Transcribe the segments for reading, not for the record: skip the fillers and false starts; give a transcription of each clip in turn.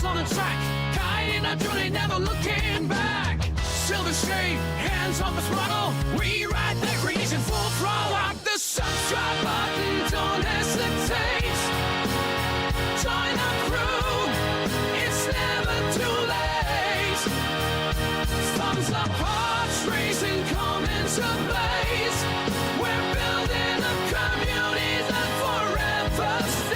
wheels on the track, guiding our journey, never looking back. Silver shade, hands on the throttle, we ride the creation full throttle. Up the subscribe button, don't hesitate. Join our crew, it's never too late. Thumbs up, hearts racing, come into blaze. We're building a community that forever stays.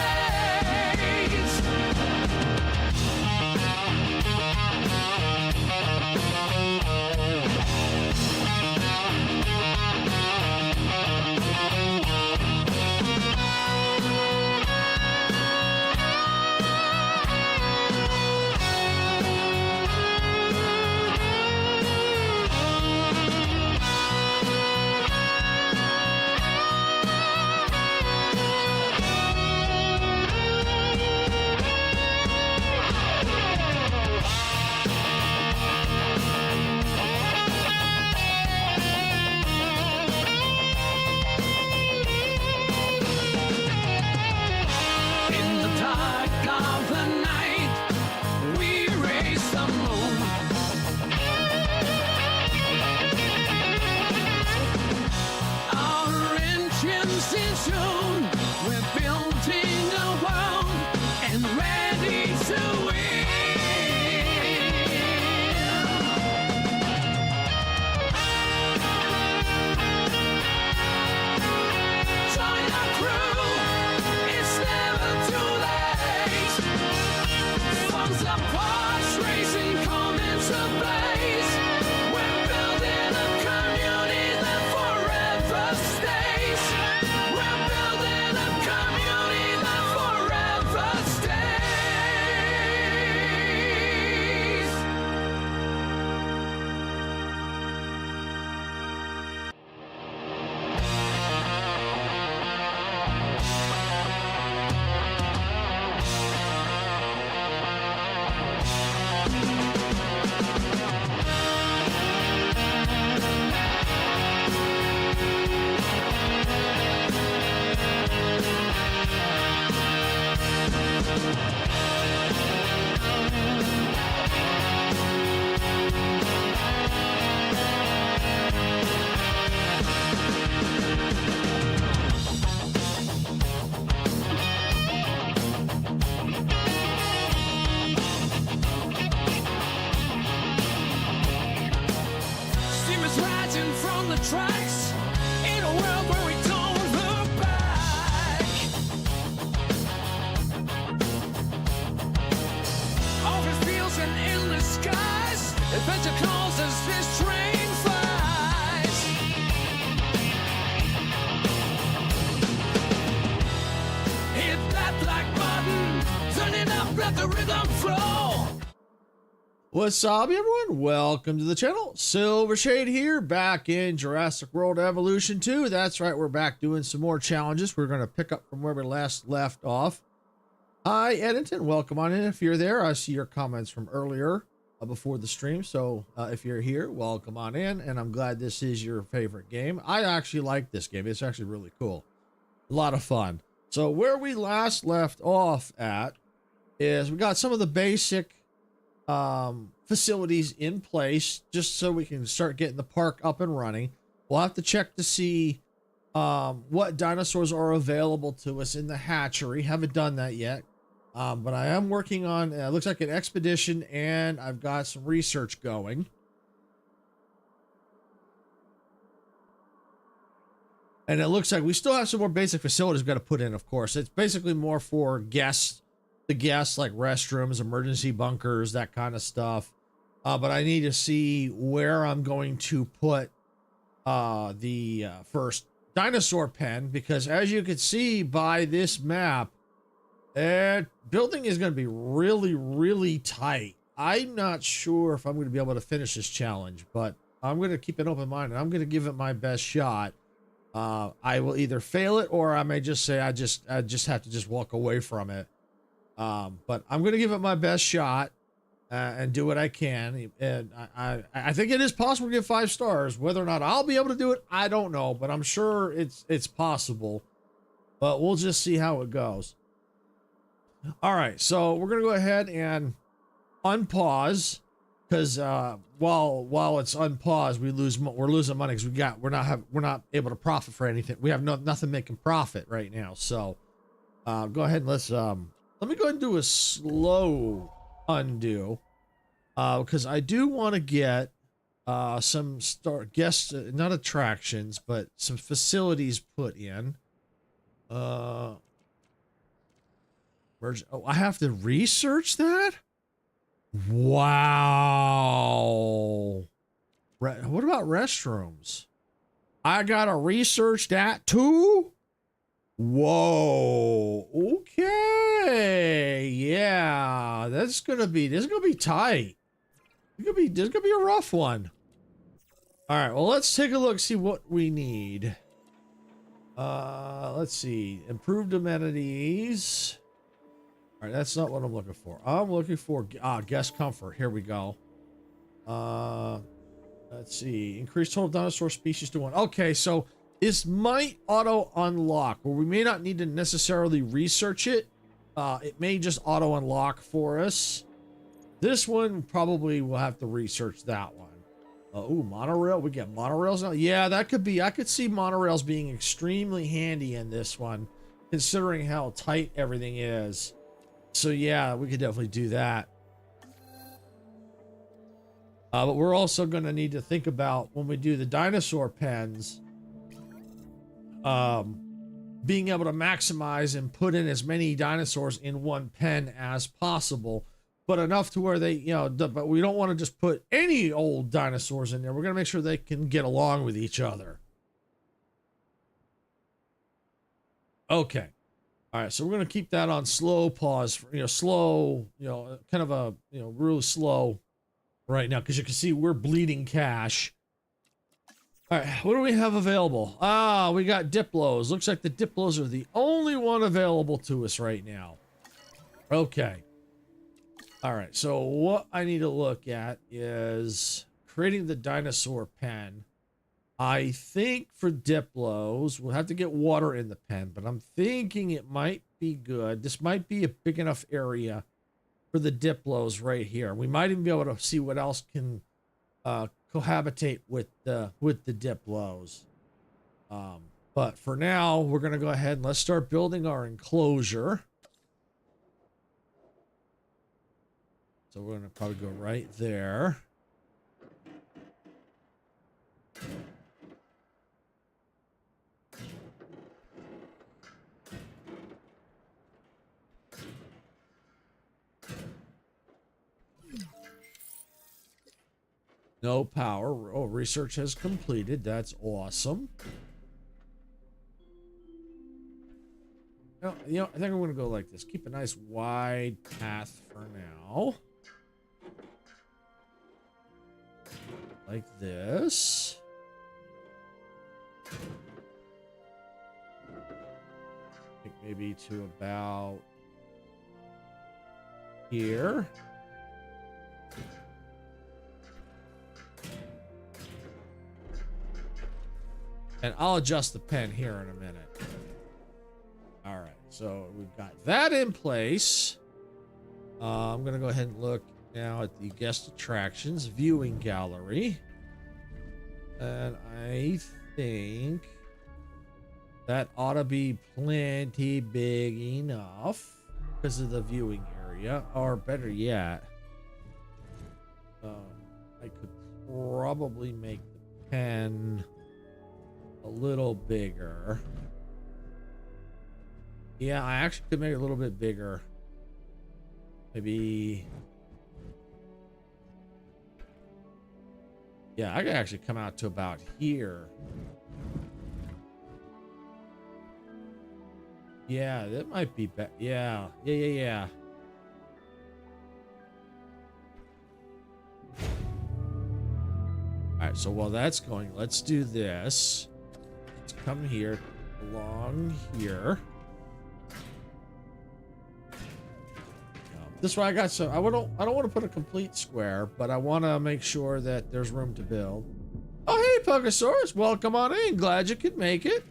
In the dark of the night, we raise the moon. Our engines in tune, we're building a world and ready to win. Join our crew, it's never too late. Thumbs up, hearts racing, come into blaze. We're building a community that forever stays. We're building a community that forever stays. Steamers rising from the tracks in a world where we don't look back. Open fields and endless skies, adventure calls as this train flies. Hit that black button, turn it up, let the rhythm flow. What's up, everyone? Welcome to the channel. Silver Shade here, back in Jurassic World Evolution 2. That's right, we're back doing some more challenges. We're going to pick up from where we last left off. Hi, Eddington. Welcome on in if you're there. I see your comments from earlier before the stream. So if you're here, welcome on in. And I'm glad this is your favorite game. I actually like this game. It's actually really cool. A lot of fun. So where we last left off at is we got some of the basic facilities in place just so we can start getting the park up and running. We'll have to check to see what dinosaurs are available to us in the hatchery. Haven't done that yet, but I am working on looks like an expedition, and I've got some research going. And it looks like we still have some more basic facilities we've got to put in. Of course, it's basically more for guests, the guests, like restrooms, emergency bunkers, that kind of stuff. But I need to see where I'm going to put the first dinosaur pen, because as you can see by this map, building is going to be really, really tight. I'm not sure if I'm going to be able to finish this challenge, but I'm going to keep an open mind and I'm going to give it my best shot. I will either fail it, or I may just say I just have to just walk away from it. But I'm going to give it my best shot and do what I can. And I think it is possible to get 5 stars. Whether or not I'll be able to do it, I don't know, but I'm sure it's possible. But we'll just see how it goes. All right, so we're going to go ahead and unpause because while it's unpaused, we're losing money because we're not able to profit for anything. We have nothing making profit right now. So go ahead and let me go ahead and do a slow undo because I do want to get some guest not attractions but some facilities put in. Oh, I have to research that? Wow. What about restrooms? I gotta research that too? Whoa. Okay. Yeah. This is gonna be tight. This is gonna be a rough one. All right, well, let's take a look, see what we need. Let's see. Improved amenities. All right, that's not what I'm looking for. I'm looking for guest comfort. Here we go. Let's see. Increase total dinosaur species to 1. Okay, so this might auto unlock, or we may not need to necessarily research it. It may just auto unlock for us. This one probably will have to research that one. Ooh, monorail. We get monorails now. Yeah, that could be. I could see monorails being extremely handy in this one, considering how tight everything is. So yeah, we could definitely do that. But we're also going to need to think about when we do the dinosaur pens, being able to maximize and put in as many dinosaurs in one pen as possible, but enough to where they, but we don't want to just put any old dinosaurs in there. We're going to make sure they can get along with each other. Okay. All right, so we're going to keep that on slow pause, for, slow, kind of a, really slow right now, because you can see we're bleeding cash. All right, what do we have available? We got Diplos. Looks like the Diplos are the only one available to us right now. Okay. All right, so what I need to look at is creating the dinosaur pen. I think for Diplos, we'll have to get water in the pen, but I'm thinking it might be good. This might be a big enough area for the Diplos right here. We might even be able to see what else can cohabitate with the Diplos. But for now, we're going to go ahead and let's start building our enclosure. So we're going to probably go right there. No power. Oh, research has completed. That's awesome. I think I'm going to go like this. Keep a nice wide path for now. Like this. I think maybe to about here. And I'll adjust the pen here in a minute. All right, so we've got that in place. I'm going to go ahead and look now at the guest attractions viewing gallery. And I think that ought to be plenty big enough because of the viewing area. Or better yet, I could probably make the pen a little bigger. Yeah, I actually could make it a little bit bigger. Maybe. Yeah, I could actually come out to about here. Yeah, that might be better. Yeah. All right, so while that's going, let's do this. Let's come here, along here. This way I got so I don't want to put a complete square, but I want to make sure that there's room to build. Oh, hey, Pugosaurus, welcome on in. Glad you could make it.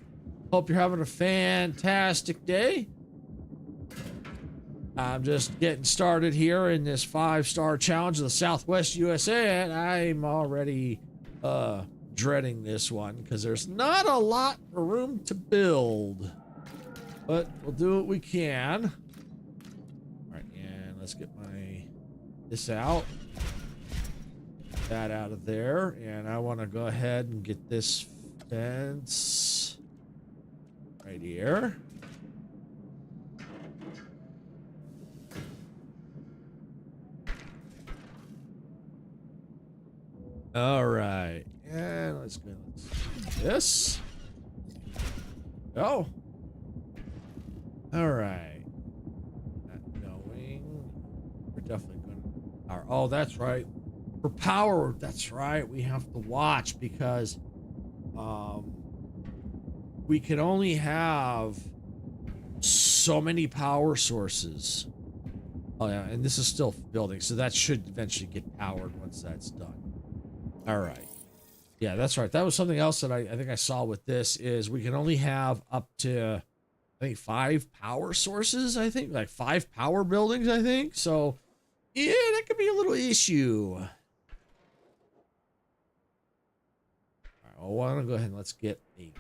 Hope you're having a fantastic day. I'm just getting started here in this 5-star challenge of the Southwest USA, and I'm already dreading this one because there's not a lot of room to build. But we'll do what we can. All right, and let's get this out. That out of there, and I want to go ahead and get this fence right here. All right, and let's do this. Go. All right. Not going. We're definitely gonna. Oh, that's right. For power, that's right. We have to watch because we can only have so many power sources. Oh yeah, and this is still building, so that should eventually get powered once that's done. All right. Yeah, that's right. That was something else that I think I saw with this is we can only have up to, I think, 5 power sources, I think. Like 5 power buildings, I think. So, yeah, that could be a little issue. All right, well, why don't I go ahead and let's get a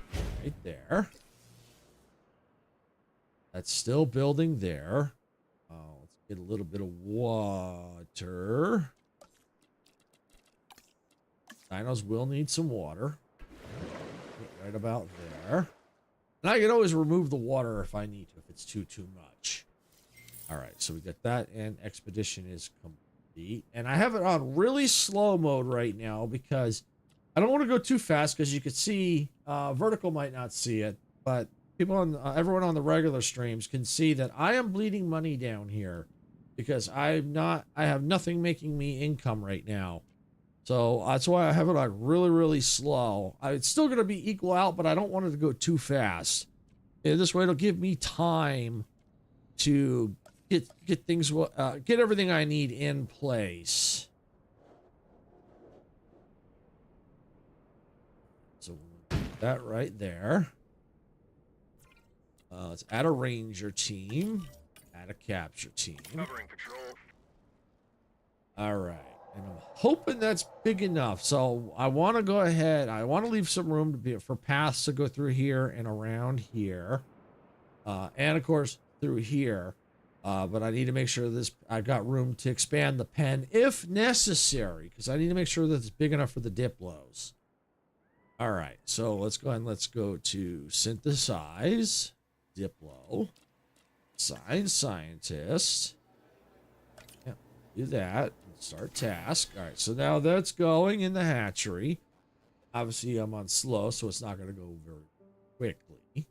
right there. That's still building there. Let's get a little bit of water. Dinos will need some water. Right about there. And I can always remove the water if I need to, if it's too much. All right, so we got that, and expedition is complete. And I have it on really slow mode right now because I don't want to go too fast because you could see, vertical might not see it, but people on everyone on the regular streams can see that I am bleeding money down here because I have nothing making me income right now. So that's why I have it on really slow. It's still going to be equal out, but I don't want it to go too fast. And this way it'll give me time to get things, get everything I need in place. So we'll put that right there. Let's add a ranger team, add a capture team. Covering patrol. All right. And I'm hoping that's big enough. So I want to go ahead. I want to leave some room for paths to go through here and around here. And of course through here. But I need to make sure I've got room to expand the pen if necessary, because I need to make sure that it's big enough for the Diplos. All right. So let's go ahead and let's go to synthesize Diplo. Science scientist. Yep, do that. Start task. All right, so now that's going in the hatchery. Obviously, I'm on slow, so it's not going to go very quickly.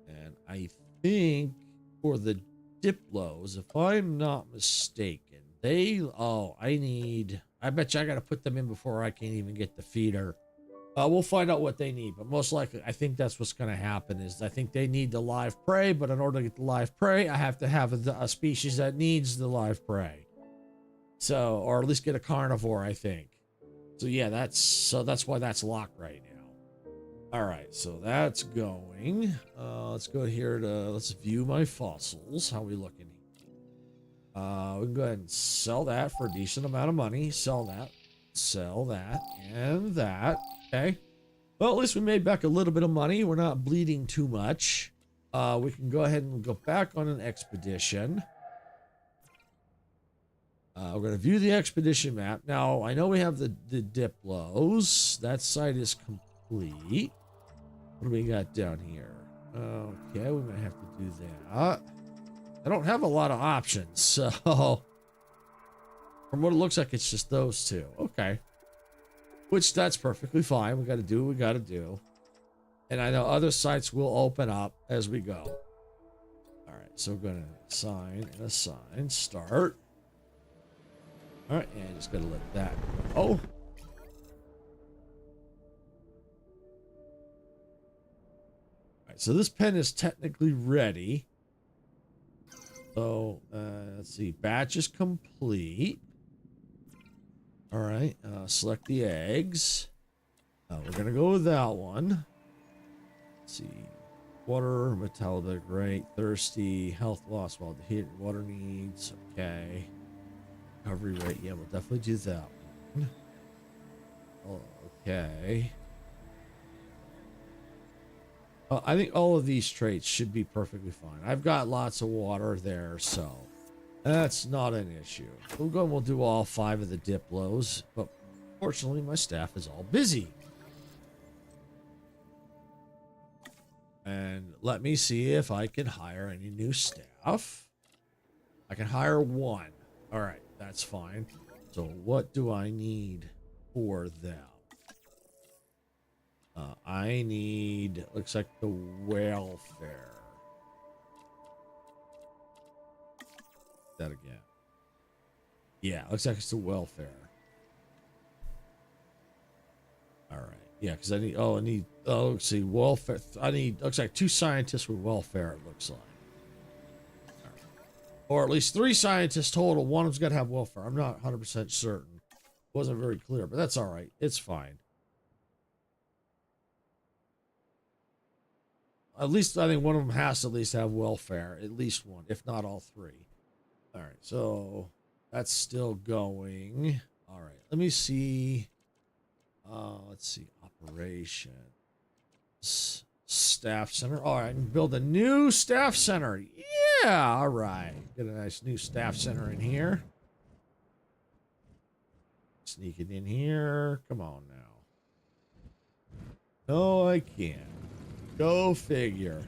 And I think for the Diplos, if I'm not mistaken, I bet you I got to put them in before I can even get the feeder. We'll find out what they need, but most likely, I think that's what's going to happen is I think they need the live prey, but in order to get the live prey, I have to have a species that needs the live prey. So, or at least get a carnivore, I think. So yeah, that's why that's locked right now. All right, so that's going. Let's go here let's view my fossils. How are we looking? We can go ahead and sell that for a decent amount of money. Sell that, and that. Okay. Well, at least we made back a little bit of money. We're not bleeding too much. We can go ahead and go back on an expedition. We're going to view the expedition map. Now, I know we have the Diplos. That site is complete. What do we got down here? Okay, we might have to do that. I don't have a lot of options, so from what it looks like, it's just those two. Okay. Which, that's perfectly fine. We got to do what we got to do. And I know other sites will open up as we go. All right, so we're going to assign, start. All right, and just gotta let that go. All right, so this pen is technically ready. So let's see, batch is complete. All right, select the eggs. We're gonna go with that one. Let's see, Water, metallic, great. Thirsty, health loss while the heat, water needs. Okay. Recovery rate, yeah, we'll definitely do that one. Oh, okay. I think all of these traits should be perfectly fine. I've got lots of water there, so that's not an issue. We'll go and we'll do all 5 of the Diplos, but fortunately my staff is all busy. And let me see if I can hire any new staff. I can hire 1. All right, that's fine. So what do I need for them? I need, looks like the welfare. That again. Yeah, looks like it's the welfare. All right. Yeah, because I need, let's see, welfare. I need, looks like 2 scientists with welfare, it looks like. All right. Or at least 3 scientists total. One of them's got to have welfare. I'm not 100% certain. Wasn't very clear, but that's all right. It's fine. At least I think one of them has to at least have welfare. At least one, if not all 3. All right, so that's still going. All right, let me see. Let's see, operations, staff center. All right, I can build a new staff center. Yeah, all right. Get a nice new staff center in here. Sneak it in here. Come on now. No, I can't. Go figure.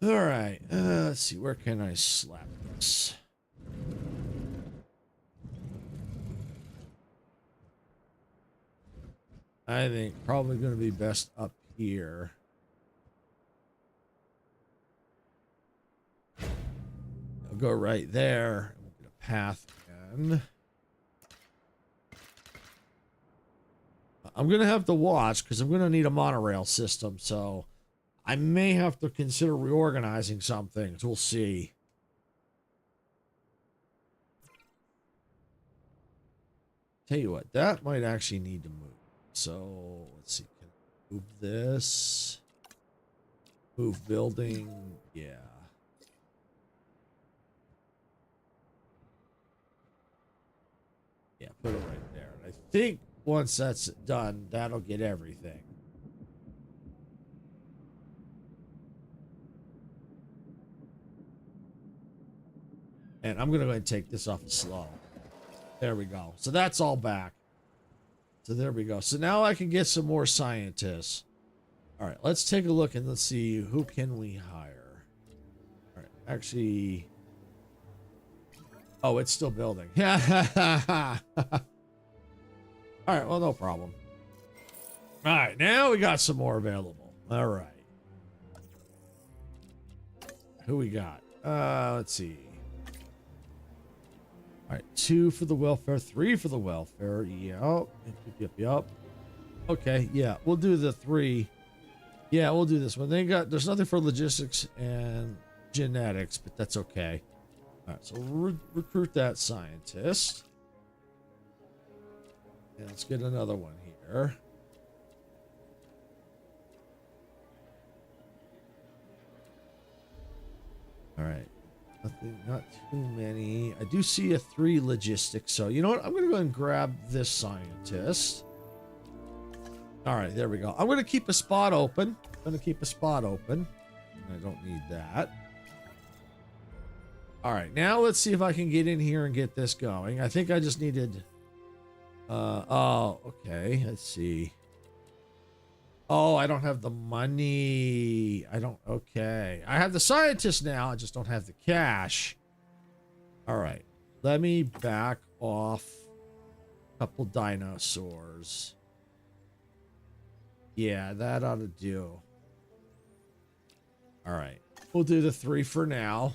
All right, let's see. Where can I slap this? I think probably going to be best up here. I'll go right there. We'll get a path again. I'm going to have to watch because I'm going to need a monorail system. So I may have to consider reorganizing some things. We'll see. Tell you what, that might actually need to move. So let's see. Can I move this? Move building. Yeah. Yeah, put it right there. And I think once that's done, that'll get everything. And I'm going to go ahead and take this off of slow. There we go. So that's all back. So there we go. So now I can get some more scientists. All right, let's take a look and let's see who can we hire. All right, actually. Oh, it's still building. Yeah. All right, well, no problem. All right, now we got some more available. All right. Who we got? Let's see. All right, 2 for the welfare, 3 for the welfare. Yep. Okay, yeah, we'll do the 3. Yeah, we'll do this one. There's nothing for logistics and genetics, but that's okay. All right, so we'll recruit that scientist. And let's get another one here. All right. Nothing, not too many. I do see a 3 logistics. So, you know what? I'm going to go ahead and grab this scientist. All right, there we go. I'm going to keep a spot open. I don't need that. All right, now let's see if I can get in here and get this going. I think I just needed... oh, okay. Let's see. Oh, I don't have the money. Okay. I have the scientist now. I just don't have the cash. All right. Let me back off a couple dinosaurs. Yeah, that ought to do. All right. We'll do the 3 for now.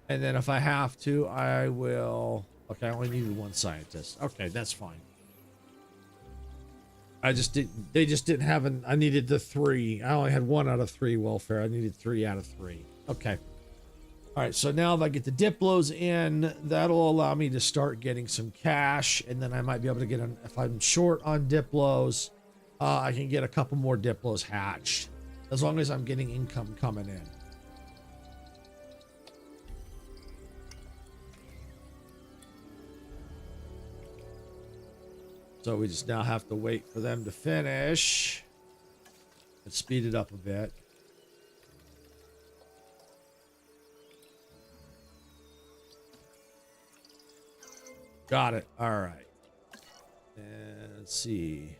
And then if I have to, I will... Okay, I only needed 1 scientist. Okay, that's fine. They just didn't have I needed the 3. I only had 1 out of 3 welfare. I needed 3 out of 3. Okay. All right, so now if I get the Diplos in, that'll allow me to start getting some cash, and then I might be able to get if I'm short on Diplos, I can get a couple more Diplos hatched. as long as I'm getting income coming in. So we just now have to wait for them to finish. Let's speed it up a bit. Got it. All right. And let's see.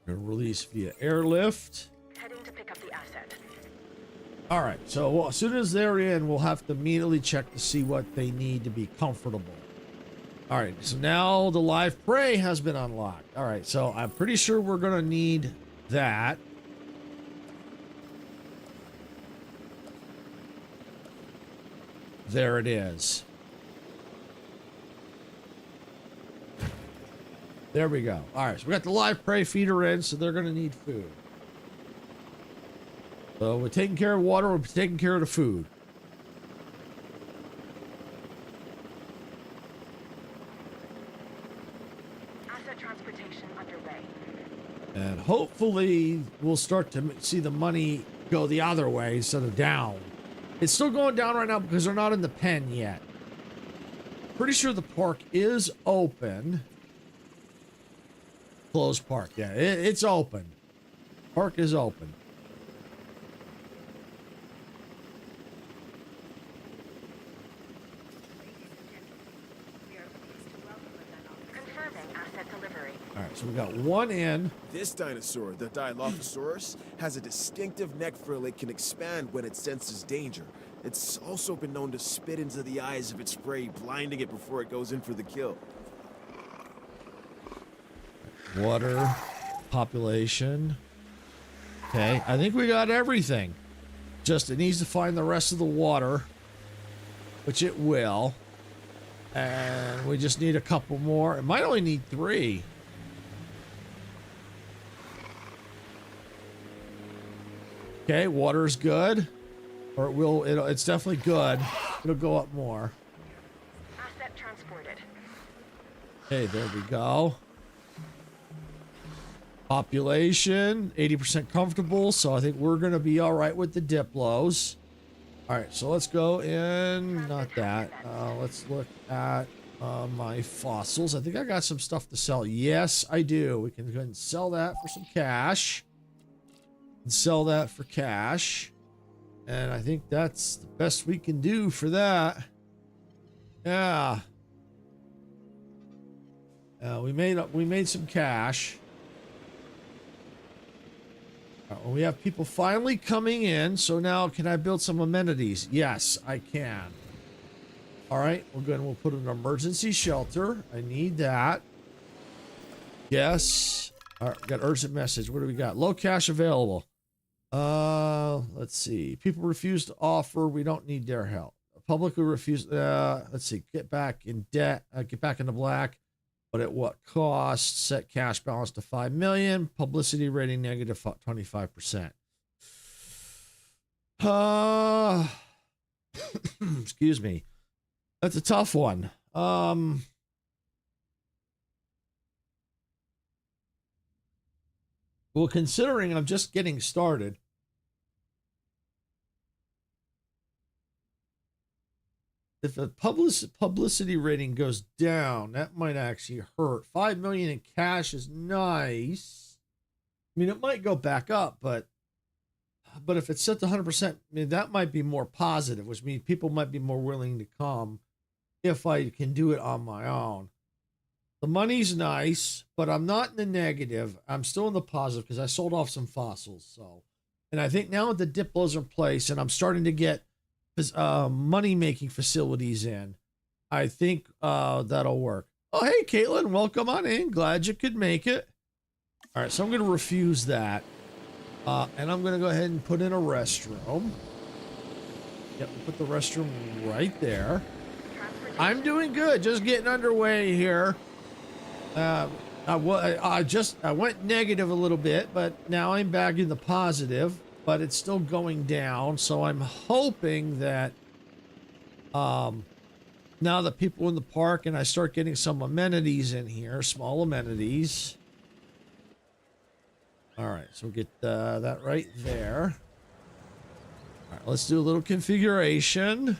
We're gonna release via airlift. Heading to pick up the asset. All right. So well, as soon as they're in, we'll have to immediately check to see what they need to be comfortable. All right. So now the live prey has been unlocked. All right. So I'm pretty sure we're gonna need that. There it is. There we go. All right, so we got the live prey feeder in, so they're going to need food. So we're taking care of water, we're taking care of the food. Asset transportation underway. And hopefully we'll start to see the money go the other way instead of down. It's still going down right now because they're not in the pen yet. Pretty sure the park is open. Closed park, yeah, it's open. Park is open. Confirming asset delivery. All right, so we got one in. This dinosaur, the Dilophosaurus, has a distinctive neck frill it can expand when it senses danger. It's also been known to spit into the eyes of its prey, blinding it before it goes in for the kill. Water, population. Okay, I think we got everything. Just it needs to find the rest of the water, which it will. And we just need a couple more. It might only need 3. Okay, water's good. Or it will, it's definitely good. It'll go up more. Asset transported. Okay, there we go. Population, 80% comfortable, so I think we're going to be all right with the Diplos. All right, so let's go in, not that. Let's look at my fossils. I think I got some stuff to sell. Yes, I do. We can go ahead and sell that for some cash. And sell that for cash. And I think that's the best we can do for that. Yeah. We made some cash. We have people finally coming in, so now can I build some amenities? Yes, I can. All right, we're good. We'll put an emergency shelter. I need that. Yes. All right, got urgent message. What do we got? Low cash available. Let's see. People refuse to offer. We don't need their help. Publicly refuse. Let's see. Get back in debt. Get back in the black. But at what cost? Set cash balance to 5 million. Publicity rating negative 25%. Excuse me. That's a tough one. Well, considering I'm just getting started, if the publicity rating goes down, that might actually hurt. 5 million in cash is nice. I mean, it might go back up, but if it's set to 100%, I mean, that might be more positive, which means people might be more willing to come if I can do it on my own. The money's nice, but I'm not in the negative. I'm still in the positive because I sold off some fossils. So, and I think now with the Diplos in place and I'm starting to get money-making facilities in, I think that'll work. Oh, hey, Caitlin, welcome on in. Glad you could make it. All right, so I'm going to refuse that. And I'm going to go ahead and put in a restroom. Yep, we'll put the restroom right there. I'm doing good. Just getting underway here. I went negative a little bit, but now I'm back in the positive, but it's still going down. So I'm hoping that now that people in the park and I start getting some amenities in here, small amenities. All right, so we'll get that right there. All right, let's do a little configuration.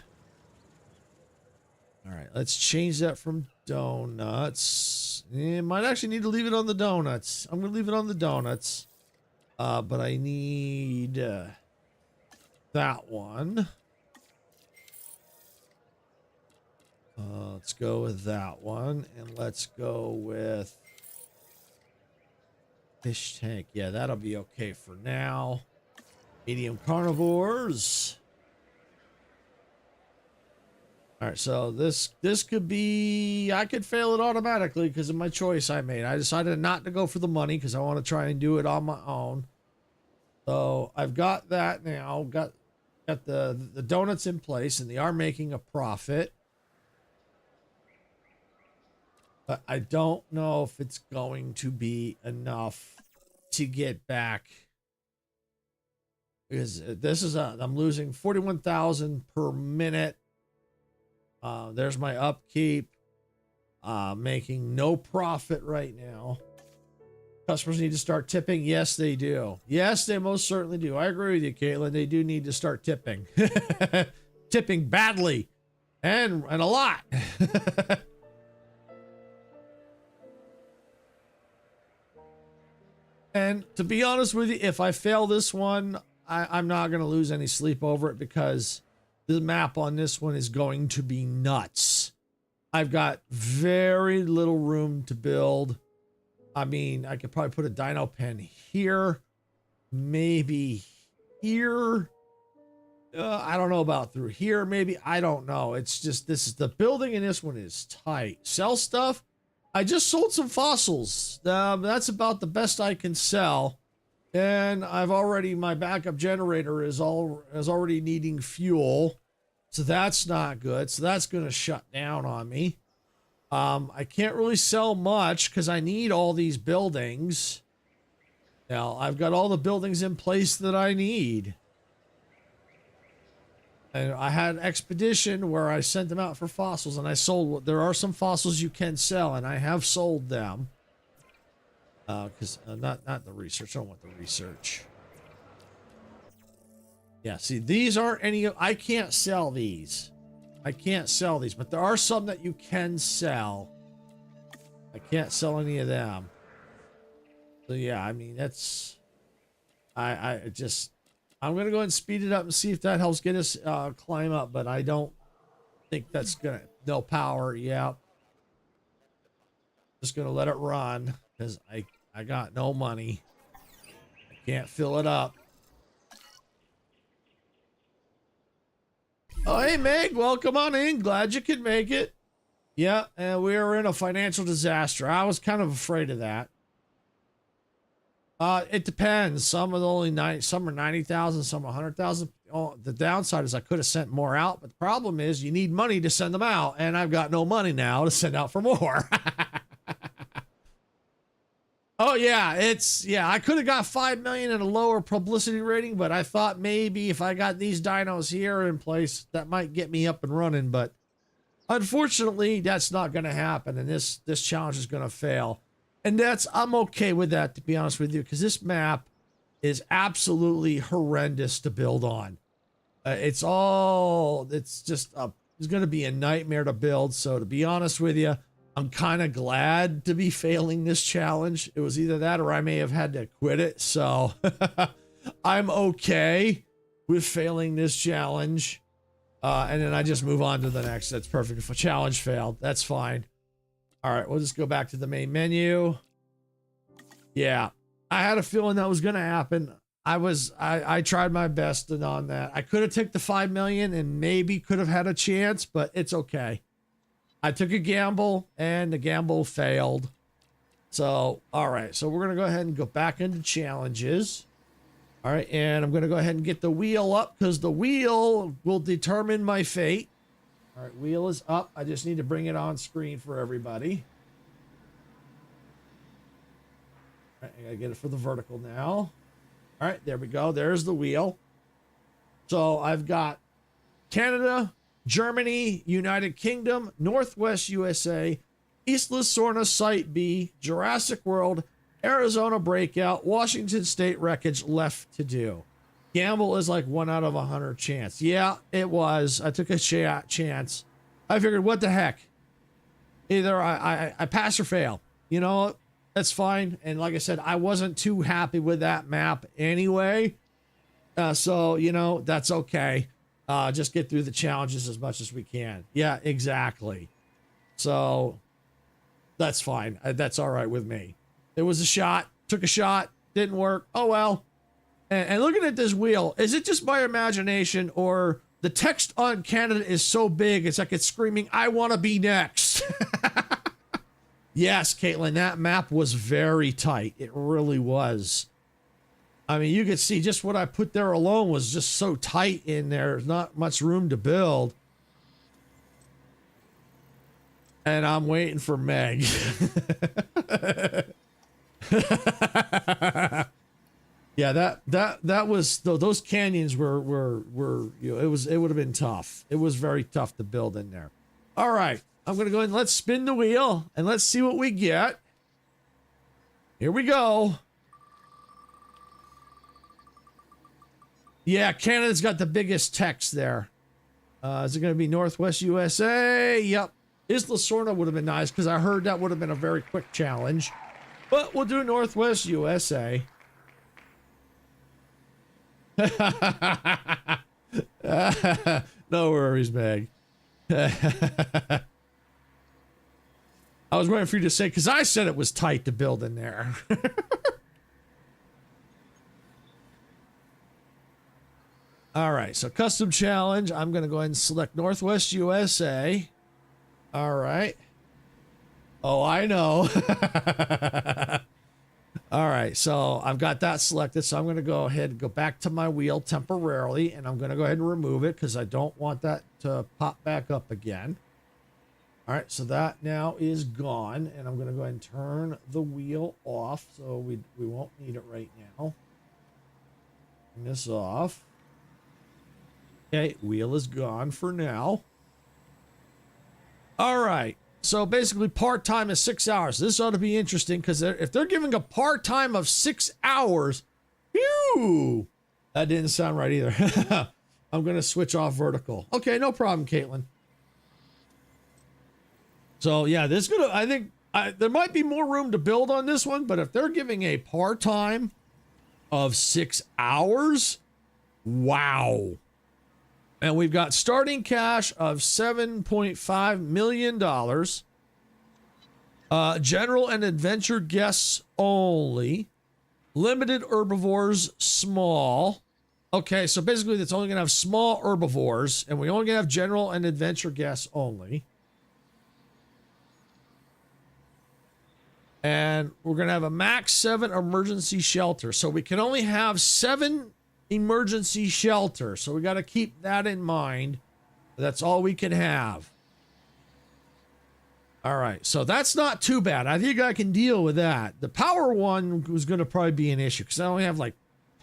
All right, let's change that from donuts. Might actually need to leave it on the donuts. I'm going to leave it on the donuts. But I need that one. Let's go with that one. And let's go with fish tank. Yeah, that'll be okay for now. Medium carnivores. All right, so this could be, I could fail it automatically because of my choice I made. I decided not to go for the money because I want to try and do it on my own. So I've got that now. Got the donuts in place, and they are making a profit. But I don't know if it's going to be enough to get back. Because this is I'm losing 41,000 per minute. There's my upkeep. Making no profit right now. Customers need to start tipping. Yes, they do. Yes, they most certainly do. I agree with you, Caitlin. They do need to start tipping. Tipping badly. And a lot. And to be honest with you, if I fail this one, I'm not going to lose any sleep over it because the map on this one is going to be nuts. I've got very little room to build. I mean, I could probably put a dino pen here, maybe here. I don't know about through here, maybe. I don't know. It's just, this is the building in this one is tight. Sell stuff. I just sold some fossils. That's about the best I can sell. And I've already, my backup generator is already needing fuel. So that's not good. So that's going to shut down on me. I can't really sell much because I need all these buildings. Now, I've got all the buildings in place that I need. And I had an expedition where I sent them out for fossils and I sold. There are some fossils you can sell and I have sold them. Because not the research. I don't want the research. Yeah, see, these aren't any. I can't sell these. I can't sell these, but there are some that you can sell. I can't sell any of them. So yeah, I mean, that's. I'm gonna go ahead and speed it up and see if that helps get us climb up, but I don't think that's gonna. No power. Yeah. Just gonna let it run because I got no money. I can't fill it up. Oh, hey, Meg, welcome on in. Glad you could make it. Yeah, and we are in a financial disaster. I was kind of afraid of that. It depends. Some are only some are 90,000, some are 100,000. Oh, the downside is I could have sent more out, but the problem is you need money to send them out, and I've got no money now to send out for more. Oh yeah, I could have got 5 million at a lower publicity rating, but I thought maybe if I got these dinos here in place, that might get me up and running, but unfortunately, that's not going to happen, and this challenge is going to fail. And I'm okay with that, to be honest with you, because this map is absolutely horrendous to build on. It's going to be a nightmare to build, so to be honest with you, I'm kind of glad to be failing this challenge. It was either that or I may have had to quit it. So I'm okay with failing this challenge. And then I just move on to the next. That's perfect. If a challenge failed, that's fine. All right, we'll just go back to the main menu. Yeah, I had a feeling that was going to happen. I tried my best on that. I could have taken the 5 million and maybe could have had a chance, but it's okay. I took a gamble and the gamble failed. So, all right. So we're going to go ahead and go back into challenges. All right. And I'm going to go ahead and get the wheel up because the wheel will determine my fate. All right. Wheel is up. I just need to bring it on screen for everybody. All right. I got to get it for the vertical now. All right. There we go. There's the wheel. So I've got Canada, Germany, United Kingdom, Northwest USA, East Lasorna Site B, Jurassic World, Arizona breakout, Washington State wreckage left to do. Gamble is like 1 out of 100 chance. Yeah, it was. I took a chance. I figured, what the heck? Either I pass or fail. You know, that's fine. And like I said, I wasn't too happy with that map anyway. So, you know, that's okay. Just get through the challenges as much as we can. Yeah, exactly. So that's fine. That's all right with me. It was a shot. Took a shot. Didn't work. Oh, well. And looking at this wheel, is it just my imagination or the text on Canada is so big, it's like it's screaming, I want to be next. Yes, Caitlin, that map was very tight. It really was. I mean, you could see just what I put there alone was just so tight in there. There's not much room to build. And I'm waiting for Meg. Yeah, that was those canyons were you know, it would have been tough. It was very tough to build in there. All right, I'm gonna go ahead and let's spin the wheel and let's see what we get. Here we go. Yeah, Canada's got the biggest text there. Is it gonna be Northwest USA? Yep. Isla Sorna would have been nice because I heard that would have been a very quick challenge. But we'll do Northwest USA. No worries, Meg. I was waiting for you to say, because I said it was tight to build in there. All right, so custom challenge. I'm going to go ahead and select Northwest USA. All right. Oh, I know. All right, so I've got that selected, so I'm going to go ahead and go back to my wheel temporarily, and I'm going to go ahead and remove it because I don't want that to pop back up again. All right, so that now is gone, and I'm going to go ahead and turn the wheel off, so we won't need it right now. Turn this off. Okay, wheel is gone for now. All right. So basically part-time is 6 hours. This ought to be interesting because if they're giving a part-time of 6 hours, phew, that didn't sound right either. I'm going to switch off vertical. Okay, no problem, Caitlin. So yeah, I think there might be more room to build on this one, but if they're giving a part-time of 6 hours, wow. And we've got starting cash of $7.5 million. General and adventure guests only. Limited herbivores, small. Okay, so basically it's only going to have small herbivores, and we only going to have general and adventure guests only. And we're going to have a max 7 emergency shelter. So we can only have 7 emergency shelter, so we got to keep that in mind. That's all we can have. All right, so that's not too bad. I think I can deal with that. The power one was going to probably be an issue because I only have like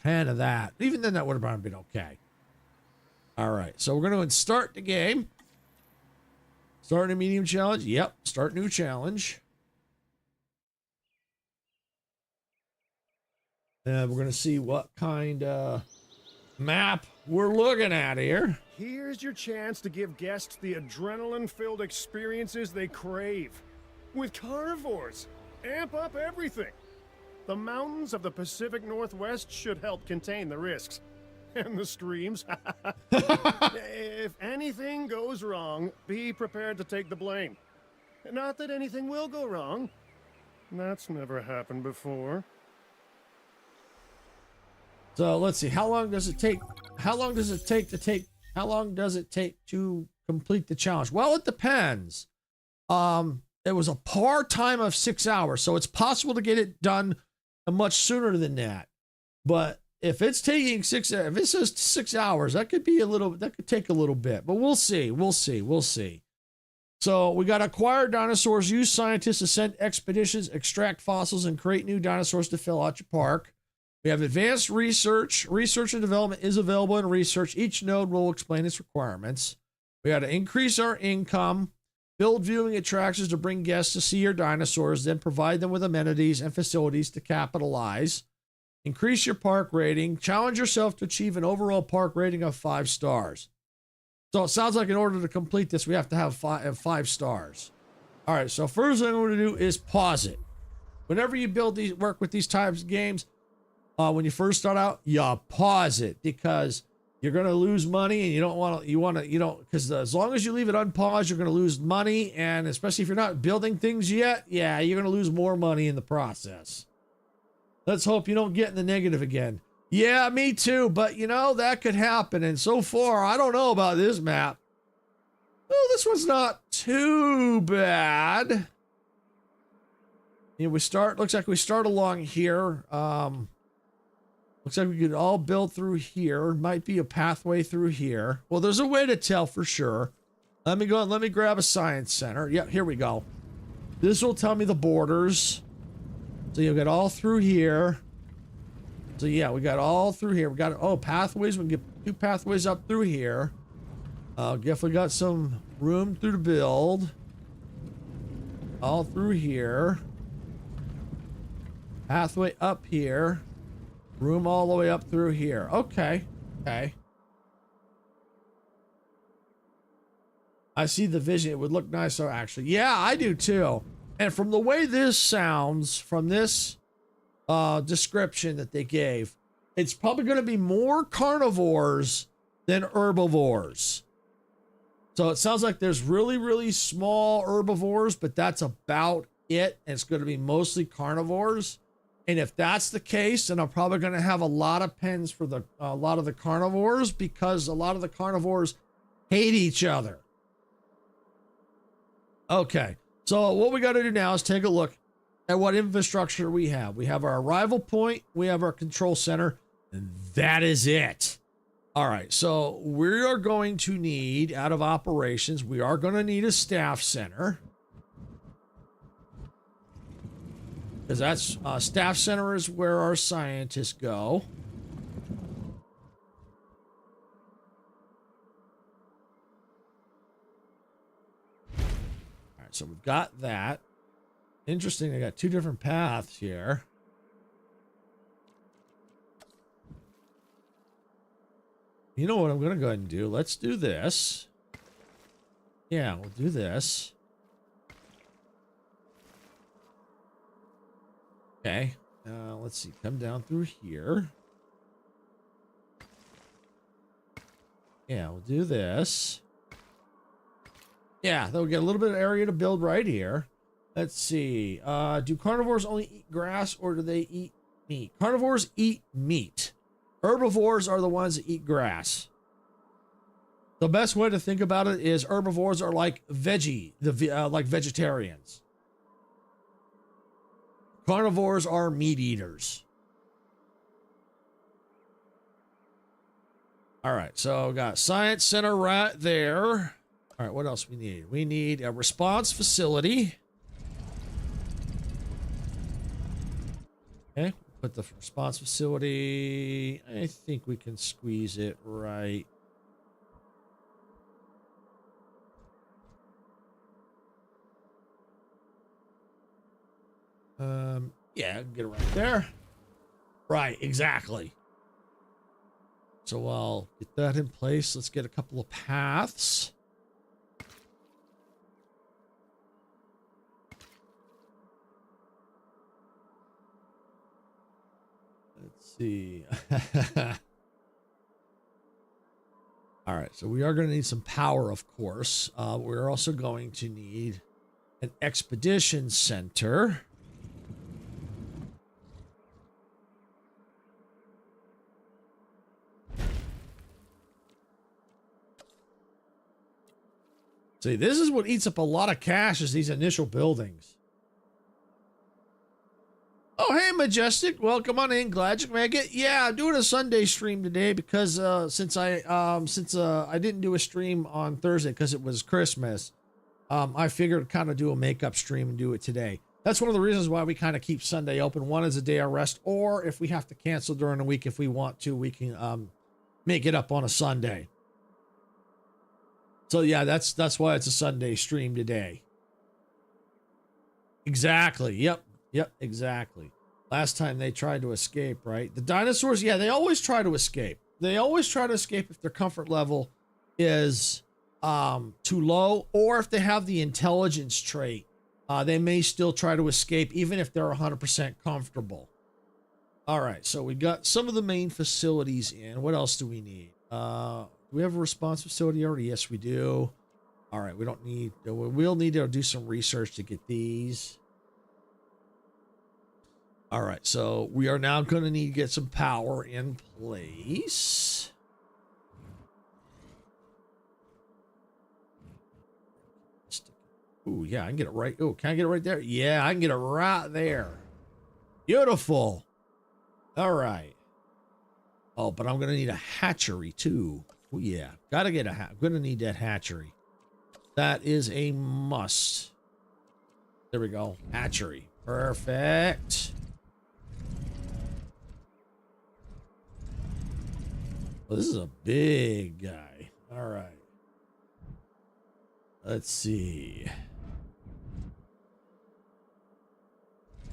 10 of that. Even then, that would have probably been okay. All right, so we're going to start the game. Start a medium challenge. Yep, start new challenge. And we're going to see what kind of map we're looking at here. Here's your chance to give guests the adrenaline-filled experiences they crave. With carnivores, amp up everything. The mountains of the Pacific Northwest should help contain the risks. And the streams. If anything goes wrong, be prepared to take the blame. Not that anything will go wrong. That's never happened before. So let's see. How long does it take? How long does it take to complete the challenge? Well, it depends. It was a part-time of 6 hours, so it's possible to get it done much sooner than that. But if it's taking if it says 6 hours, that could take a little bit. But we'll see. We'll see. So we got acquire dinosaurs, use scientists to send expeditions, extract fossils, and create new dinosaurs to fill out your park. We have advanced research. Research and development is available in research. Each node will explain its requirements. We got to increase our income. Build viewing attractions to bring guests to see your dinosaurs, then provide them with amenities and facilities to capitalize. Increase your park rating. Challenge yourself to achieve an overall park rating of 5 stars. So it sounds like in order to complete this, we have to have 5 stars. All right, so first thing I'm going to do is pause it. Whenever you work with these types of games, when you first start out, you pause it because you're going to lose money, and you don't want to, because as long as you leave it unpaused, you're going to lose money, and especially if you're not building things yet, yeah, you're going to lose more money in the process. Let's hope you don't get in the negative again. Yeah, me too, but that could happen, and so far, I don't know about this map. Oh, this one's not too bad. Looks like we start along here. Looks like we could all build through here. Might be a pathway through here. Well, there's a way to tell for sure. Let me go and let me grab a science center. Yep, here we go. This will tell me the borders. So you'll get all through here. So yeah, we got all through here. We got, pathways. We can get 2 pathways up through here. Definitely got some room through to build. All through here. Pathway up here. Room all the way up through here. Okay. Okay. I see the vision. It would look nicer, actually. Yeah, I do too. And from the way this sounds, from this description that they gave, it's probably going to be more carnivores than herbivores. So it sounds like there's really, really small herbivores, but that's about it. And it's going to be mostly carnivores. And if that's the case, then I'm probably going to have a lot of pens for a lot of the carnivores, because a lot of the carnivores hate each other. Okay, so what we got to do now is take a look at what infrastructure we have. We have our arrival point, we have our control center, and that is it. All right, so we are going to need, out of operations, we are going to need a staff center. Because that's staff center is where our scientists go. All right, so we've got that. Interesting, I got 2 different paths here. You know what I'm going to go ahead and do? Let's do this. Yeah, we'll do this. Okay, let's see, come down through here. Yeah, we'll do this. Yeah, they'll get a little bit of area to build right here. Let's see, do carnivores only eat grass, or do they eat meat? Carnivores eat meat. Herbivores are the ones that eat grass. The best way to think about it is herbivores are like like vegetarians. Carnivores are meat eaters. All right, so we got science center right there. All right, what else we need? We need a response facility. Okay, put the response facility. I think we can squeeze it right. Yeah, get it right there. Right, exactly. So I'll get that in place. Let's get a couple of paths. Let's see. All right, so we are going to need some power, of course. We're also going to need an expedition center. See, this is what eats up a lot of cash, is these initial buildings. Oh, hey, Majestic. Welcome on in. Glad you can make it. Yeah, I'm doing a Sunday stream today because since I didn't do a stream on Thursday because it was Christmas, I figured kind of do a makeup stream and do it today. That's one of the reasons why we kind of keep Sunday open. One is a day of rest, or if we have to cancel during the week, if we want to, we can make it up on a Sunday. So yeah, that's why it's a Sunday stream today. Exactly. Yep. Exactly. Last time they tried to escape, right? The dinosaurs, yeah, they always try to escape. They always try to escape if their comfort level is too low, or if they have the intelligence trait, they may still try to escape even if they're 100% comfortable. All right, so we got some of the main facilities in. What else do we need? Do we have a response facility already? Yes, we do. All right, we don't need, we'll need to do some research to get these. All right, so we are now going to need to get some power in place. Ooh, yeah, I can get it right. Oh, can I get it right there? Yeah, I can get it right there. Beautiful. All right. Oh, but I'm going to need a hatchery too. Oh, yeah, got to get I'm going to need that hatchery. That is a must. There we go. Hatchery. Perfect. Well, this is a big guy. All right. Let's see.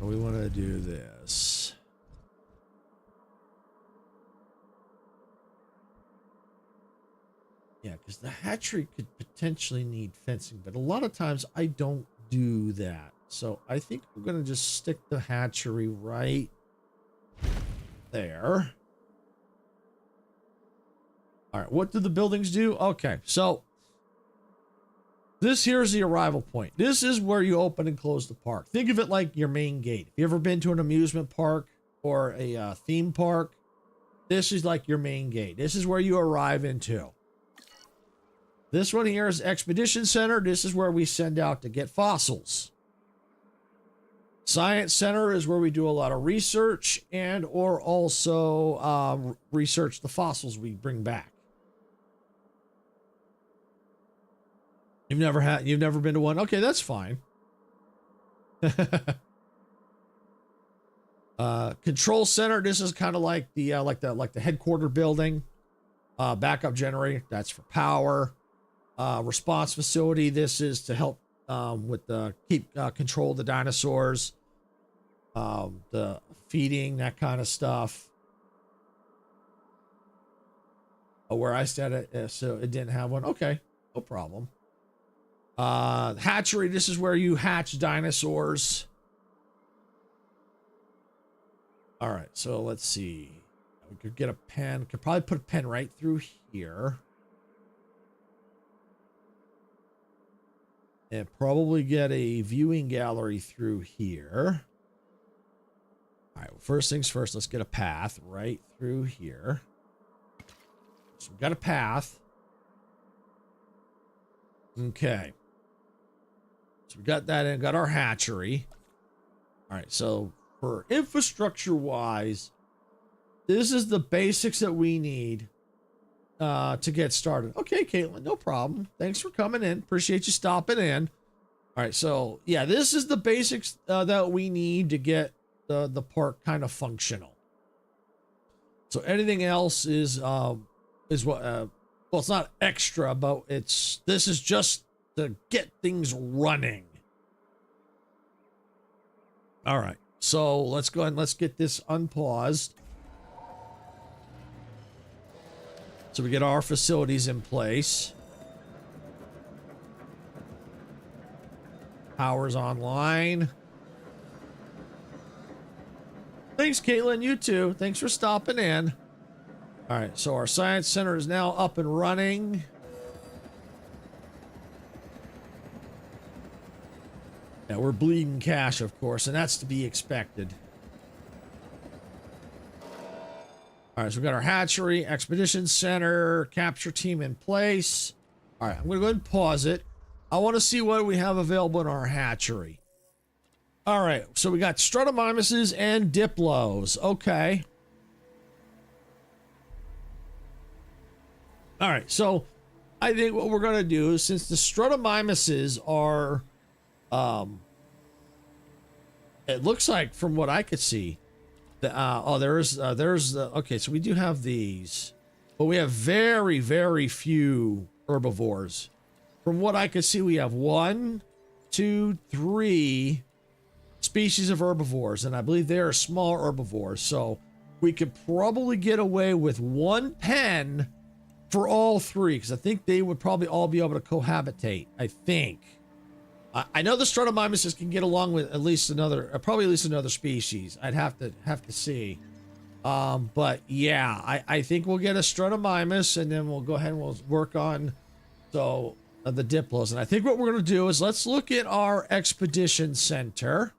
We want to do this. Yeah, because the hatchery could potentially need fencing, but a lot of times I don't do that. So I think we're going to just stick the hatchery right there. All right, what do the buildings do? Okay, so this here is the arrival point. This is where you open and close the park. Think of it like your main gate. If you ever been to an amusement park or a theme park, this is like your main gate. This is where you arrive into. This one here is Expedition Center. This is where we send out to get fossils. Science Center is where we do a lot of research and or also research the fossils we bring back. You've never been to one? Okay, that's fine. Control Center, this is kind of like the headquarter building. Backup generator, that's for power. Response facility, this is to help with the control of the dinosaurs, the feeding, that kind of stuff. Where I said it, so it didn't have one. Okay, no problem. Hatchery, this is where you hatch dinosaurs. All right, so let's see. We could get a pen. Could probably put a pen right through here. And probably get a viewing gallery through here. All right, well, first things first, let's get a path right through here. So we've got a path. Okay. So we got that in, got our hatchery. All right, so for infrastructure wise, this is the basics that we need to get started. Okay, Caitlin, no problem. Thanks for coming in. Appreciate you stopping in. All right, so yeah, this is the basics that we need to get the park kind of functional. So anything else is what well, it's not extra, but this is just to get things running. All right, so let's go ahead and let's get this unpaused. So we get our facilities in place. Power's online. Thanks, Caitlin. You too. Thanks for stopping in. All right, so our science center is now up and running. Yeah, we're bleeding cash, of course, and that's to be expected. All right, so we got our hatchery, expedition center, capture team in place. All right, I'm going to go ahead and pause it. I want to see what we have available in our hatchery. All right, so we got Strutomimuses and Diplos. Okay. All right, so I think what we're going to do is, since the Strutomimuses are, it looks like from what I could see, okay, so we do have these, but we have very, very few herbivores. from what I can see, we have 1, 2, 3 species of herbivores, and I believe they are small herbivores. So we could probably get away with 1 pen for all 3, because I think they would probably all be able to cohabitate. I think. I know the Stratomymuses can get along with at least another, probably at least another species. I'd have to see. But yeah, I think we'll get a Stratomymus, and then we'll go ahead and we'll work on the Diplos. And I think what we're going to do is let's look at our expedition center.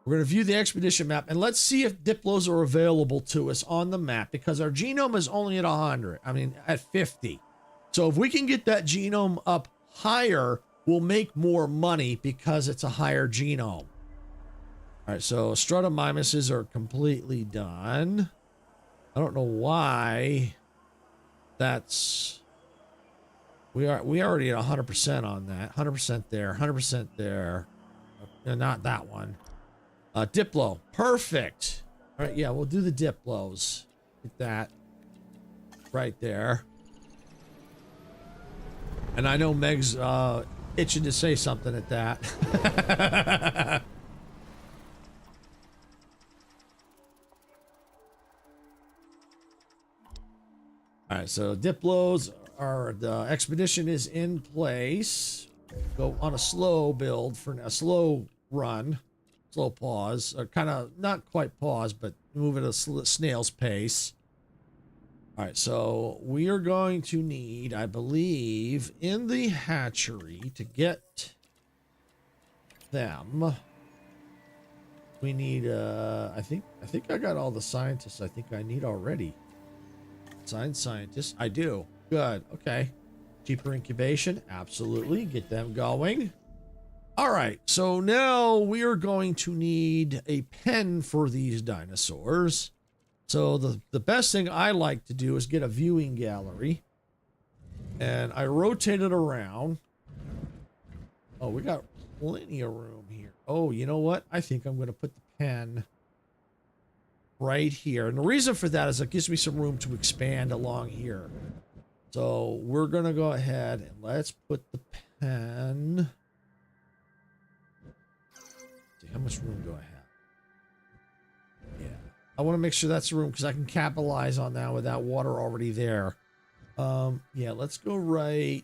We're going to view the expedition map, and let's see if Diplos are available to us on the map, because our genome is only at 100. I mean, at 50. So if we can get that genome up higher, we'll make more money because it's a higher genome. All right, so Stratomymuses are completely done. I don't know why that's... We already at 100% on that. 100% there, 100% there. No, not that one. Diplo, perfect. All right, yeah, we'll do the Diplos. Get that right there. And I know Meg's itching to say something at that. All right, so Diplos are, the expedition is in place. Go on a slow build for a slow run, slow pause, or kind of not quite pause, but move at a snail's pace. All right, so we are going to need, I believe, in the hatchery to get them. We need, I think I got all the scientists I think I need already. Scientists, I do. Good. Okay. Cheaper incubation, absolutely. Get them going. All right, so now we are going to need a pen for these dinosaurs. So the best thing I like to do is get a viewing gallery, and I rotate it around. Oh, we got plenty of room here. Oh, you know what? I think I'm going to put the pen right here. And the reason for that is it gives me some room to expand along here. So we're going to go ahead and let's put the pen. See, how much room do I have? Yeah. I want to make sure that's the room because I can capitalize on that with that water already there. Yeah, let's go right.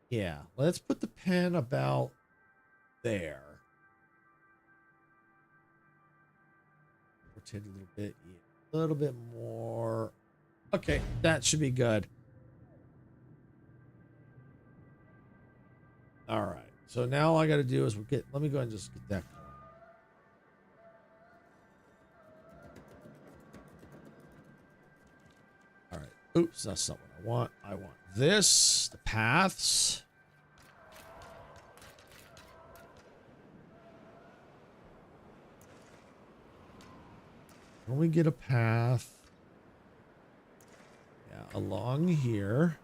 Yeah, let's put the pen about there. Rotate a little bit. Yeah, a little bit more. Okay, that should be good. All right. So now all I got to do is let me go ahead and just get that going. All right. Oops, that's not what I want. I want this, the paths. Can we get a path? Yeah, along here.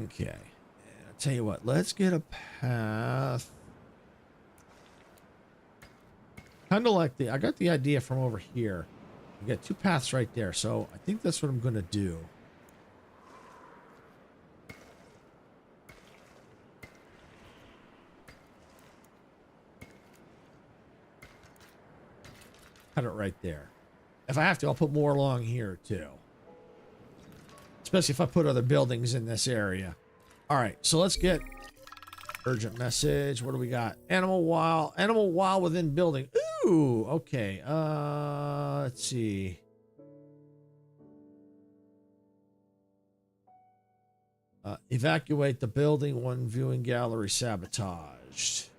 Okay, and I'll tell you what, let's get a path. Kind of like I got the idea from over here. We got two paths right there, so I think that's what I'm going to do. Cut it right there. If I have to, I'll put more along here too. Especially if I put other buildings in this area. All right, so let's get urgent message. What do we got? Animal wild within building. Ooh, okay. Let's see. Evacuate the building. One viewing gallery sabotaged.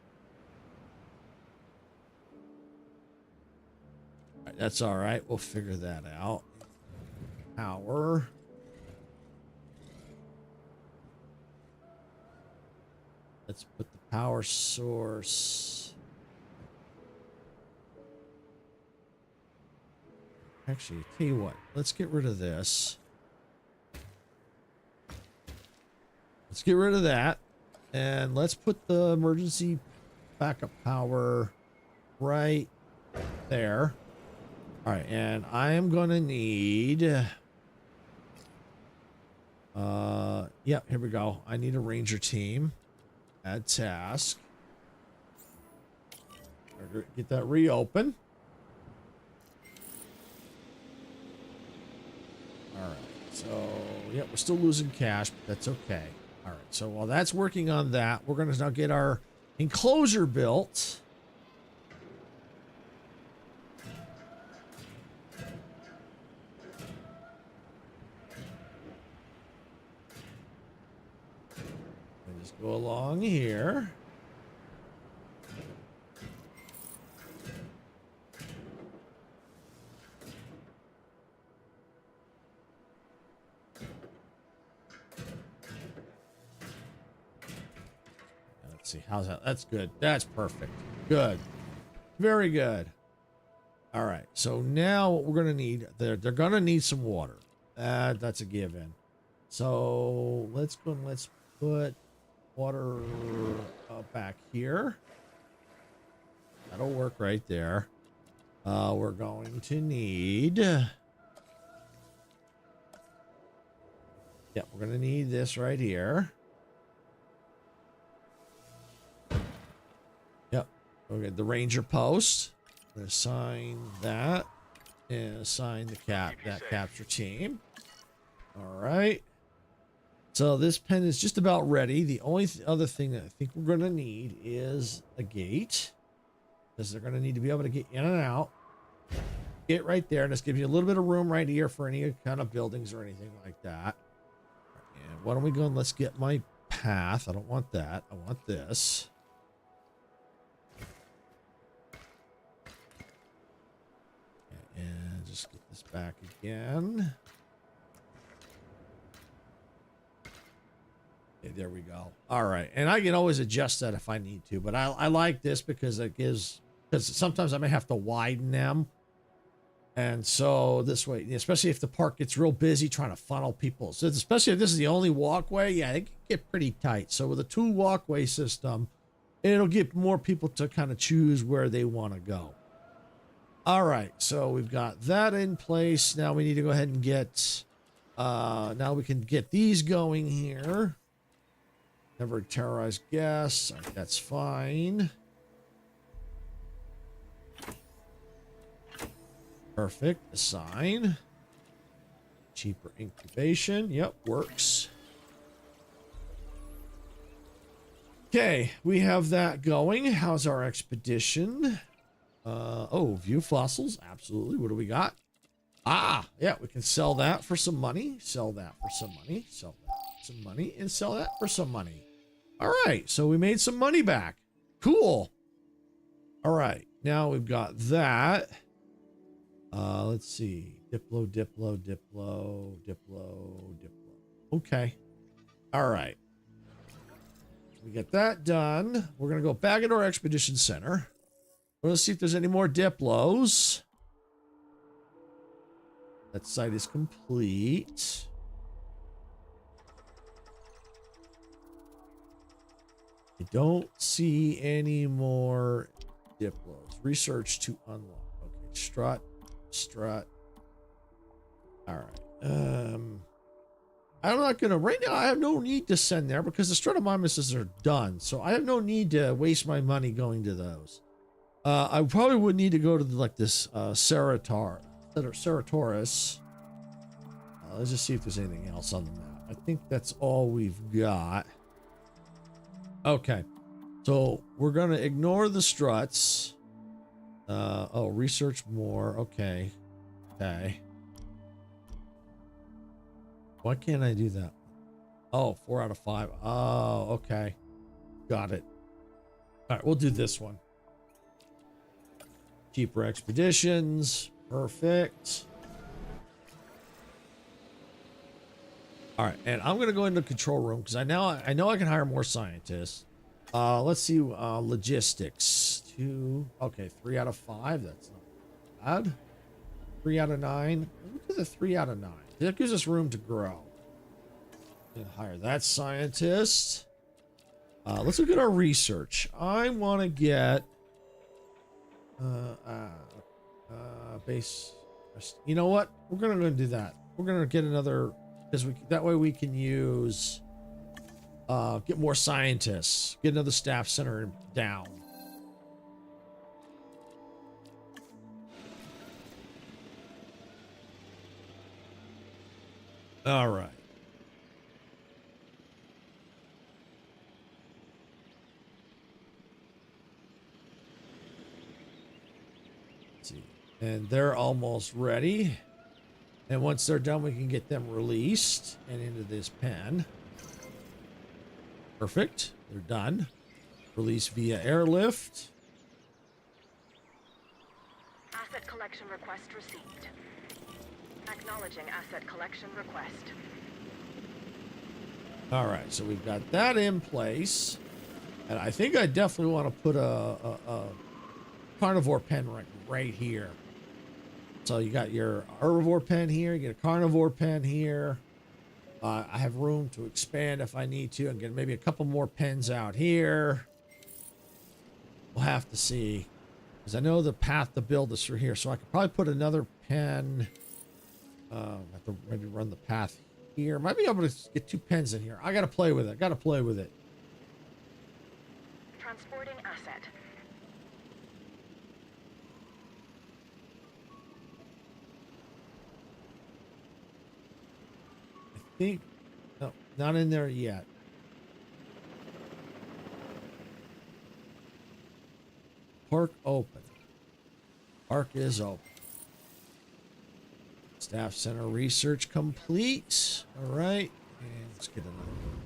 All right, that's all right. We'll figure that out. Power. Let's put the power source. Actually, tell you what, let's get rid of this. Let's get rid of that. And let's put the emergency backup power right there. All right, and I am going to need... yeah, here we go. I need a ranger team. Add task. Get that reopen. All right, so, yeah, we're still losing cash, but that's okay. All right, so while that's working on that, we're going to now get our enclosure built. And just go along here. Let's see, how's that? That's good. That's perfect. Good. Very good. All right, so now what we're going to need, they're going to need some water. That's a given. So let's go and let's put water back here. That'll work right there. We're going to need... yeah, we're going to need this right here. Yep. Okay, the ranger post. I'm going to assign that and assign that capture team. All right. So this pen is just about ready. The only other thing that I think we're going to need is a gate, because they're going to need to be able to get in and out. Get right there, and this gives you a little bit of room right here for any kind of buildings or anything like that. And why don't we go and let's get my path. I don't want that. I want this. And just get this back again. Okay, there we go. All right. And I can always adjust that if I need to, but I like this because it gives, because sometimes I may have to widen them. And so this way, especially if the park gets real busy trying to funnel people. So especially if this is the only walkway, yeah, it can get pretty tight. So with a 2 walkway system, it'll get more people to kind of choose where they want to go. All right, so we've got that in place. Now we need to go ahead and get, now we can get these going here. Never terrorize guests. All right, that's fine. Perfect. Assign. Cheaper incubation. Yep, works. Okay, we have that going. How's our expedition? Oh, view fossils. Absolutely. What do we got? Ah, yeah, we can sell that for some money. Sell that for some money. Sell that for some money. And sell that for some money. All right, so we made some money back. Cool. All right, now we've got that. Let's see. Diplo. Okay. All right. We get that done. We're going to go back into our expedition center. Let's see if there's any more Diplos. That site is complete. I don't see any more Diplos. Research to unlock. Okay, strut. All right. I'm not gonna right now. I have no need to send there because the Stratomimuses are done, so I have no need to waste my money going to those. I probably would need to go to like this Ceratosaurus. Let's just see if there's anything else on the map. I think that's all we've got. Okay, so we're gonna ignore the struts. Oh, research more. Okay. Why can't I do that? Oh, 4 out of 5. Oh, okay. Got it. All right, we'll do this one. Cheaper expeditions. Perfect. All right, and I'm gonna go into the control room because I know I can hire more scientists. Let's see, logistics. 2. Okay, 3 out of 5. That's not bad. 3 out of 9. What is a 3 out of 9? That gives us room to grow. And hire that scientist. Let's look at our research. I want to get base. You know what? We're gonna do that. We're gonna get another, because that way we can use get more scientists, get another staff center down. All right. Let's see. And they're almost ready. And once they're done, we can get them released and into this pen. Perfect. They're done. Release via airlift. Asset collection request received. Acknowledging asset collection request. All right, so we've got that in place. And I think I definitely want to put a carnivore pen right here. So you got your herbivore pen here, you get a carnivore pen here. I have room to expand if I need to, and get maybe a couple more pens out here. We'll have to see, because I know the path to build is through here, so I could probably put another pen. Have to maybe run the path here. Might be able to get 2 pens in here. I gotta play with it. Gotta play with it. Transporting asset. I think, no, not in there yet. Park open. Park is open. Staff center research complete. All right. And let's get another,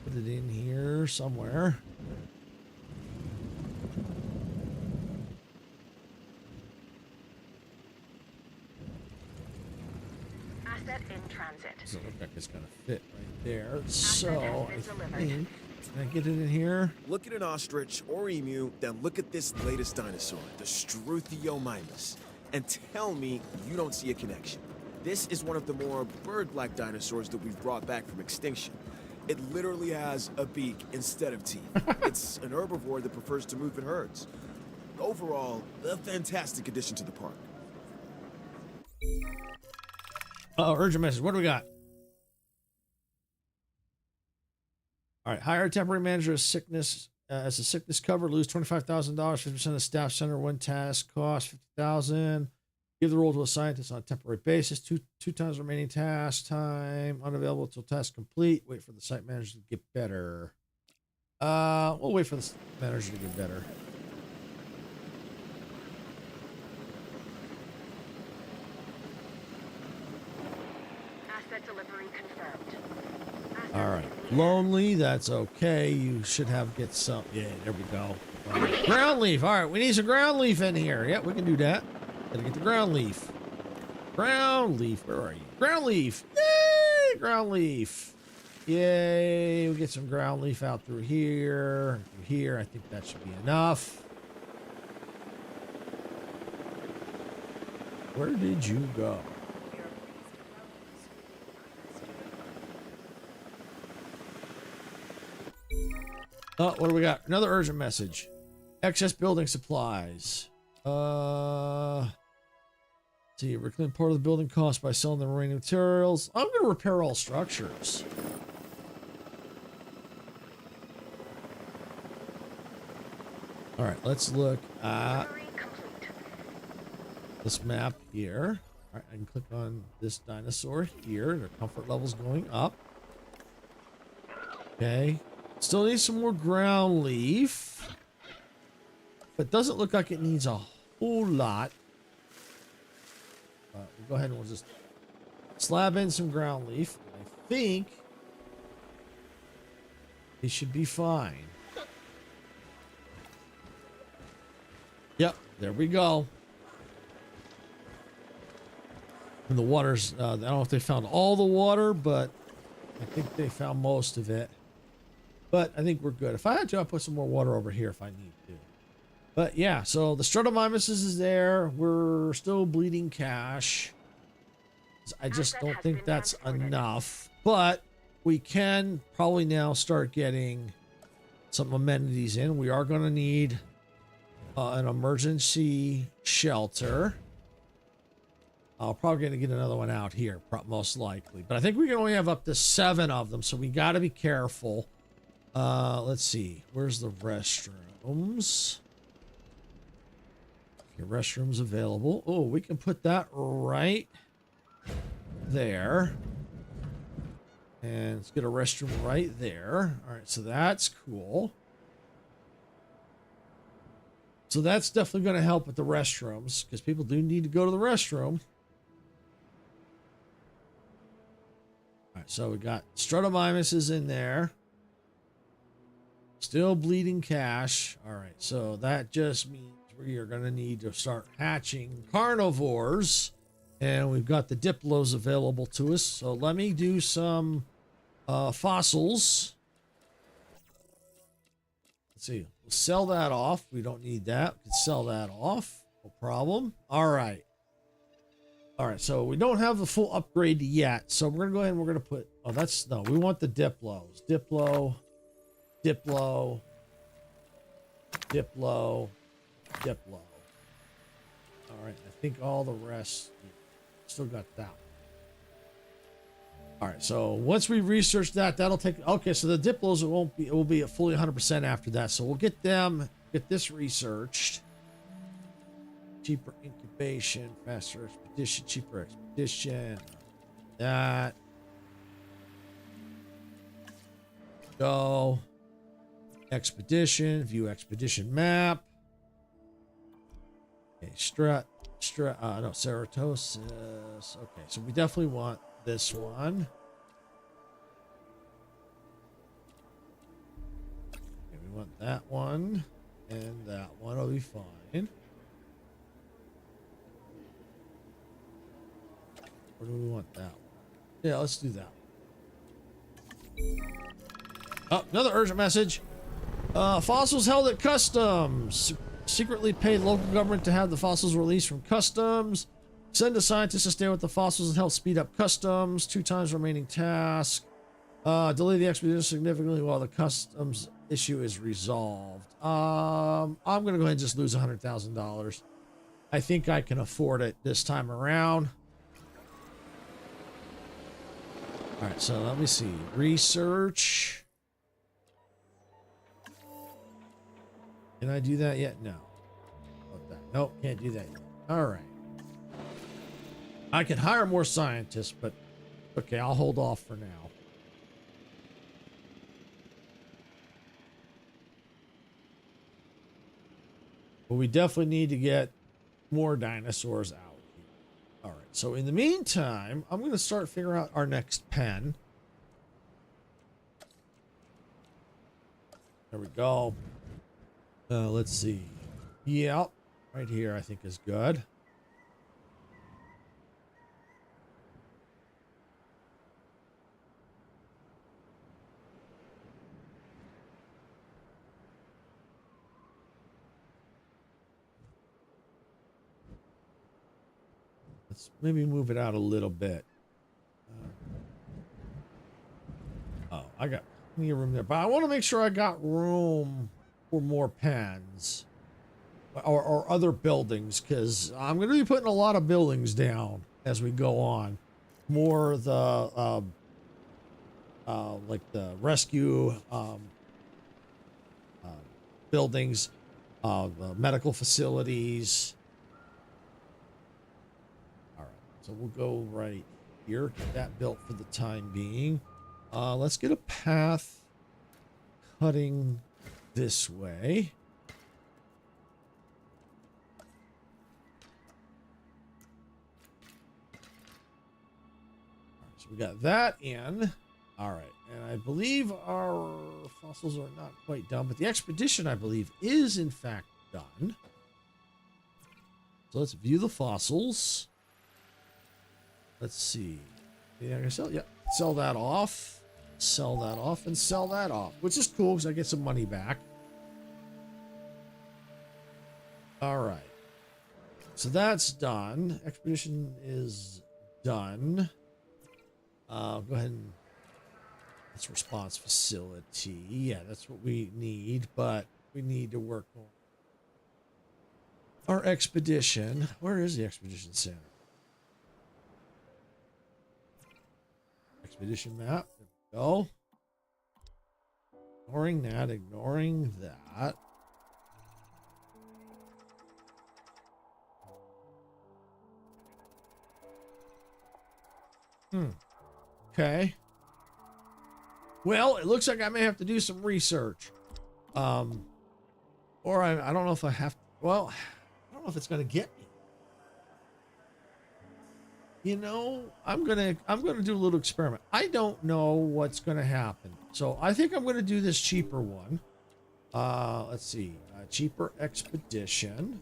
put it in here somewhere. Asset in transit. Doesn't look like it's gonna fit right there. has So been I delivered. think, can I get it in here? Look at an ostrich or emu, then look at this latest dinosaur, the Struthiomimus, and tell me you don't see a connection. This is one of the more bird-like dinosaurs that we've brought back from extinction. It literally has a beak instead of teeth. It's an herbivore that prefers to move in herds. Overall, a fantastic addition to the park. Oh, urgent message. What do we got? All right. Hire a temporary manager as sickness as a sickness cover. Lose $25,000. 50% of staff center. One task cost $50,000. Give the role to a scientist on a temporary basis. Two times remaining task time. Unavailable until task complete. Wait for the site manager to get better. We'll wait for the manager to get better. Asset delivery confirmed. Asset All right. in the air. Lonely. That's okay. You should get some. Yeah, there we go. Ground leaf. All right. We need some ground leaf in here. Yeah, we can do that. Gotta get the ground leaf. Ground leaf. Where are you? Ground leaf. Yay! Ground leaf. Yay. We get some ground leaf out through here. Through here. I think that should be enough. Where did you go? Oh, what do we got? Another urgent message. Excess building supplies. See, reclaim part of the building cost by selling the remaining materials. I'm going to repair all structures. All right, let's look at Delivery complete. this map here. All right, I can click on this dinosaur here. Their comfort level's going up. Okay. Still need some more ground leaf. But doesn't look like it needs a whole lot. We'll go ahead and we'll just slab in some ground leaf. I think it should be fine. Yep, there we go. And the water's, I don't know if they found all the water, but I think they found most of it. But I think we're good. If I had to, I'll put some more water over here if I need to. But yeah, so the Struthiomimus is there. We're still bleeding cash. I just Asset don't has think been that's transported. enough, but we can probably now start getting some amenities in. We are going to need an emergency shelter. I'll probably going to get another one out here, most likely. But I think we can only have up to 7 of them, so we got to be careful. Let's see. Where's the restrooms? Okay, restrooms available. Oh, we can put that right there. And let's get a restroom right there. All right, so that's cool. So that's definitely going to help with the restrooms because people do need to go to the restroom. All right, so we got Stratomimus is in there. Still bleeding cash. All right, so that just means we are going to need to start hatching carnivores. And we've got the Diplos available to us. So let me do some fossils. Let's see. We'll sell that off. We don't need that. We can sell that off. No problem. All right. All right. So we don't have the full upgrade yet. So we're going to go ahead and we're going to put... Oh, that's... No, we want the Diplos. Diplo. Diplo. Diplo. Diplo. All right. I think all the rest... Still got that one. All right, so once we research that, that'll take... Okay, so the Diplos, it will be at fully 100% after that. So we'll get this researched. Cheaper incubation, faster expedition, cheaper expedition. That. Go. Expedition, view expedition map. Okay, no, Ceratosis. Okay, so we definitely want this one. Okay, we want that one. And that one will be fine. Or do we want that one? Yeah, let's do that one. Oh, another urgent message. Fossils held at customs. Secretly paid local government to have the fossils released from customs. Send a scientist to stay with the fossils and help speed up customs. 2 times remaining task. Delay the expedition significantly while the customs issue is resolved. I'm gonna go ahead and just lose $100,000. I think I can afford it this time around. All right, so let me see. Research. Can I do that yet? No. Nope, can't do that yet. All right. I can hire more scientists, but okay, I'll hold off for now. But we definitely need to get more dinosaurs out here. All right, so in the meantime, I'm going to start figuring out our next pen. There we go. Let's see. Yep, right here I think is good. Let's maybe move it out a little bit. Oh, I got plenty of room there, but I want to make sure I got room for more pens or other buildings, because I'm going to be putting a lot of buildings down as we go on. More of the like the rescue buildings, the medical facilities. All right, so we'll go right here, get that built for the time being. Let's get a path cutting this way. All right, so we got that in. All right, and I believe our fossils are not quite done, but the expedition, I believe, is in fact done. So let's view the fossils. Let's see. Yeah, I can sell. Yeah, sell that off. Sell that off and sell that off, which is cool because I get some money back. All right, so that's done. Expedition is done. Go ahead and that's response facility. Yeah, that's what we need, but we need to work on our expedition. Where is the expedition center? Expedition map. There we go. Ignoring that, ignoring that. Okay. Well, it looks like I may have to do some research. Or I don't know if I have to, well, I don't know if it's going to get me. You know, I'm going to do a little experiment. I don't know what's going to happen. So I think I'm going to do this cheaper one. Let's see, cheaper expedition.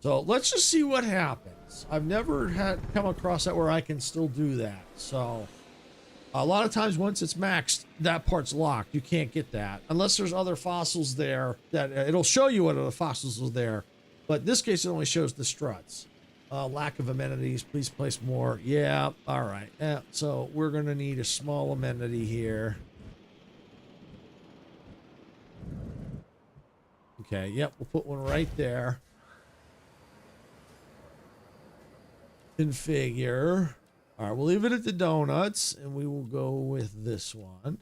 So let's just see what happens. I've never come across that where I can still do that. So a lot of times once it's maxed, that part's locked. You can't get that unless there's other fossils there that it'll show you what other fossils are there. But in this case, it only shows the struts. Lack of amenities. Please place more. Yeah. All right. Yeah. So we're going to need a small amenity here. Okay. Yep. We'll put one right there. Configure. All right. We'll leave it at the donuts and we will go with this one.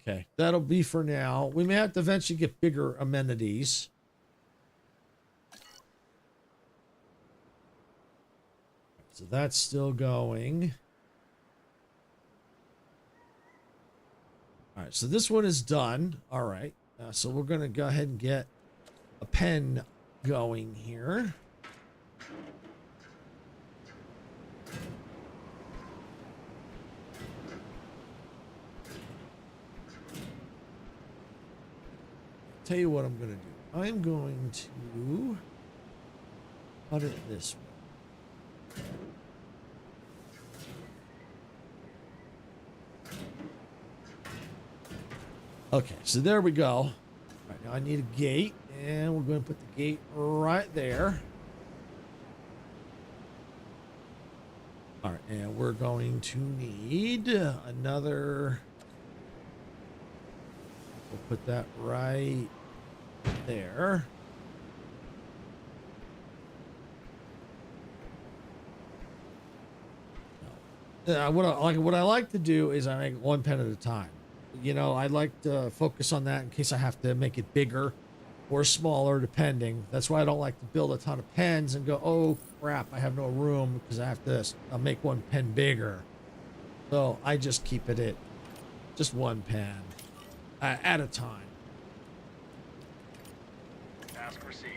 Okay, that'll be for now. We may have to eventually get bigger amenities. So that's still going. All right, so this one is done. All right, so we're going to go ahead and get a pen going here. Tell you what I'm going to do. I'm going to cut it this way. Okay, so there we go. All right, now I need a gate, and we're going to put the gate right there. All right, and we're going to need another. We'll put that right there. What I like to do is I make one pen at a time. You know, I like to focus on that in case I have to make it bigger or smaller, depending. That's why I don't like to build a ton of pens and go, oh crap, I have no room because I have to make one pen bigger. So I just keep it at just one pen at a time. Task received.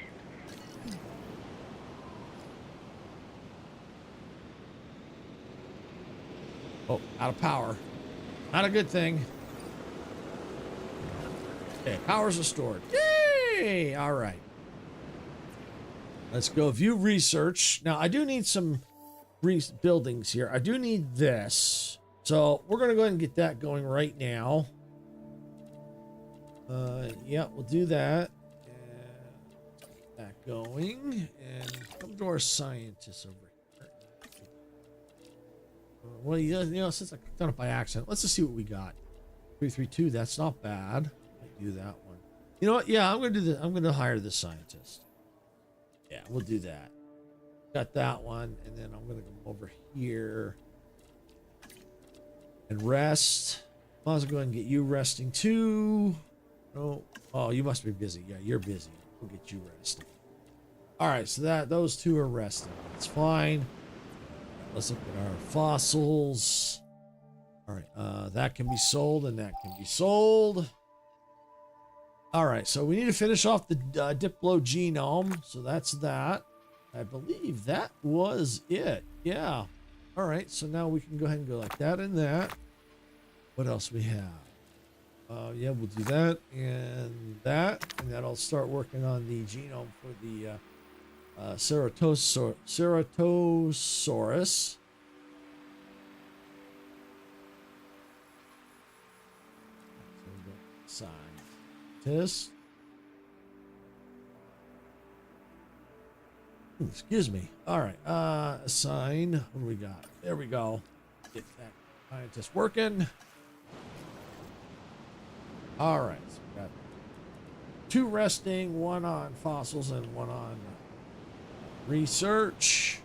Oh, out of power. Not a good thing. Okay, power's restored. Yay! All right. Let's go view research. Now, I do need some buildings here. I do need this. So we're going to go ahead and get that going right now. Yeah, we'll do that. And get that going. And come to our scientists over here. Well, you know, since I've done it by accident, let's just see what we got. 332, that's not bad. Might do that one. You know what? Yeah, I'm going to do this. I'm going to hire this scientist. Yeah, we'll do that. Got that one. And then I'm going to come over here and rest. Might as well go ahead and get you resting too. No. Oh, you must be busy. Yeah, you're busy. We'll get you resting. All right, so those two are resting. That's fine. Let's look at our fossils. All right, that can be sold and that can be sold. All right, so we need to finish off the Diplo genome. So that's that. I believe that was it. Yeah. All right, so now we can go ahead and go like that and that. What else we have? Yeah, we'll do that and that. And then I'll start working on the genome for the Ceratosaurus. Scientist. Excuse me. All right. Assign. What do we got? There we go. Get that scientist working. All right. So we got 2 resting, 1 on fossils and 1 on research.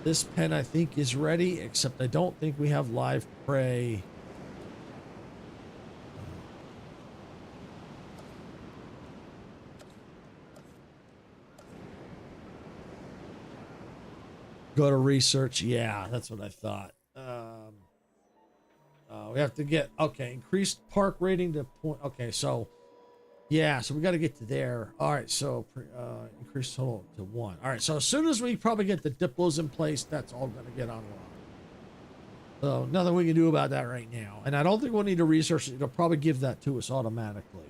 This pen I think is ready, except I don't think we have live prey. Go to research. Yeah, that's what I thought. We have to get, okay, increased park rating to point. Okay, so yeah, so we got to get to there. All right, so increase total to 1. All right, so as soon as we probably get the diplos in place, that's all going to get unlocked. So nothing we can do about that right now. And I don't think we'll need to research it. It'll probably give that to us automatically.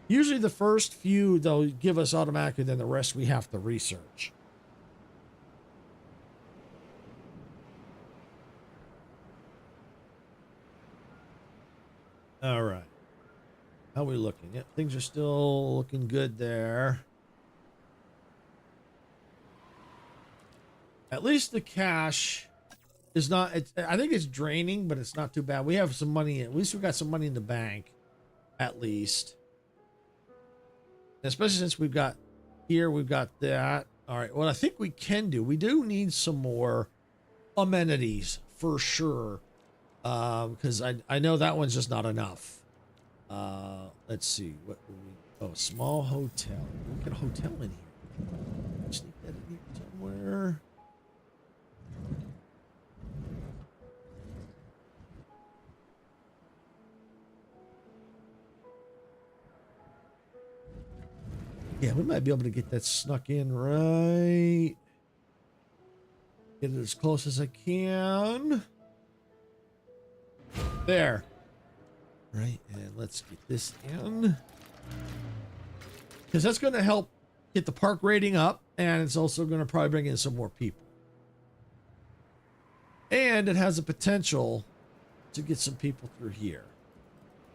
Usually the first few, they'll give us automatically, then the rest we have to research. All right. How are we looking? Yep, things are still looking good there. At least the cash is not, I think it's draining, but it's not too bad. We have some money. At least we got some money in the bank. At least. Especially since we've got here, we've got that. All right. What I think we can do, we do need some more amenities for sure. Because I know that one's just not enough. Let's see. What do we, oh, small hotel. We get a hotel in here. Sneak that in here somewhere. Yeah, we might be able to get that snuck in right. Get it as close as I can. There. Right, and let's get this in. Because that's going to help get the park rating up, and it's also going to probably bring in some more people. And it has the potential to get some people through here.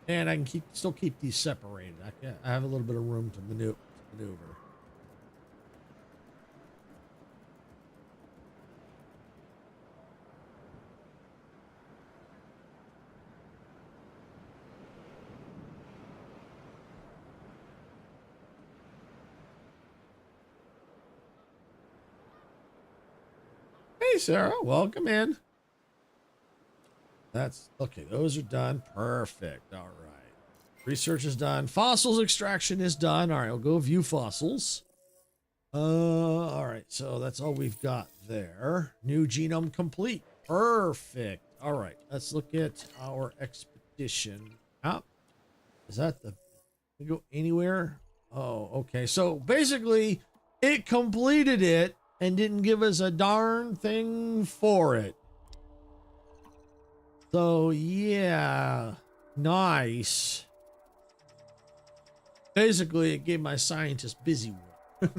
And I can still keep these separated. I have a little bit of room to maneuver. Hey, Sarah, welcome in. That's okay. Those are done. Perfect. All right. Research is done. Fossils extraction is done. All right, I'll go view fossils. All right. So that's all we've got there. New genome complete. Perfect. All right. Let's look at our expedition map. Is that the? Can we go anywhere? Oh, okay. So basically, it completed it and didn't give us a darn thing for it. So yeah, nice. Basically, it gave my scientist busy work.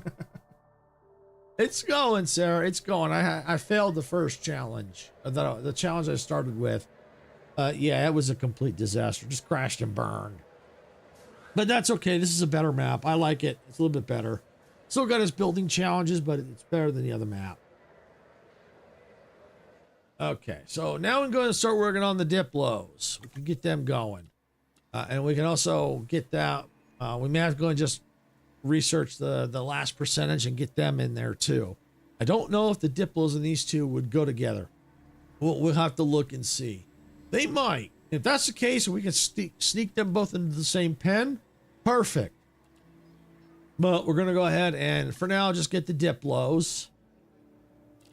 It's going, Sarah. It's going. I failed the first challenge. The challenge I started with. Yeah, it was a complete disaster. Just crashed and burned. But that's okay. This is a better map. I like it. It's a little bit better. Still got its building challenges, but it's better than the other map. Okay, so now we're going to start working on the diplos. We can get them going. And we can also get that. We may have to go and just research the last percentage and get them in there too. I don't know if the diplos and these two would go together. We'll have to look and see. They might. If that's the case, we can sneak them both into the same pen. Perfect. But we're going to go ahead and for now, just get the diplos.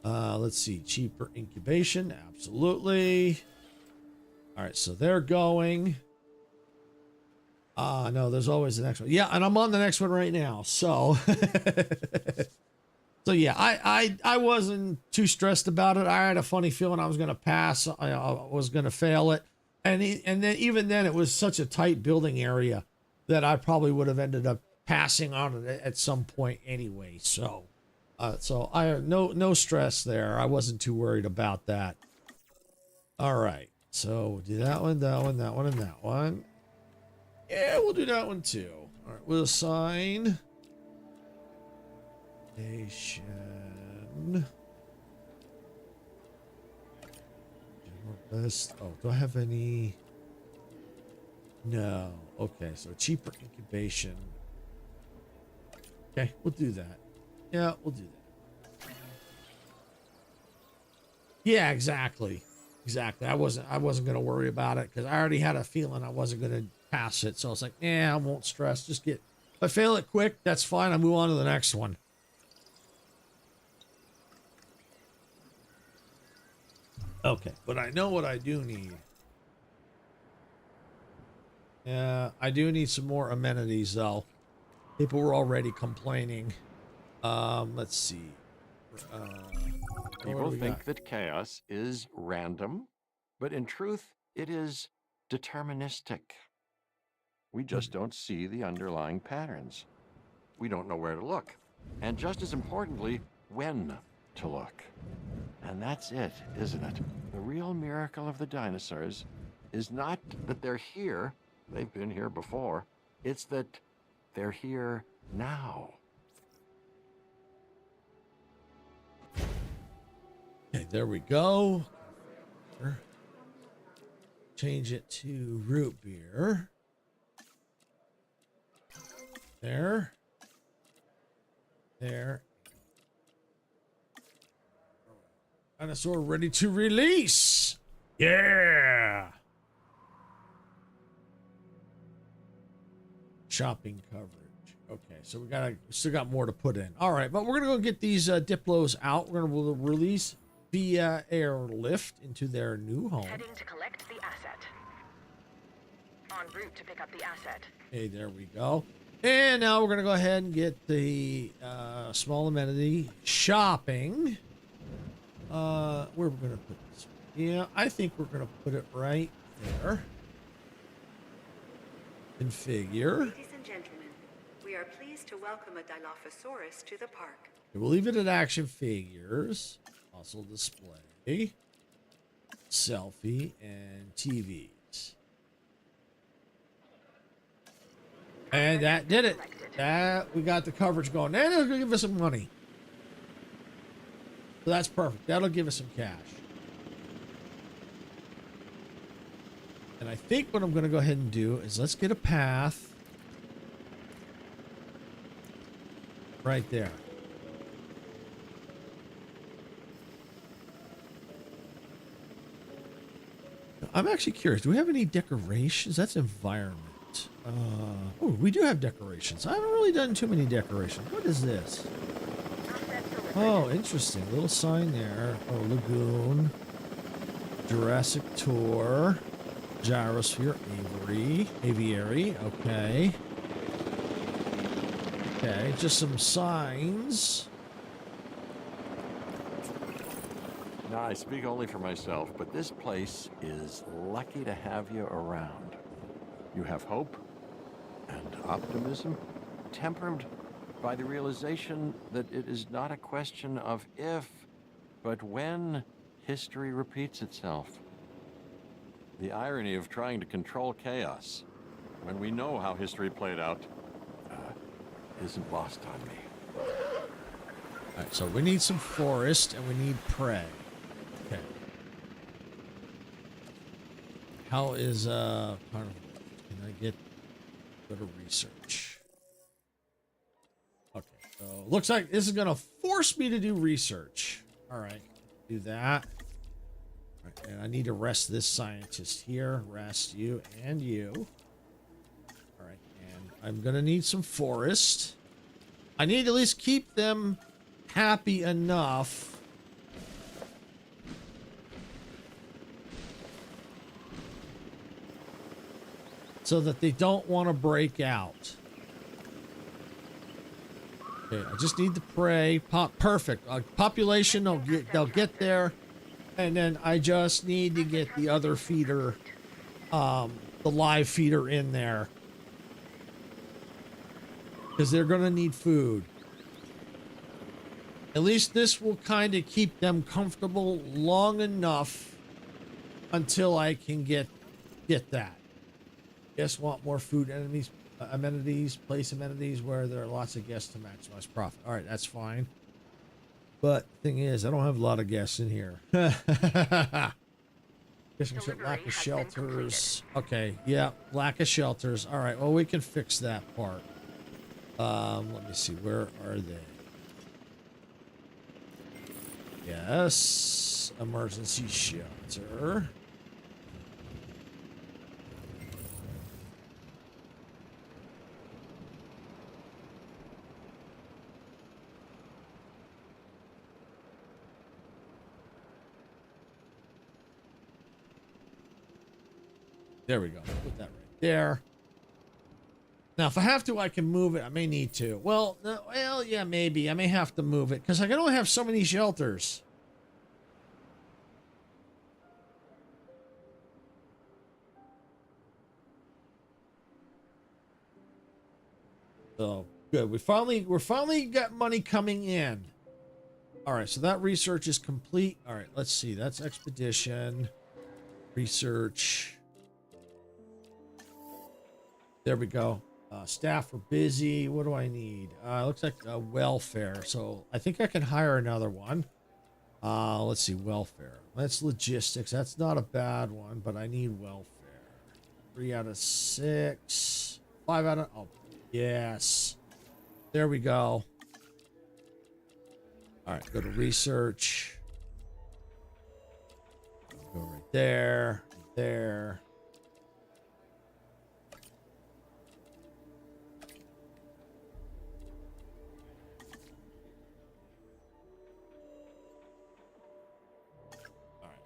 Let's see. Cheaper incubation. Absolutely. All right. So they're going. No, there's always the next one. Yeah. And I'm on the next one right now. So, so yeah, I wasn't too stressed about it. I had a funny feeling I was going to pass. I was going to fail it. And then even then it was such a tight building area that I probably would have ended up passing on it at some point anyway. So I no stress there. I wasn't too worried about that. All right. So we'll do that one, that one, that one, and that one. Yeah, we'll do that one too. All right. We'll assign. Station. General list. Oh, do I have any? No. Okay, so cheaper incubation. Okay, we'll do that. Yeah, we'll do that. Yeah, exactly. Exactly. I wasn't gonna worry about it because I already had a feeling I wasn't gonna pass it. So I was like, yeah, I won't stress. Just get, if I fail it quick, that's fine. I move on to the next one. Okay, but I know what I do need. Yeah, I do need some more amenities though. People were already complaining. Let's see. What do People we think got? that chaos is random, but in truth, it is deterministic. We just don't see the underlying patterns. We don't know where to look. And just as importantly, when to look. And that's it, isn't it? The real miracle of the dinosaurs is not that they're here, they've been here before. It's that they're here now. Okay, there we go. Change it to root beer. There. There. Dinosaur ready to release. Yeah. Shopping coverage. Okay, so we still got more to put in. All right, but we're gonna go get these Diplos out. We're gonna release via airlift into their new home. Heading to collect the asset. En route to pick up the asset. Okay, there we go. And now we're gonna go ahead and get the small amenity shopping. Where we're gonna put this? Yeah, I think we're gonna put it right there. Configure. Ladies and gentlemen, we are pleased to welcome a Dilophosaurus to the park. We'll leave it at action figures, muscle display, selfie, and TVs. And that did it. That we got the coverage going. And it'll give us some money. So that's perfect. That'll give us some cash. And I think what I'm going to go ahead and do is let's get a path right there. I'm actually curious. Do we have any decorations? That's environment. Oh, we do have decorations. I haven't really done too many decorations. What is this? Oh, interesting. Little sign there. Oh, lagoon. Jurassic Tour. Gyrosphere. Aviary. Okay. Okay, just some signs. Now, I speak only for myself, but this place is lucky to have you around. You have hope and optimism, tempered by the realization that it is not a question of if, but when history repeats itself. The irony of trying to control chaos when we know how history played out isn't lost on me. All right, so we need some forest and we need prey. Okay. How is can I go to research? Okay, so looks like this is gonna force me to do research. All right, do that. All right, and I need to rest this scientist here. Rest you and you. All right, and I'm gonna need some forest. I need to at least keep them happy enough so that they don't want to break out. Okay, I just need the prey. Perfect. Population, they'll get there, and then I just need to get the other feeder, the live feeder in there, because they're gonna need food. At least this will kind of keep them comfortable long enough until I can get that. Guess want more food enemies. amenities, place amenities where there are lots of guests to maximize profit. All right, that's fine. But thing is, I don't have a lot of guests in here. Guessing shit, lack of shelters. Okay, yeah, lack of shelters. All right, well, we can fix that part. Let me see, where are they? Yes, emergency shelter. There we go. Put that right there. Now, if I have to, I can move it. I may need to. Well, no, well, yeah, maybe. I may have to move it because I can only have so many shelters. So good. We're finally got money coming in. All right, so that research is complete. All right, let's see. That's expedition, research. There we go. Staff are busy. What do I need? Looks like welfare. So I think I can hire another one. Let's see, welfare. That's logistics. That's not a bad one, but I need welfare. 3 out of 6. 5 out of... Oh, yes. There we go. All right, go to research. Go right there. There.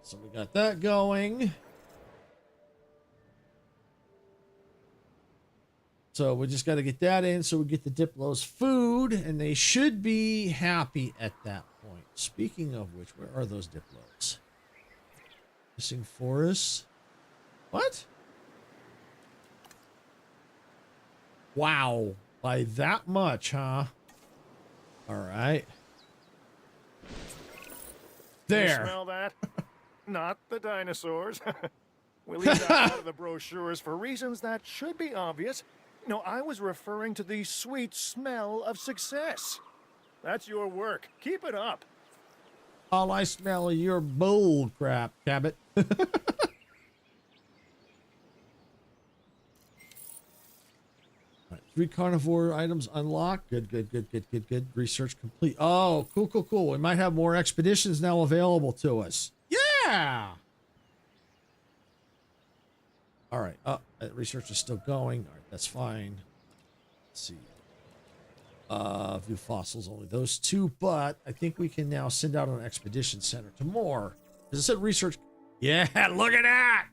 So we got that going. So we just got to get that in so we get the Diplos food, and they should be happy at that point. Speaking of which, where are those Diplos? Missing forests? What? Wow. By that much, huh? All right. There. You smell that? Not the dinosaurs. We leave that out of the brochures for reasons that should be obvious. No, I was referring to the sweet smell of success. That's your work. Keep it up. All I smell is your bull crap, Cabot. Right, 3 carnivore items unlocked. Good. Research complete. Oh, cool. We might have more expeditions now available to us. Yeah. All right. Research is still going. All right, that's fine. Let's see. View fossils, only those 2, but I think we can now send out an expedition center to more. Because it said research. Yeah, look at that.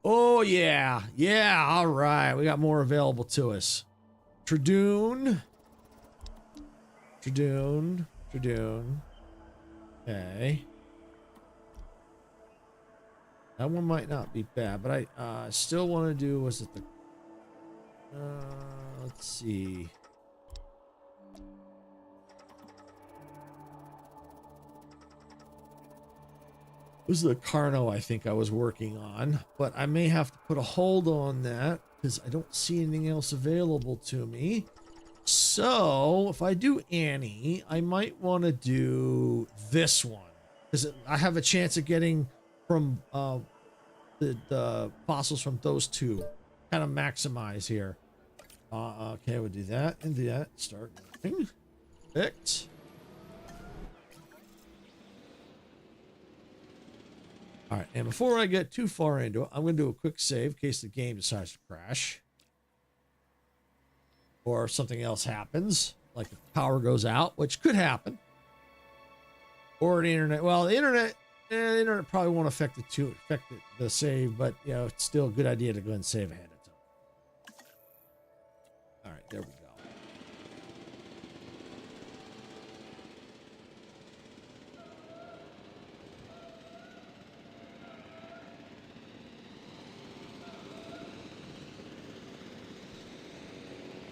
Oh, yeah. Yeah, all right. We got more available to us. Tradoon. Okay. That one might not be bad, but I still want to do, was it the... let's see. This is the Carno I think I was working on, but I may have to put a hold on that because I don't see anything else available to me. So if I do Annie, I might want to do this one because I have a chance of getting from the fossils from those 2. Kind of maximize here. Okay, we'll do that and do that. Start moving. Perfect. All right, and before I get too far into it, I'm going to do a quick save in case the game decides to crash. Or something else happens, like if power goes out, which could happen. Or the internet. Well, the internet probably won't affect the save, but you know, it's still a good idea to go ahead and save ahead of time. All right, there we go.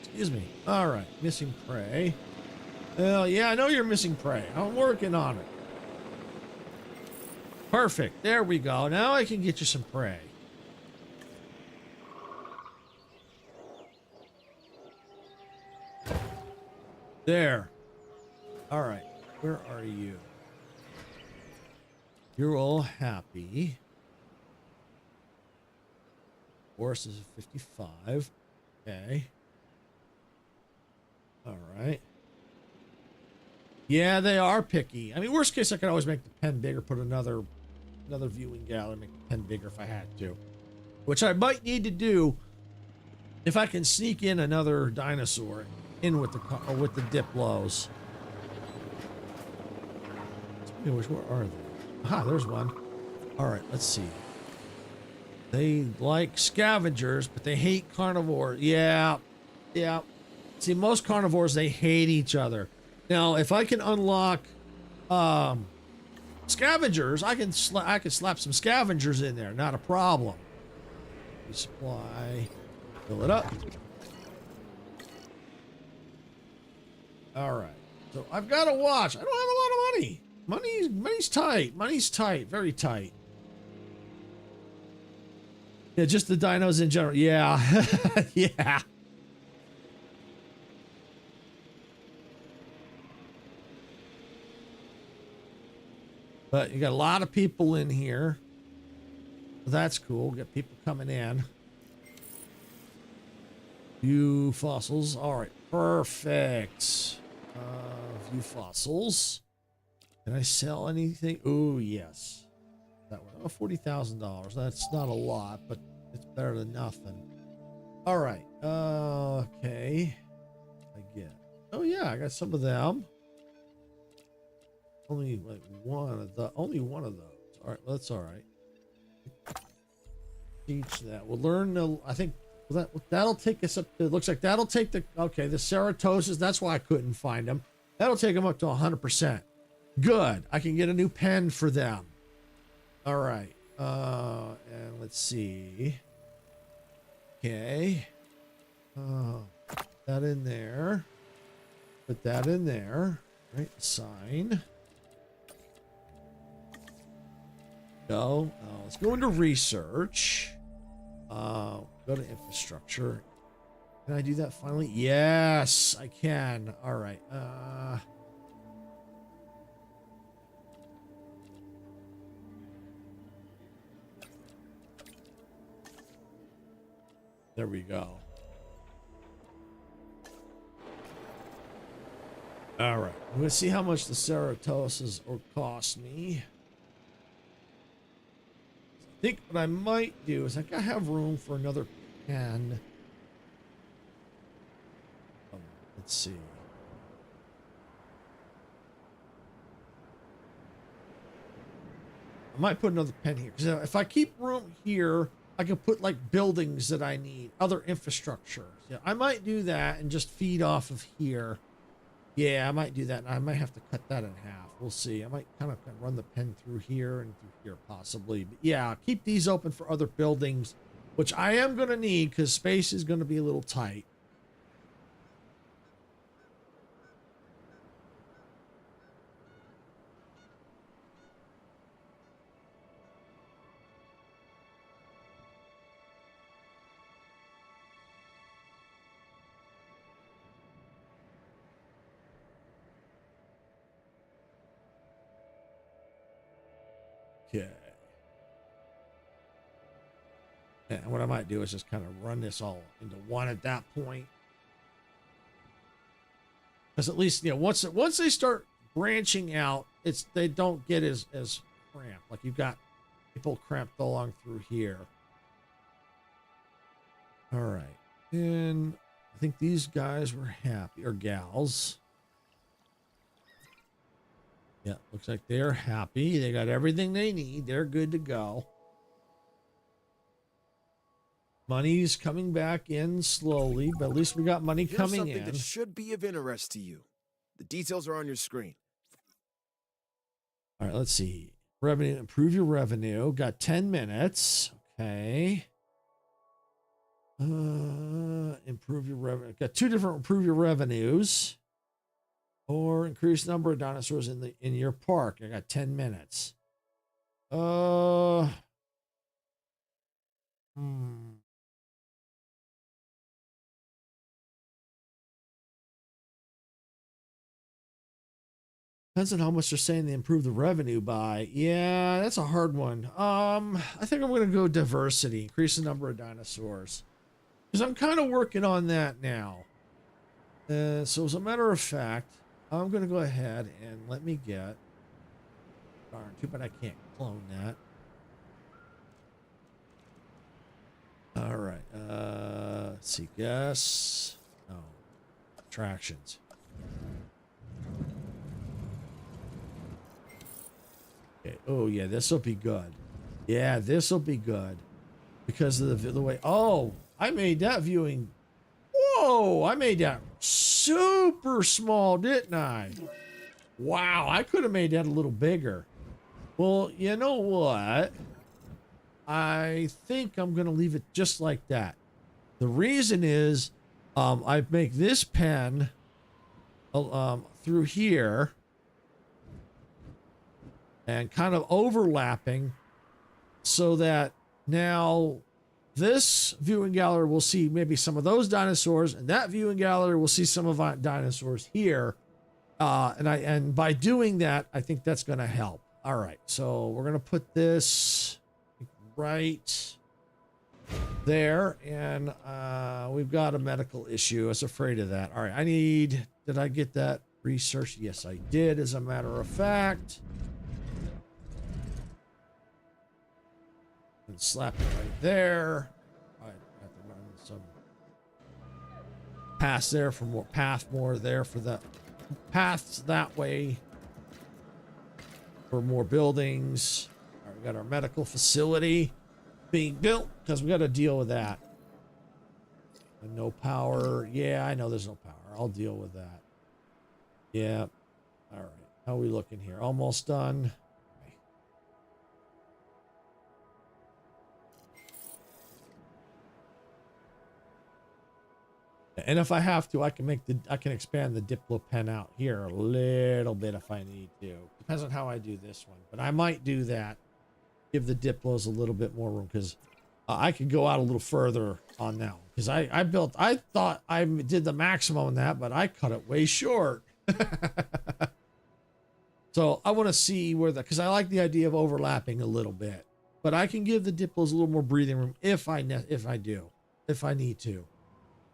Excuse me. All right, missing prey. Well, yeah, I know you're missing prey. I'm working on it. Perfect. There we go. Now I can get you some prey. There. All right. Where are you? You're all happy. Horse is 55. Okay. All right. Yeah, they are picky. I mean, worst case, I could always make the pen bigger, put another viewing gallery, make the pen bigger if I had to. Which I might need to do if I can sneak in another dinosaur in with the Diplos. Anyways, where are they? Aha, there's one. All right, let's see. They like scavengers, but they hate carnivores. Yeah. See, most carnivores, they hate each other. Now, if I can unlock scavengers, I can slap some scavengers in there. Not a problem. Supply. Fill it up. All right. So I've got to watch. I don't have a lot of money. Money's tight. Money's tight. Very tight. Yeah, just the dinos in general. Yeah. Yeah. But you got a lot of people in here. That's cool. Get people coming in. View fossils. All right. Perfect. View fossils. Can I sell anything? Oh, yes. That one. Oh, $40,000. That's not a lot, but it's better than nothing. All right. Okay. I get. Oh, yeah. I got some of them. Only like only one of those. All right. That's all right. Teach that. We'll learn the, I think that'll take us up to, it looks like that'll take the, okay, the ceratosis. That's why I couldn't find them. That'll take them up to 100%. Good. I can get a new pen for them. All right. And let's see. Okay. That in there. Put that in there. Right. Sign. Go. Let's go into research. Go to infrastructure. Can I do that finally? Yes, I can. All right. There we go. All right. I'm going to see how much the ceratosis will cost me. I think what I might do is I gotta have room for another pen. Let's see. I might put another pen here because if I keep room here, I can put like buildings that I need, other infrastructure. Yeah, I might do that and just feed off of here. Yeah, I might do that. I might have to cut that in half. We'll see. I might kind of run the pen through here and through here possibly. But yeah, keep these open for other buildings, which I am going to need because space is going to be a little tight. Okay. And what I might do is just kind of run this all into one at that point. Because at least, you know, once they start branching out, they don't get as cramped. Like you've got people cramped along through here. All right. And I think these guys were happy, or gals. Yeah, looks like they're happy. They got everything they need. They're good to go. Money's coming back in slowly, but at least we got money Here's coming something in. that should be of interest to you. The details are on your screen. All right, let's see. Revenue, improve your revenue. Got 10 minutes. Okay. Improve your revenue. Got two different improve your revenues. Or increase number of dinosaurs in your park. I got 10 minutes. Depends on how much they're saying they improve the revenue by. Yeah, that's a hard one. I think I'm going to go diversity, increase the number of dinosaurs. Because I'm kind of working on that now. So as a matter of fact, I'm going to go ahead and let me get... Darn, too bad I can't clone that. All right. Let's see. Guess. No. Attractions. Okay. Oh, yeah. This will be good. Yeah, this will be good. Because of the way... Oh, I made that viewing... Whoa! I made that super small, didn't I? Wow. I could have made that a little bigger. Well, you know what? I think I'm going to leave it just like that. The reason is I make this pen through here and kind of overlapping so that now this viewing gallery will see maybe some of those dinosaurs, and that viewing gallery will see some of our dinosaurs here. And by doing that, I think that's going to help. All right, so we're going to put this right there, and we've got a medical issue. I was afraid of that. All right, did I get that research? Yes, I did, as a matter of fact. And slap it right there. I have to run some paths there for more there for the paths that way for more buildings. All right, we got our medical facility being built because we got to deal with that. And no power. Yeah, I know there's no power. I'll deal with that. Yeah. All right. How are we looking here? Almost done. And if I have to, I can expand the Diplo pen out here a little bit if I need to. Depends on how I do this one, but I might do that. Give the Diplos a little bit more room because I could go out a little further on that one. Because I thought I did the maximum on that, but I cut it way short. So I want to see where because I like the idea of overlapping a little bit, but I can give the Diplos a little more breathing room if I need to.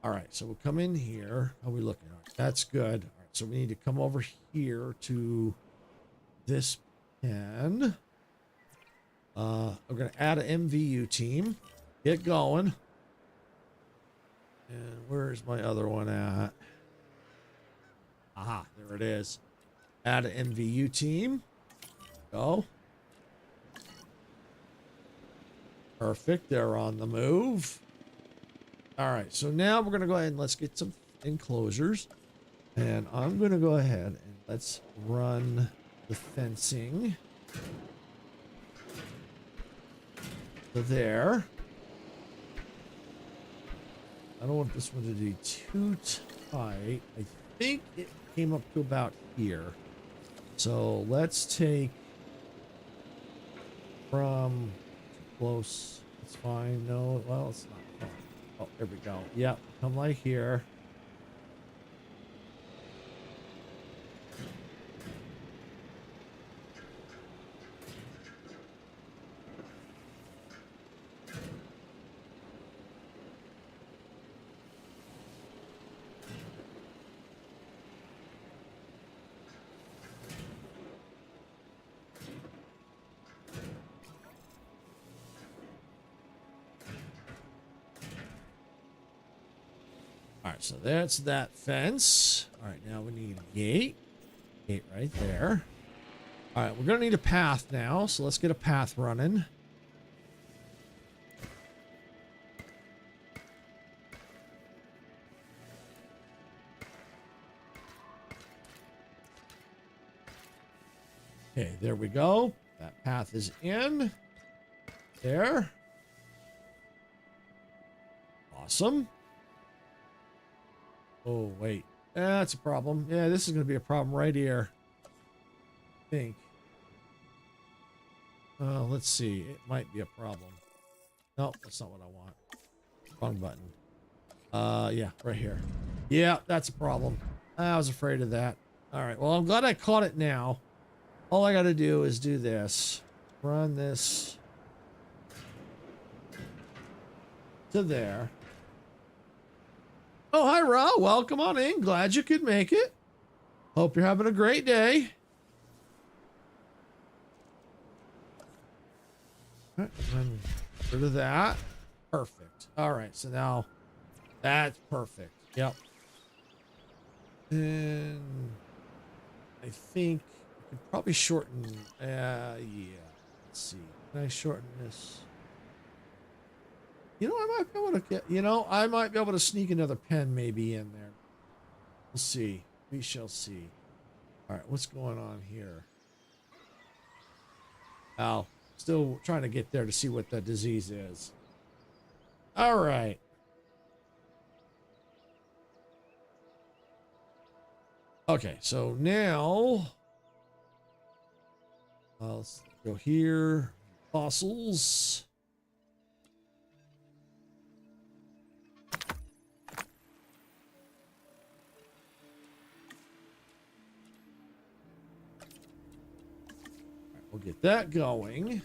All right, so we'll come in here. How are we looking? All right, that's good. All right, so we need to come over here to this pen. We're going to add an MVU team. Get going. And where's my other one at? Aha, there it is. Add an MVU team. Go. Perfect. They're on the move. All right, so now we're going to go ahead and let's get some enclosures. And I'm going to go ahead and let's run the fencing to there. I don't want this one to be too tight. I think it came up to about here. So let's take from close. It's fine. No, well, it's not. Oh, there we go. Yep, come like here. All right, so that's that fence. All right, now we need a gate. Gate right there. All right, we're going to need a path now, so let's get a path running. Okay, there we go. That path is in. There. Awesome. Oh, wait. That's a problem. Yeah, this is going to be a problem right here. I think. Let's see. It might be a problem. No, that's not what I want. Wrong button. Yeah, right here. Yeah, that's a problem. I was afraid of that. All right. Well, I'm glad I caught it now. All I got to do is do this. Run this to there. Oh, hi, Ra. Welcome on in. Glad you could make it. Hope you're having a great day. All right, run rid of that. Perfect. All right. So now that's perfect. Yep. And I think I could probably shorten. Yeah. Let's see. Can I shorten this? You know, I might be able to get. You know, I might be able to sneak another pen maybe in there. We'll see. We shall see. All right. What's going on here? Oh, still trying to get there to see what the disease is. All right. Okay, so now let's go here. Fossils. All right, we'll get that going.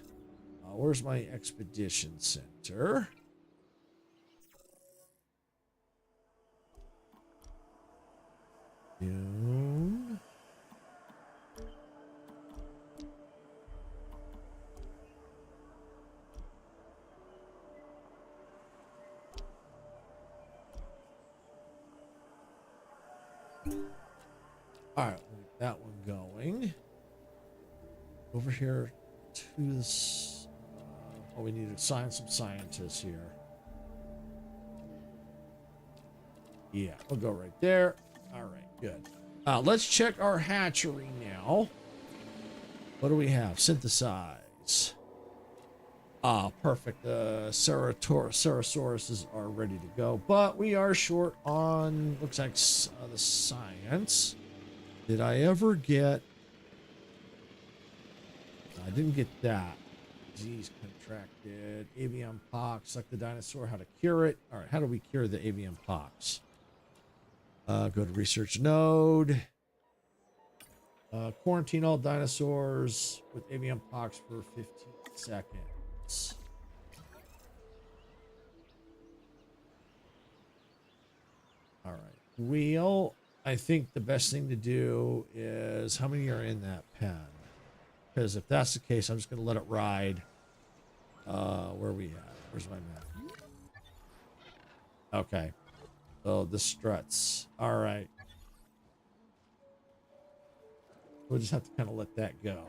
Where's my expedition center? June. All right, we'll get that one going. Over here to this. We need to assign some scientists here. Yeah, we'll go right there. All right, good. Let's check our hatchery now. What do we have? Synthesize. Perfect. Cerasauruses are ready to go, but we are short on, looks like, the science. Did I ever get... I didn't get that. Disease contracted. Avian pox, like the dinosaur, how to cure it. All right, how do we cure the avian pox? Go to research node. Quarantine all dinosaurs with avian pox for 15 seconds. All right. Wheel. I think the best thing to do is, how many are in that pen? Because if that's the case, I'm just going to let it ride. Where are we at? Where's my map? Okay. So the struts. All right. We'll just have to kind of let that go.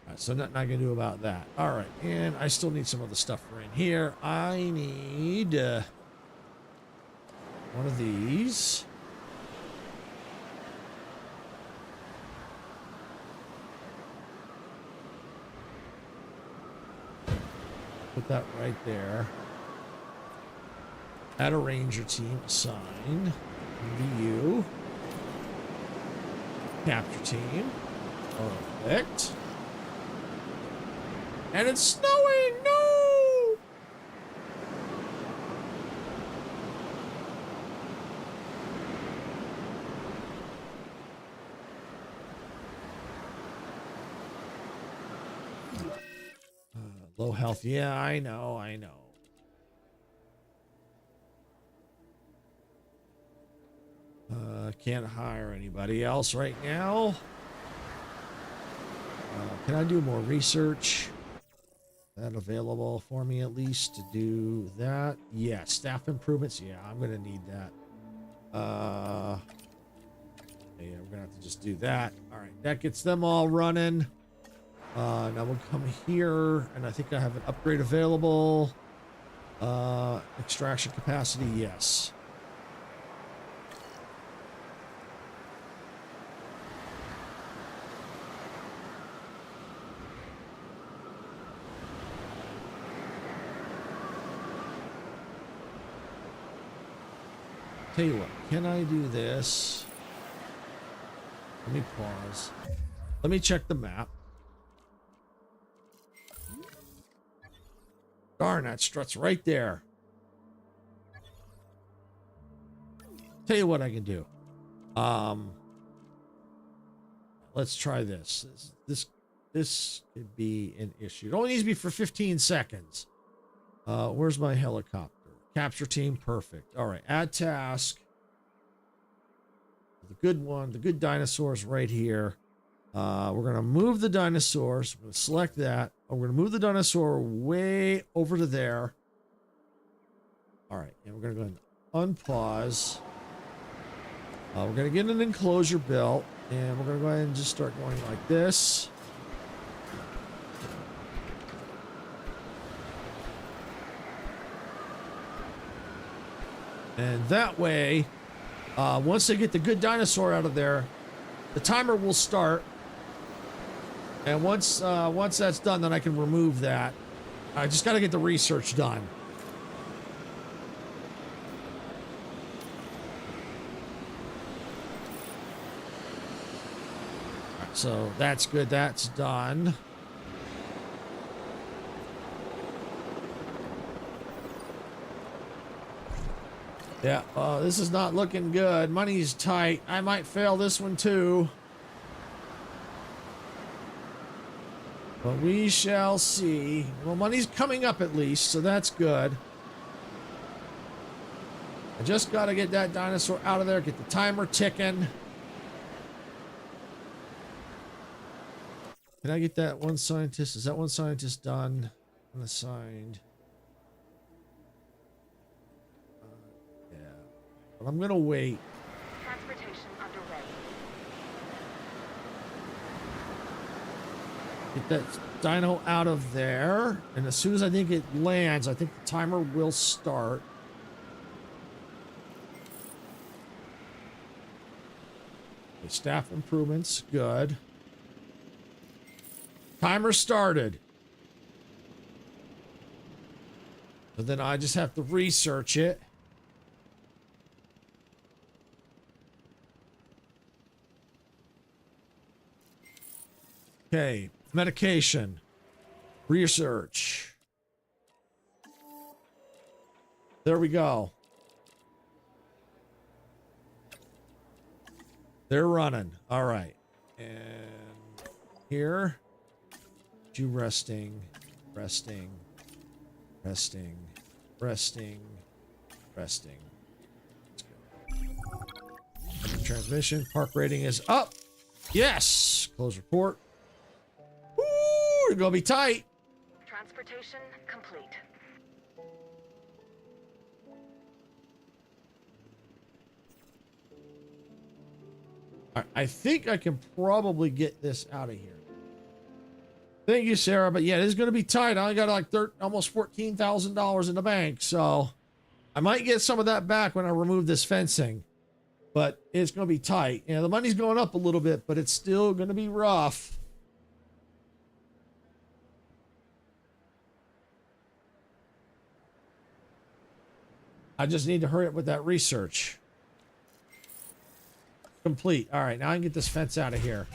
All right, so nothing I can do about that. All right, and I still need some other stuff for in here. I need one of these. Put that right there. Add a ranger team, assign. To you. Capture team. Perfect. And it's snowing! No! Low health. Yeah, I know. Can't hire anybody else right now. Can I do more research? That available for me at least to do that? Yeah, staff improvements. Yeah, I'm gonna need that. Yeah, we're gonna have to just do that. All right, that gets them all running. Now we'll come here, and I think I have an upgrade available. Extraction capacity, yes. Tell you what, can I do this? Let me pause. Let me check the map. Darn, that strut's right there. Tell you what I can do. Let's try this. This could be an issue. It only needs to be for 15 seconds. Where's my helicopter? Capture team, perfect. All right, add task. The good one, the good dinosaurs right here. We're gonna move the dinosaurs. We're gonna select that. We're gonna move the dinosaur way over to there. All right, and we're gonna go ahead and unpause. We're gonna get an enclosure built, and we're gonna go ahead and just start going like this. And that way, once they get the good dinosaur out of there, the timer will start. And once that's done, then I can remove that. I just got to get the research done. All right, so that's good. That's done. Yeah, this is not looking good. Money's tight. I might fail this one too. But we shall see. Well, money's coming up at least, so that's good. I just got to get that dinosaur out of there, get the timer ticking. Can I get that one scientist? Is that one scientist done? Unassigned. But I'm gonna wait. Transportation underway. Get that dino out of there, and as soon as I think it lands, I think the timer will start. Okay, staff improvements, good. Timer started. So then I just have to research it. Okay, medication, research. There we go. They're running. All right. And here, you resting, resting, resting, resting, resting. Let's go. Transmission, park rating is up. Yes, close report. We're gonna be tight. Transportation complete. I think I can probably get this out of here. Thank you, Sarah. But yeah, it is gonna be tight. I only got like almost $14,000 in the bank, so I might get some of that back when I remove this fencing. But it's gonna be tight. Yeah, the money's going up a little bit, but it's still gonna be rough. I just need to hurry up with that research. Complete. All right, now I can get this fence out of here.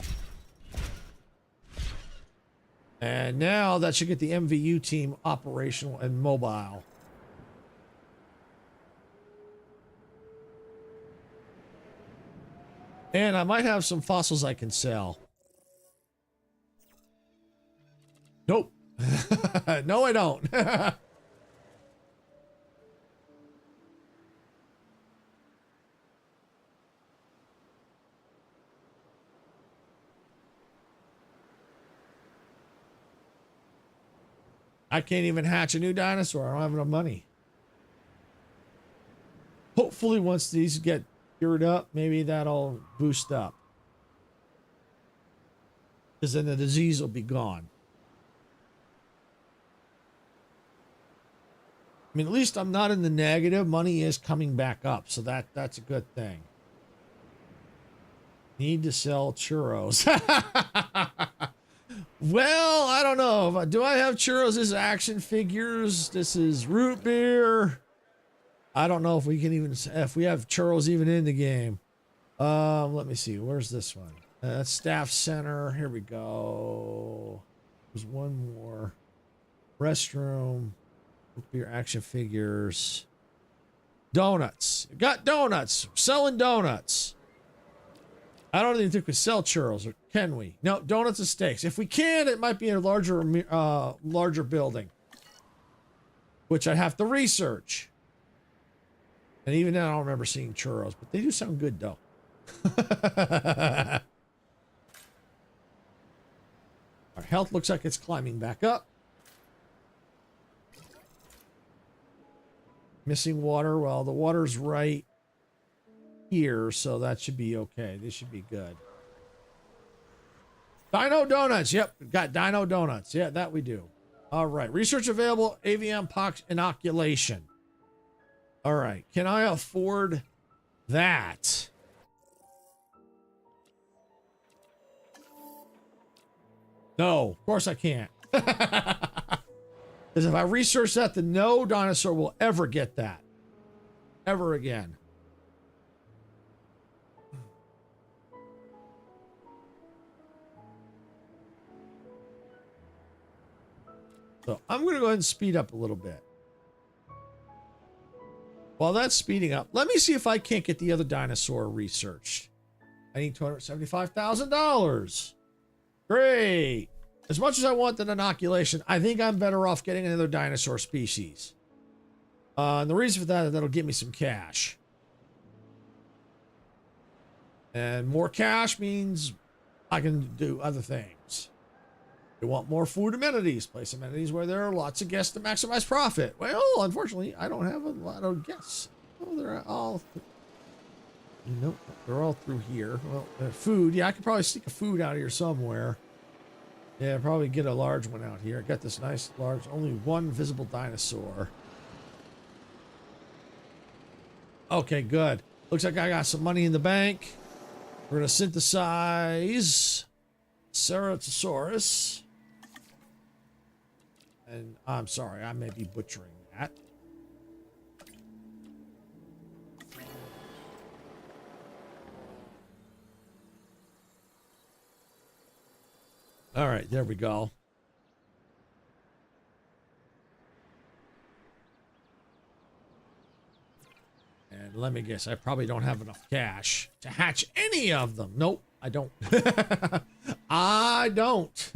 And now that should get the MVU team operational and mobile. And I might have some fossils I can sell. Nope. No, I don't. I can't even hatch a new dinosaur. I don't have enough money. Hopefully once these get cured up, maybe that'll boost up. Because then the disease will be gone. I mean, at least I'm not in the negative. Money is coming back up, so that's a good thing. Need to sell churros. Well, I don't know. Do I have churros as action figures? This is root beer. I don't know if we can even, if we have churros even in the game. Let me see. Where's this one? That's staff center. Here we go. There's one more. Restroom. Nuclear action figures. Donuts. Got donuts. Selling donuts. I don't even think we sell churros, or can we? No, donuts and steaks. If we can, it might be a larger building, which I have to research. And even then, I don't remember seeing churros, but they do sound good, though. Our health looks like it's climbing back up. Missing water. Well, the water's right here, so that should be okay. This should be good. Dino donuts. Yep, got Dino donuts. Yeah, that we do. All right. Research available. Avian pox inoculation. All right. Can I afford that? No, of course I can't. Because if I research that, then no dinosaur will ever get that. Ever again. So I'm going to go ahead and speed up a little bit. While that's speeding up, let me see if I can't get the other dinosaur researched. I need $275,000. Great. As much as I want an inoculation, I think I'm better off getting another dinosaur species. And the reason for that is that'll get me some cash. And more cash means I can do other things. You want more food amenities. Place amenities where there are lots of guests to maximize profit. Well, unfortunately, I don't have a lot of guests. Oh, they're all... Nope, they're all through here. Well, food. Yeah, I could probably sneak a food out of here somewhere. Yeah, probably get a large one out here. I got this nice large, only one visible dinosaur. Okay, good. Looks like I got some money in the bank. We're going to synthesize Ceratosaurus. And I'm sorry, I may be butchering that. All right, there we go. And let me guess, I probably don't have enough cash to hatch any of them. Nope, I don't. I don't.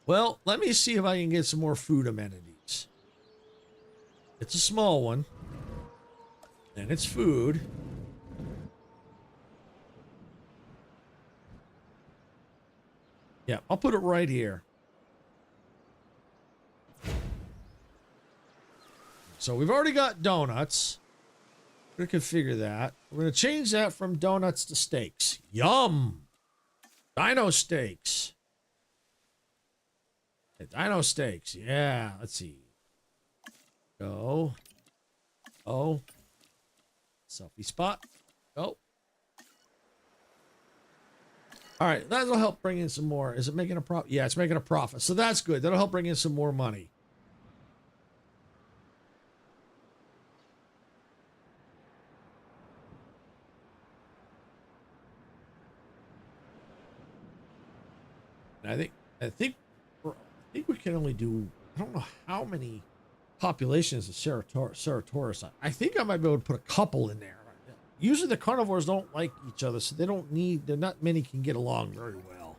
Well, let me see if I can get some more food amenities. It's a small one. And it's food. Yeah, I'll put it right here. So we've already got donuts. We're going to configure that. We're going to change that from donuts to steaks. Yum! Dino steaks. Dino steaks. Yeah, let's see. Go. Oh. Selfie spot. Go. All right, that'll help bring in some more. Is it making a profit? Yeah, it's making a profit. So that's good. That'll help bring in some more money. And I think we can only do, I don't know how many populations of Ceratosaurus. I think I might be able to put a couple in there. Usually the carnivores don't like each other, so not many can get along very well.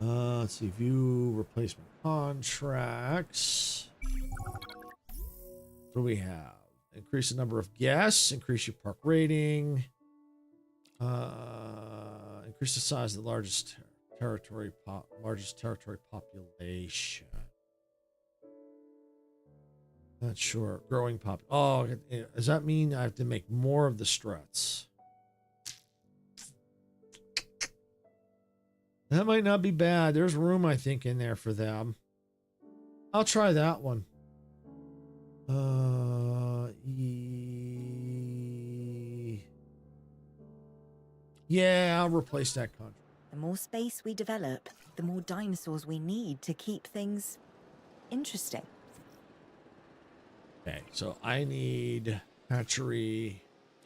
Let's see, view replacement contracts. What do we have? Increase the number of guests, increase your park rating, increase the size of the largest territory population. Not sure. Growing pop. Oh, does that mean I have to make more of the struts? That might not be bad. There's room, I think, in there for them. I'll try that one. Yeah, I'll replace that contract. The more space we develop, the more dinosaurs we need to keep things interesting. Okay, so I need hatchery,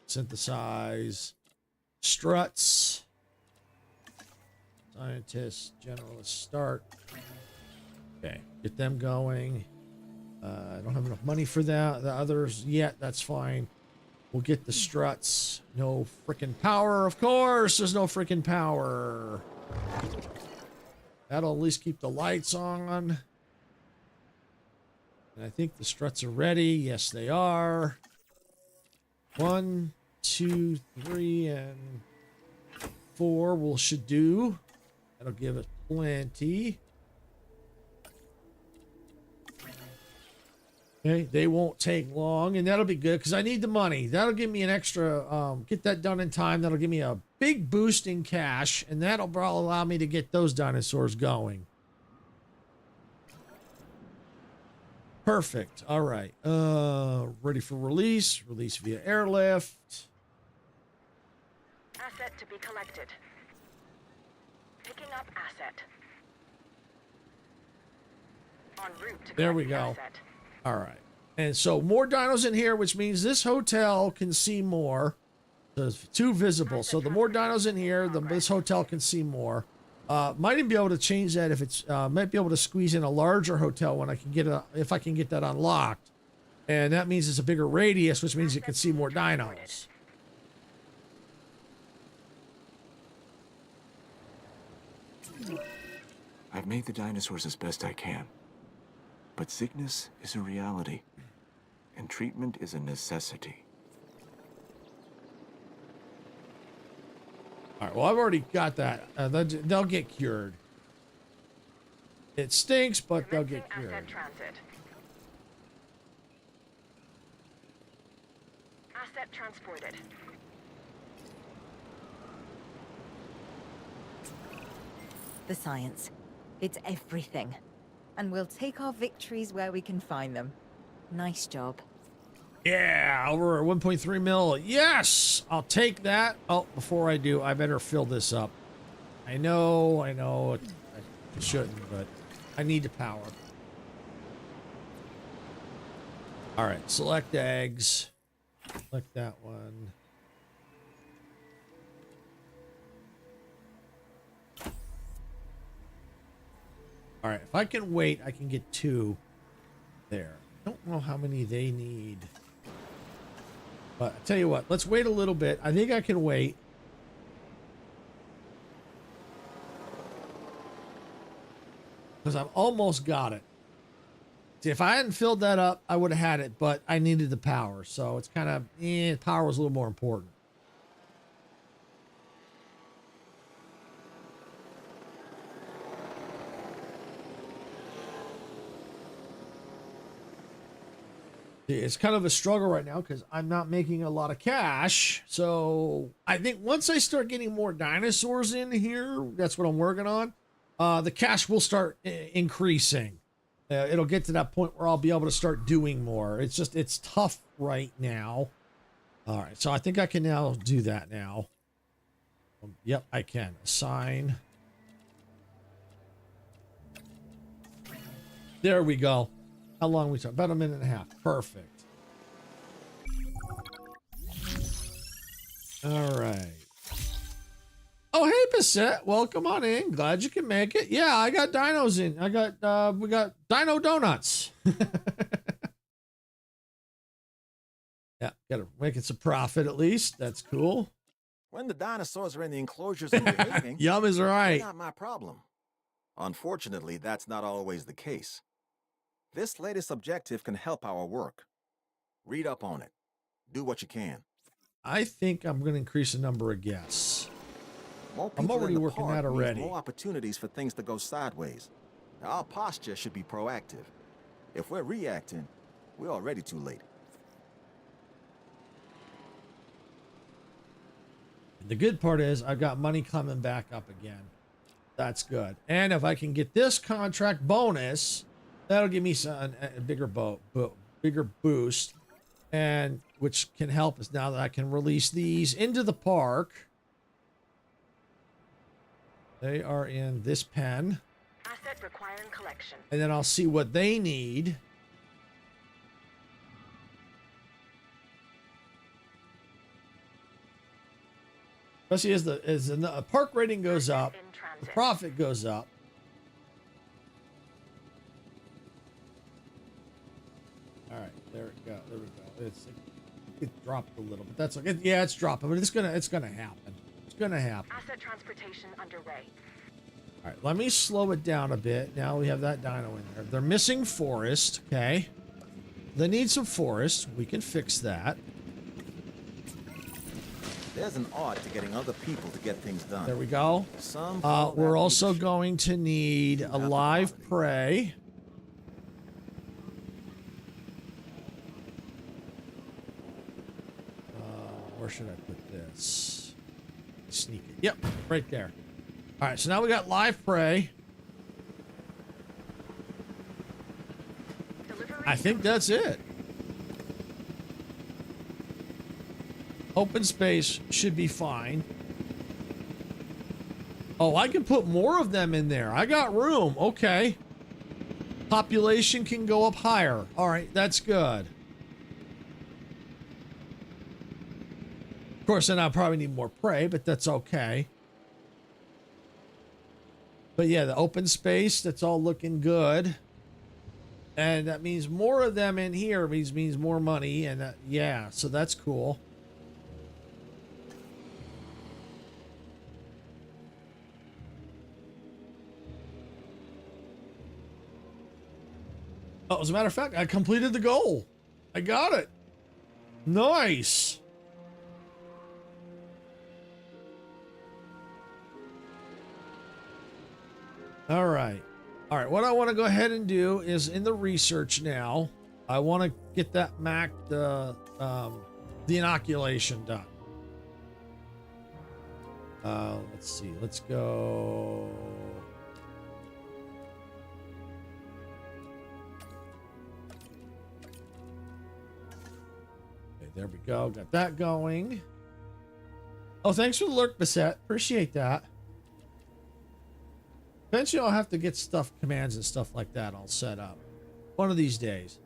synthesize, struts, scientist, generalist, start. Okay, get them going. I don't have enough money for that. The others yet. That's fine. We'll get the struts. No freaking power, of course. There's no freaking power. That'll at least keep the lights on. And I think the struts are ready. Yes, they are. 1, 2, 3, and 4 will should do. That'll give it plenty. Okay, they won't take long, and that'll be good because I need the money. That'll give me an extra, get that done in time. That'll give me a big boost in cash, and that'll probably allow me to get those dinosaurs going. Perfect. All right. Ready for release. Release via airlift. Asset to be collected. Picking up asset. En route to There we collect go. the asset. All right. And so more dinos in here, which means this hotel can see more. There's 2 visible. So the more dinos in here, this hotel can see more. Might even be able to change that if it's, might be able to squeeze in a larger hotel when I can get if I can get that unlocked. And that means it's a bigger radius, which means it can see more dinos. I've made the dinosaurs as best I can. But sickness is a reality, and treatment is a necessity. All right, well, I've already got that. They'll get cured. It stinks, but they'll get Commencing cured. asset transit. Asset transported. The science. It's everything. And we'll take our victories where we can find them. Nice job. Yeah, over 1.3 mil. Yes, I'll take that. Oh, before I do, I better fill this up. I know, I shouldn't, but I need the power. All right, select eggs. Select that one. All right, if I can wait, I can get 2 there. I don't know how many they need. But I tell you what, let's wait a little bit. I think I can wait. Because I've almost got it. See, if I hadn't filled that up, I would have had it, but I needed the power. So it's kind of, power was a little more important. It's kind of a struggle right now because I'm not making a lot of cash. So I think once I start getting more dinosaurs in here, that's what I'm working on. The cash will start increasing. It'll get to that point where I'll be able to start doing more. It's just, it's tough right now. All right. So I think I can now do that now. Yep, I can. Assign. There we go. How long we talk? About a minute and a half. Perfect. All right. Oh, hey, Bissette. Welcome on in. Glad you can make it. Yeah, I got dinos in. We got Dino Donuts. Yeah, gotta make it some profit at least. That's cool. When the dinosaurs are in the enclosures and behaving, Yum is right. not my problem. Unfortunately, that's not always the case. This latest objective can help our work. Read up on it. Do what you can. I think I'm going to increase the number of guests. More I'm people already in the working park that means already. more opportunities for things to go sideways. Our posture should be proactive. If we're reacting, we're already too late. The good part is I've got money coming back up again. That's good. And if I can get this contract bonus, that'll give me a bigger bigger boost, and which can help us now that I can release these into the park. They are in this pen. Asset requiring collection. And then I'll see what they need. Especially as the park rating goes up, the profit goes up. There we go. It dropped a little, but that's okay. Yeah, it's dropping, but it's gonna happen. It's gonna happen. Asset transportation underway. All right, let me slow it down a bit. Now we have that dino in there. They're missing forest. Okay, they need some forest. We can fix that. There's an art to getting other people to get things done. There we go. Some We're also going to need a live prey. Where should I put this? Sneak it. Yep, right there. All right, so now we got live prey. I think that's it. Open space should be fine. Oh, I can put more of them in there. I got room. Okay. Population can go up higher. All right, that's good. Of course, then I'll probably need more prey, but that's okay. But yeah, the open space, that's all looking good. And that means more of them in here means more money. And yeah, so that's cool. Oh, as a matter of fact, I completed the goal. I got it. Nice. All right. All right. What I want to go ahead and do is in the research now, I want to get that the inoculation done. Let's see. Let's go. Okay, there we go. Got that going. Oh, thanks for the lurk, Bissette. Appreciate that. Eventually, I'll have to get stuff, commands and stuff like that all set up. One of these days.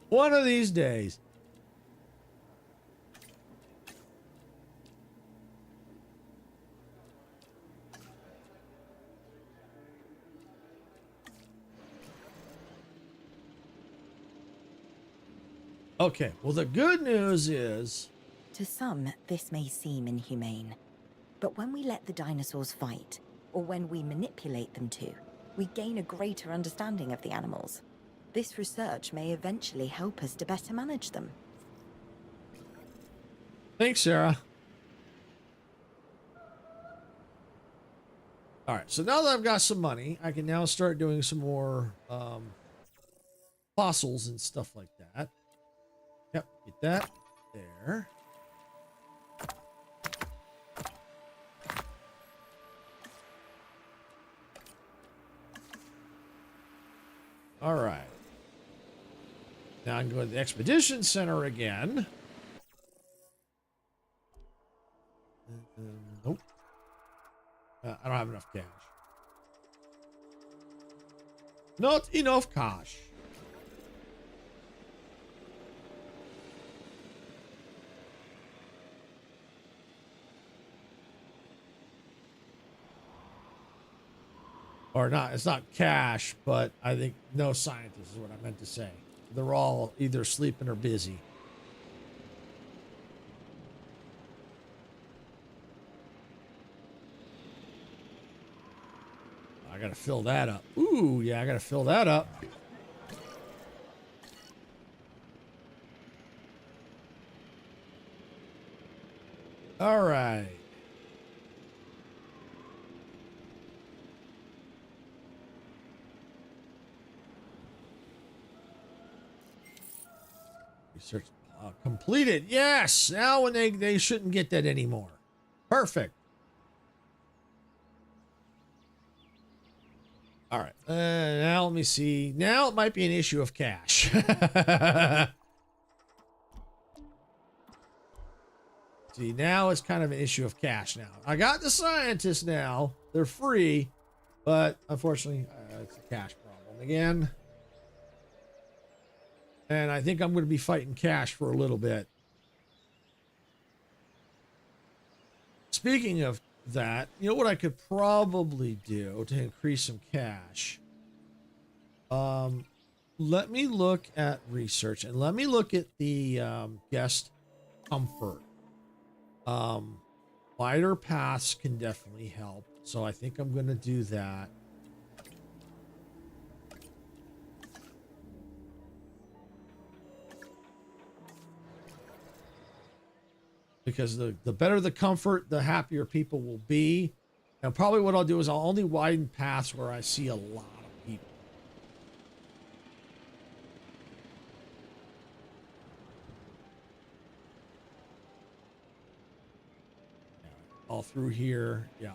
One of these days. Okay, well, the good news is... To some, this may seem inhumane. But when we let the dinosaurs fight, or when we manipulate them to, we gain a greater understanding of the animals. This research may eventually help us to better manage them. Thanks, Sarah. All right, so now that I've got some money, I can now start doing some more fossils and stuff like that. Yep, get that there. All right. Now I'm going to the Expedition Center again. Nope. I don't have enough cash. Not enough cash. Or not, it's not cash, but I think no scientists is what I meant to say. They're all either sleeping or busy. I gotta fill that up. Ooh, yeah, I gotta fill that up. All right. Research completed. Yes. Now when they shouldn't get that anymore. Perfect. All right. Now let me see. Now it might be an issue of cash. See, now it's kind of an issue of cash now. I got the scientists now. They're free, but unfortunately, it's a cash problem again. And I think I'm going to be fighting cash for a little bit. Speaking of that, you know what I could probably do to increase some cash? let me look at research and let me look at the guest comfort. Wider paths can definitely help. So I think I'm going to do that. Because the better the comfort, the happier people will be. And probably what I'll do is I'll only widen paths where I see a lot of people. All through here, yeah.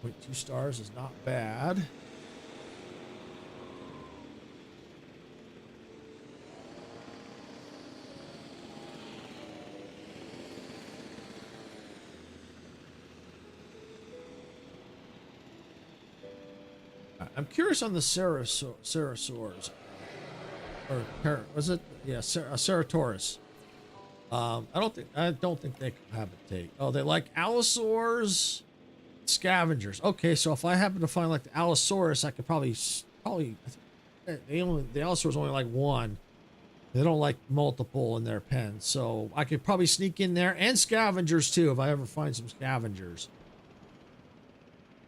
1.2 stars is not bad. I'm curious on the Ceratosaurs. Or was it? Yeah, Ceratosaurus. I don't think they habitate. Oh, they like Allosaurs, scavengers. Okay, so if I happen to find like the Allosaurus, I could probably the Allosaurs only like one. They don't like multiple in their pens, so I could probably sneak in there, and scavengers too if I ever find some scavengers.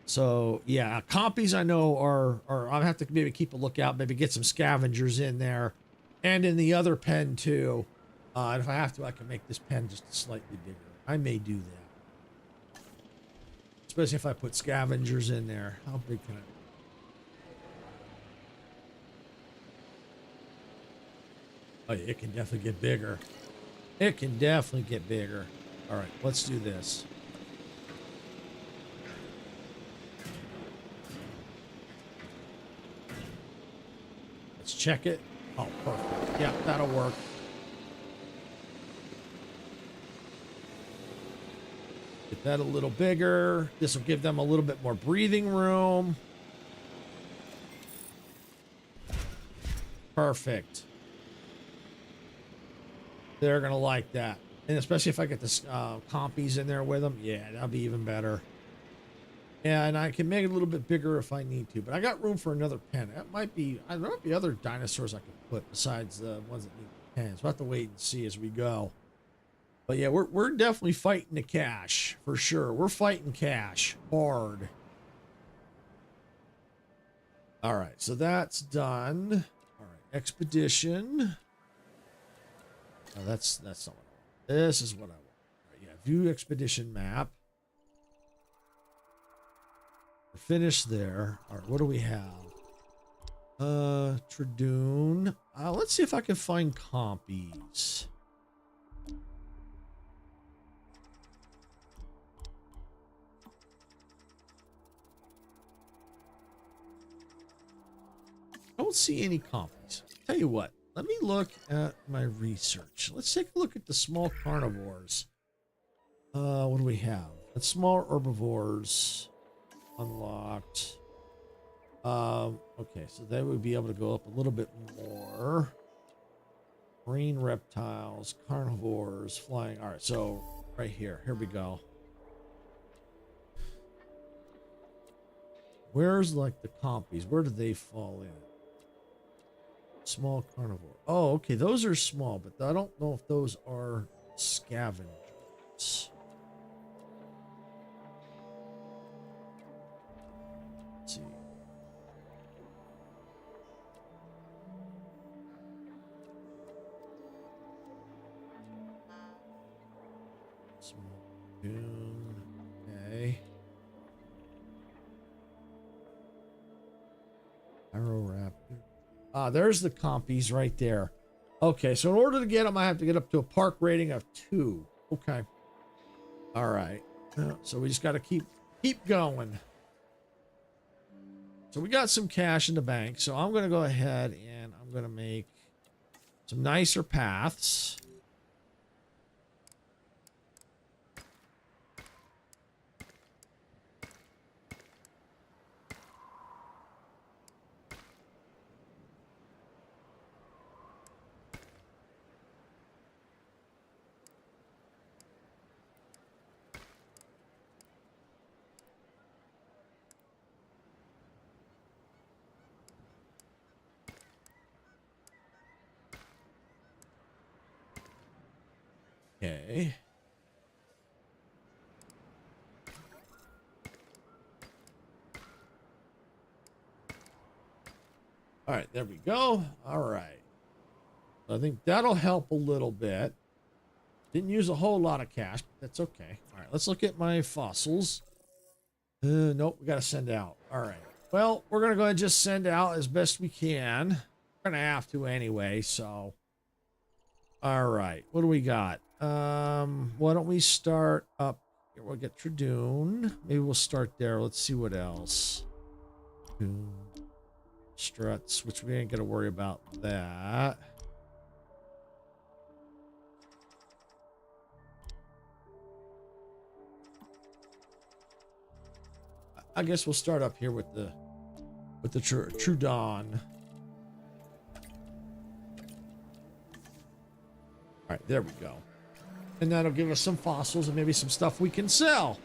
So yeah, compies I know are I'll have to maybe keep a lookout, maybe get some scavengers in there, and in the other pen too. And if I have to, I can make this pen just slightly bigger. I may do that, especially if I put scavengers in there. How big can I? Oh, yeah, it can definitely get bigger. It can definitely get bigger. All right, let's do this. Let's check it. Oh, perfect. Yeah, that'll work. Get that a little bigger. This will give them a little bit more breathing room. Perfect. They're going to like that. And especially if I get the compies in there with them. Yeah, that'll be even better. Yeah, and I can make it a little bit bigger if I need to. But I got room for another pen. That might be... there might be other dinosaurs I could put besides the ones that need pens. We'll have to wait and see as we go. But yeah, we're definitely fighting the cash. For sure. We're fighting cash. Hard. All right, so that's done. All right, expedition. Oh, that's not what I want. This is what I want. All right, yeah, view expedition map. We're finished there. All right, what do we have? Tradoon. Let's see if I can find compies. I don't see any compies. Tell you what, let me look at my research. Let's take a look at the small carnivores. What do we have? The small herbivores unlocked. Okay, so they would be able to go up a little bit more. Marine reptiles, carnivores, flying. All right, so right here we go. Where's like the compies? Where do they fall in? Small carnivore. Oh, okay, those are small, but I don't know if those are scavengers. Let's see. Small dune. Okay. Arrow raptor. There's the compies right there. Okay, so in order to get them, I have to get up to a park rating of 2. Okay. All right. So we just got to keep going. So we got some cash in the bank. So I'm going to go ahead and I'm going to make some nicer paths. Okay. All right, there we go. All right. I think that'll help a little bit. Didn't use a whole lot of cash, but that's okay. All right, let's look at my fossils. Nope, we got to send out. All right. Well, we're going to go ahead and just send out as best we can. We're going to have to anyway, so. All right, what do we got? Why don't we start up here? We'll get Tradoon. Maybe we'll start there. Let's see what else. Struts, which we ain't going to worry about that. I guess we'll start up here with the Trudon. All right, there we go. And that'll give us some fossils and maybe some stuff we can sell.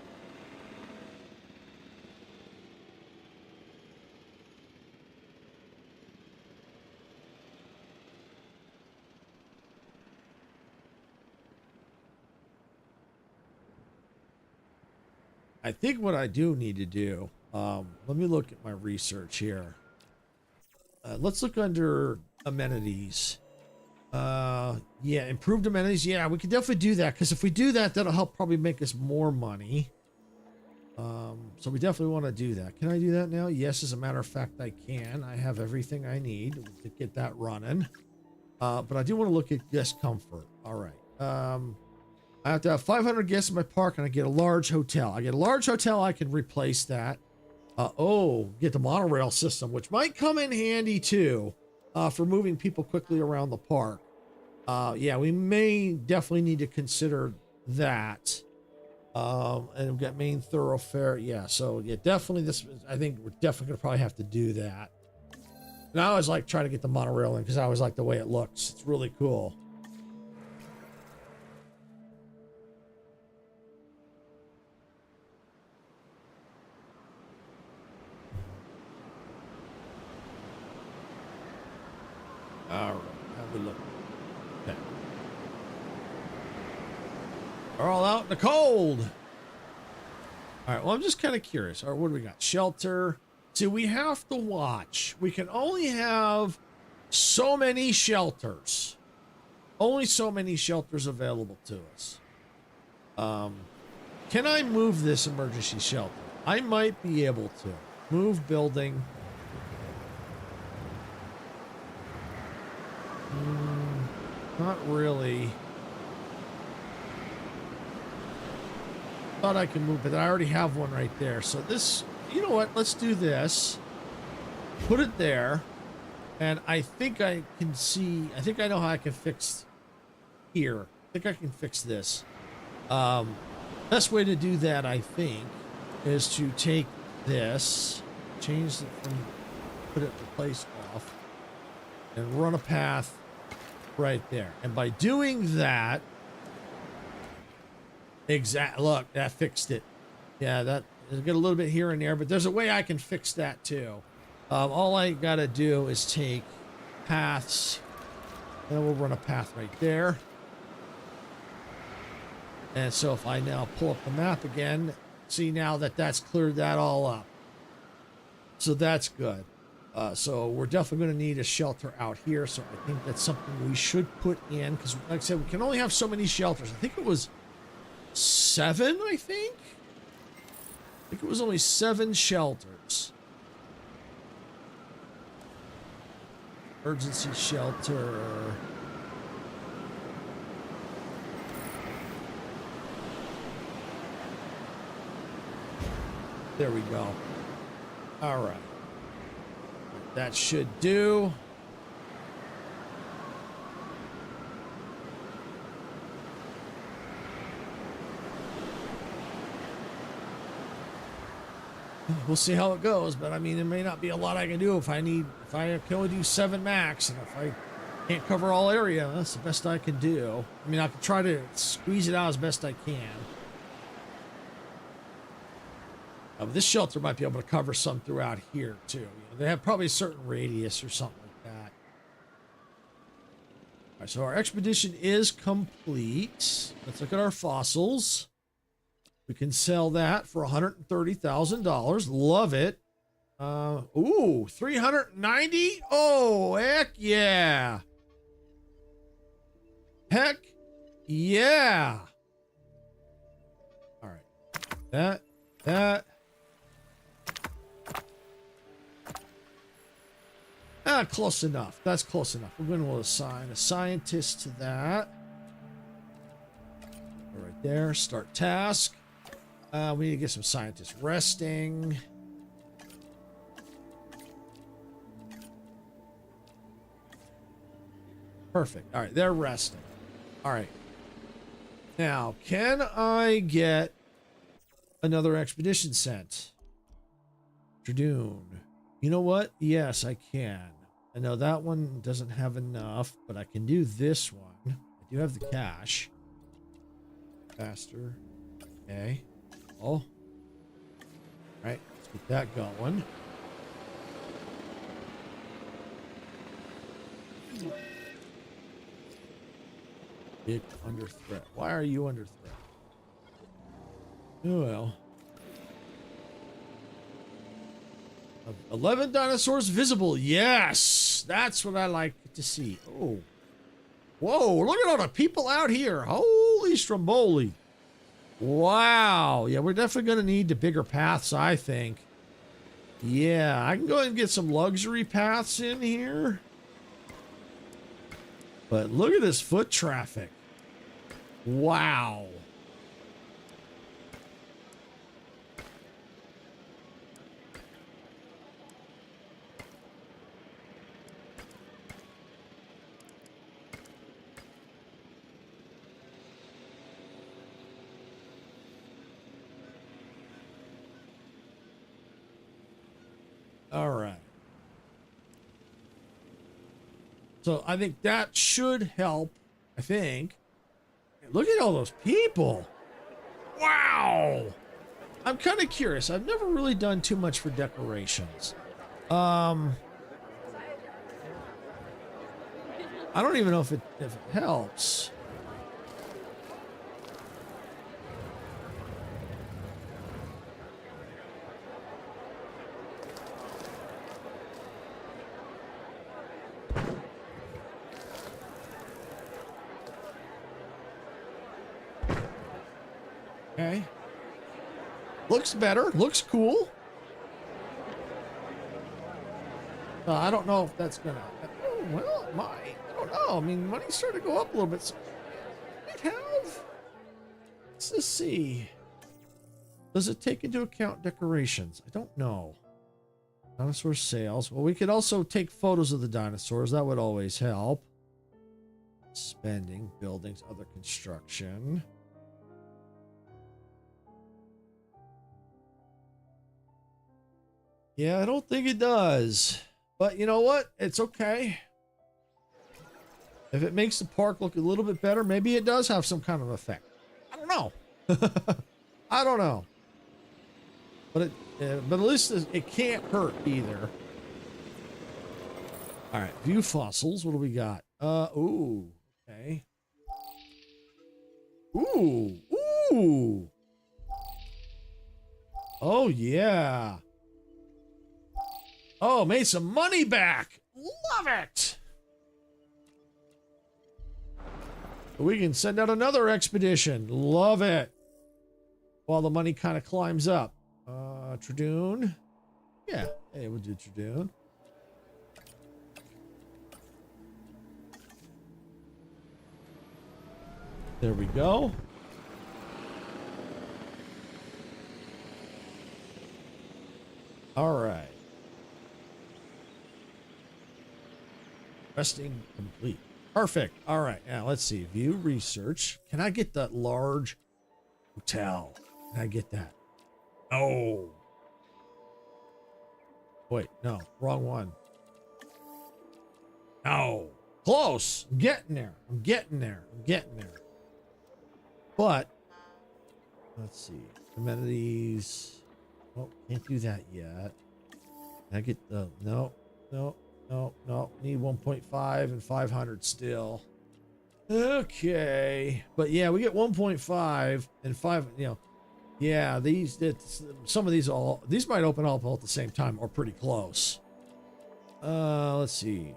I think what I do need to do, let me look at my research here. Let's look under amenities. Yeah, improved amenities. Yeah, we can definitely do that, because if we do that, that'll help probably make us more money. So we definitely want to do that. Can I do that now? Yes, as a matter of fact, I can. I have everything I need to get that running. But I do want to look at guest comfort. All right. I have to have 500 guests in my park, and I get a large hotel. I get a large hotel, I can replace that. Get the monorail system, which might come in handy too, for moving people quickly around the park. Yeah, we may definitely need to consider that. And we've got main thoroughfare. Yeah, so yeah, definitely I think we're definitely gonna probably have to do that. And I always like trying to get the monorail in, because I always like the way it looks. It's really cool. All right, how we look? Okay. We're all out in the cold. All right, well, I'm just kind of curious. All right, what do we got? Shelter. See, we have to watch. We can only have so many shelters. Only so many shelters available to us. Can I move this emergency shelter? I might be able to. Move building. Not really. Thought I could move, but I already have one right there. So this, you know what? Let's do this. Put it there. And I think I can see, I think I know how I can fix here. I think I can fix this. Best way to do that, I think, is to take this, change it from, put it replace off, and run a path right there. And by doing that, look, that fixed it. Yeah, that get a little bit here and there, but there's a way I can fix that too. All I gotta do is take paths, and we'll run a path right there. And so if I now pull up the map again, see now that that's cleared that all up. So that's good. So we're definitely going to need a shelter out here. So I think that's something we should put in, because like I said, we can only have so many shelters. I think it was 7, I think it was only 7 shelters. Emergency shelter. There we go. All right. That should do. We'll see how it goes, but I mean, there may not be a lot I can do if I can only do 7 max, and if I can't cover all area, that's the best I can do. I mean, I can try to squeeze it out as best I can. This shelter might be able to cover some throughout here too. You know, they have probably a certain radius or something like that. All right, so our expedition is complete. Let's look at our fossils. We can sell that for $130,000. Love it. Ooh, 390? Oh, heck yeah. Heck yeah. All right. That. Close enough. That's close enough. We're going to assign a scientist to that. Right there. Start task. We need to get some scientists resting. Perfect. All right, they're resting. All right. Now, can I get another expedition sent? Dradoon. You know what? Yes, I can. I know that one doesn't have enough, but I can do this one. I do have the cash. Faster. Okay. Oh. All right, let's get that going. It under threat. Why are you under threat? Oh well. 11 dinosaurs visible. Yes, that's what I like to see. Oh, whoa! Look at all the people out here. Holy stromboli! Wow. Yeah, we're definitely going to need the bigger paths, I think. Yeah, I can go ahead and get some luxury paths in here. But look at this foot traffic. Wow. All right. So I think that should help. I think. Look at all those people. Wow. I'm kind of curious. I've never really done too much for decorations. I don't even know if it helps. Okay. Looks better. Looks cool. I don't know if that's gonna. Oh, well, it might. I don't know. I mean, money's starting to go up a little bit. So it might have. Let's just see. Does it take into account decorations? I don't know. Dinosaur sales. Well, we could also take photos of the dinosaurs. That would always help. Spending, buildings, other construction. Yeah, I don't think it does. But you know what? It's okay. If it makes the park look a little bit better, maybe it does have some kind of effect. I don't know. I don't know. But at least it can't hurt either. All right, view fossils. What do we got? Ooh, okay. Ooh. Oh, yeah. Oh, made some money back. Love it. We can send out another expedition. Love it. While the money kind of climbs up. Dradoon. Yeah, hey, we'll do Dradoon. There we go. All right. Resting complete. Perfect. All right. Now let's see. View research. Can I get that large hotel? Can I get that? Oh. Wait, no. Wrong one. No. Close. I'm getting there. I'm getting there. I'm getting there. But let's see. Amenities. Oh, can't do that yet. Can I get the no. Need 1.5 and 500 still. Okay, but yeah, we get 1.5 and 5. You know, yeah, some of these might open up all at the same time or pretty close. Let's see.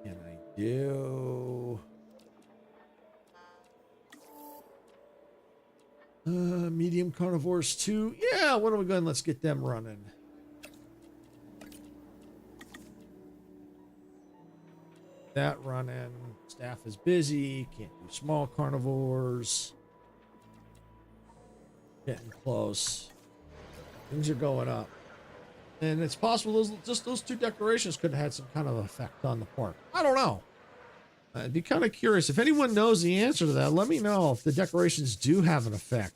Can I do medium carnivores 2? Yeah, why don't we go and let's get them running. That running. Staff is busy. Can't do small carnivores. Getting close. Things are going up. And it's possible those two decorations could have had some kind of effect on the park. I don't know. I'd be kind of curious. If anyone knows the answer to that, let me know if the decorations do have an effect.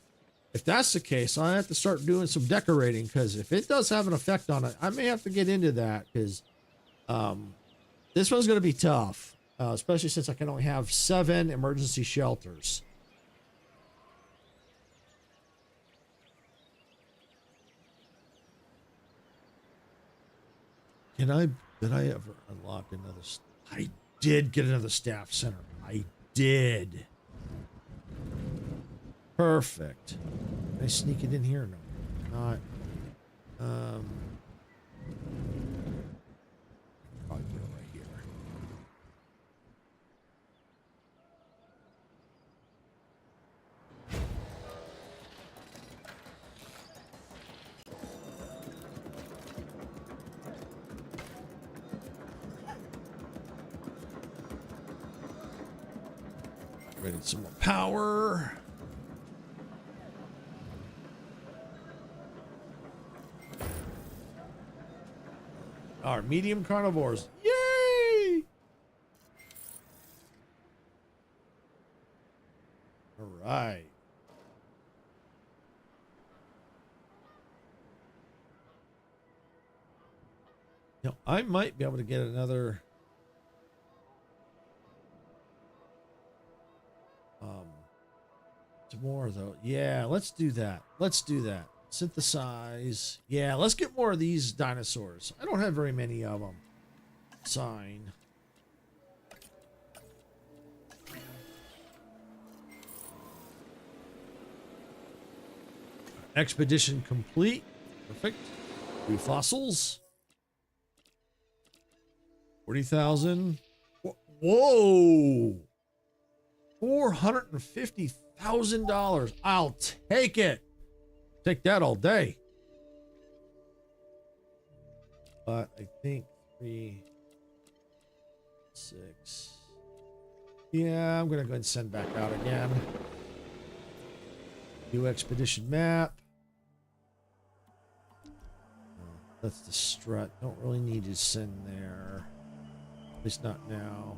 If that's the case, I have to start doing some decorating, because if it does have an effect on it, I may have to get into that, because this one's going to be tough, especially since I can only have 7 emergency shelters. Did I ever unlock another? I did get another staff center. I did. Perfect. Can I sneak it in here? No, not. Probably put it right here. We need some more power. Our medium carnivores. Yay! All right. Now, I might be able to get another some more though. Yeah, let's do that. Let's do that. Synthesize. Yeah, let's get more of these dinosaurs. I don't have very many of them. Sign. Expedition complete. Perfect. 3 fossils. 40,000. Whoa. $450,000. I'll take it. Take that all day. But I think 3, 6. Yeah, I'm gonna go ahead and send back out again. New expedition map. That's the strut. Don't really need to send there. At least not now.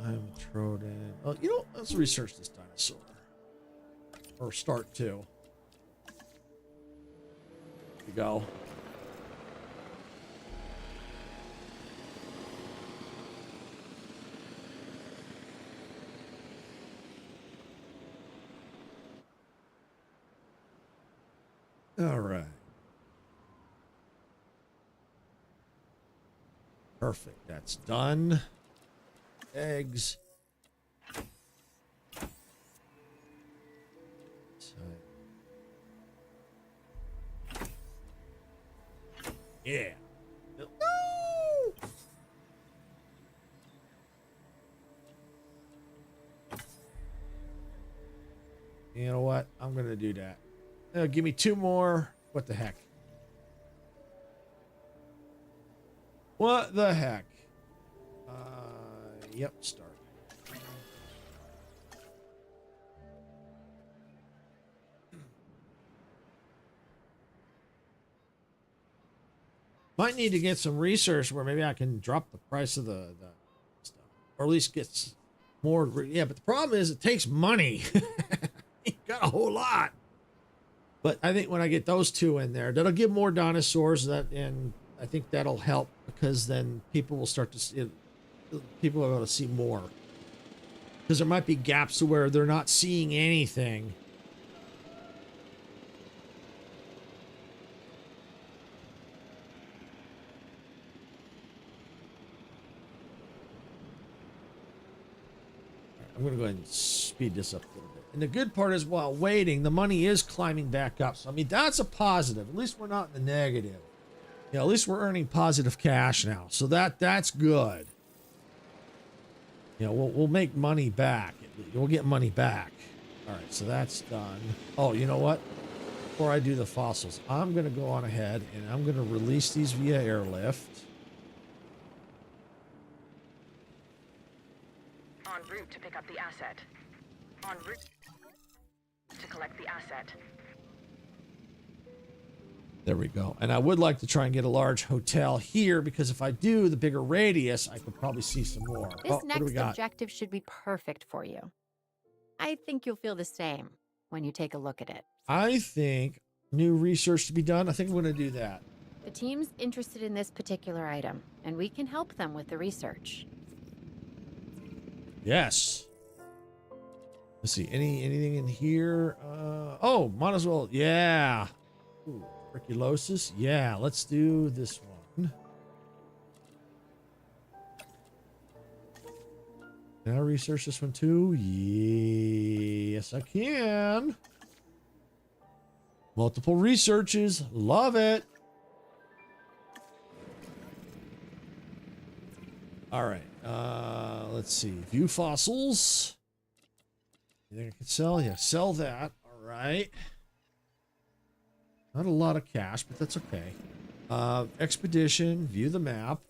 I'm Troden. Oh, you know, let's research this dinosaur. Or start to. Here we go. All right. Perfect. That's done. Eggs. Yeah. No. You know what? I'm going to do that. Give me 2 more. What the heck? What the heck? Yep, start. Might need to get some research where maybe I can drop the price of the stuff, or at least get more. Yeah, but the problem is it takes money. You got a whole lot. But I think when I get those 2 in there, that'll give more dinosaurs. And I think that'll help, because then people will start to see. People are going to see more, because there might be gaps where they're not seeing anything. I'm going to go ahead and speed this up a little bit. And the good part is, while waiting, the money is climbing back up. So, I mean, that's a positive. At least we're not in the negative. Yeah, at least we're earning positive cash now. So that's good. You know, we'll make money back. We'll get money back. All right, so that's done. Oh, you know what? Before I do the fossils, I'm going to go on ahead and I'm going to release these via airlift. En route to pick up the asset. En route to collect the asset. There we go. And I would like to try and get a large hotel here, because if I do the bigger radius, I could probably see some more. This What do we next got? objective should be perfect for you. I think you'll feel the same when you take a look at it. I think new research to be done. I think I'm going to do that. The team's interested in this particular item, and we can help them with the research. Yes. Let's see. Anything in here? Oh, might as well. Yeah. Ooh, tuberculosis. Yeah, let's do this one. Can I research this one too? Yes, I can. Multiple researches. Love it. All right. Let's see. View fossils. Anything I can sell? Yeah, sell that. All right. Not a lot of cash, but that's okay. Expedition. View the map.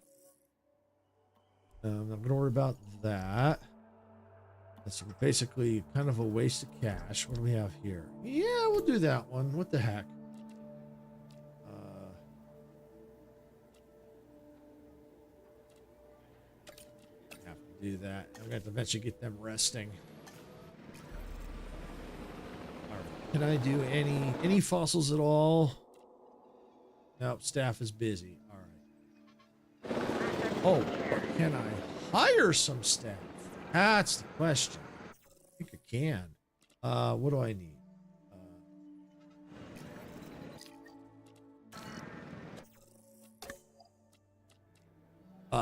I'm not going to worry about that. That's basically kind of a waste of cash. What do we have here? Yeah, we'll do that one. What the heck? Have to do that. I'm going to eventually get them resting. All right. Can I do any fossils at all? Nope, staff is busy. All right. Oh, but can I hire some staff? That's the question. I think I can. What do I need?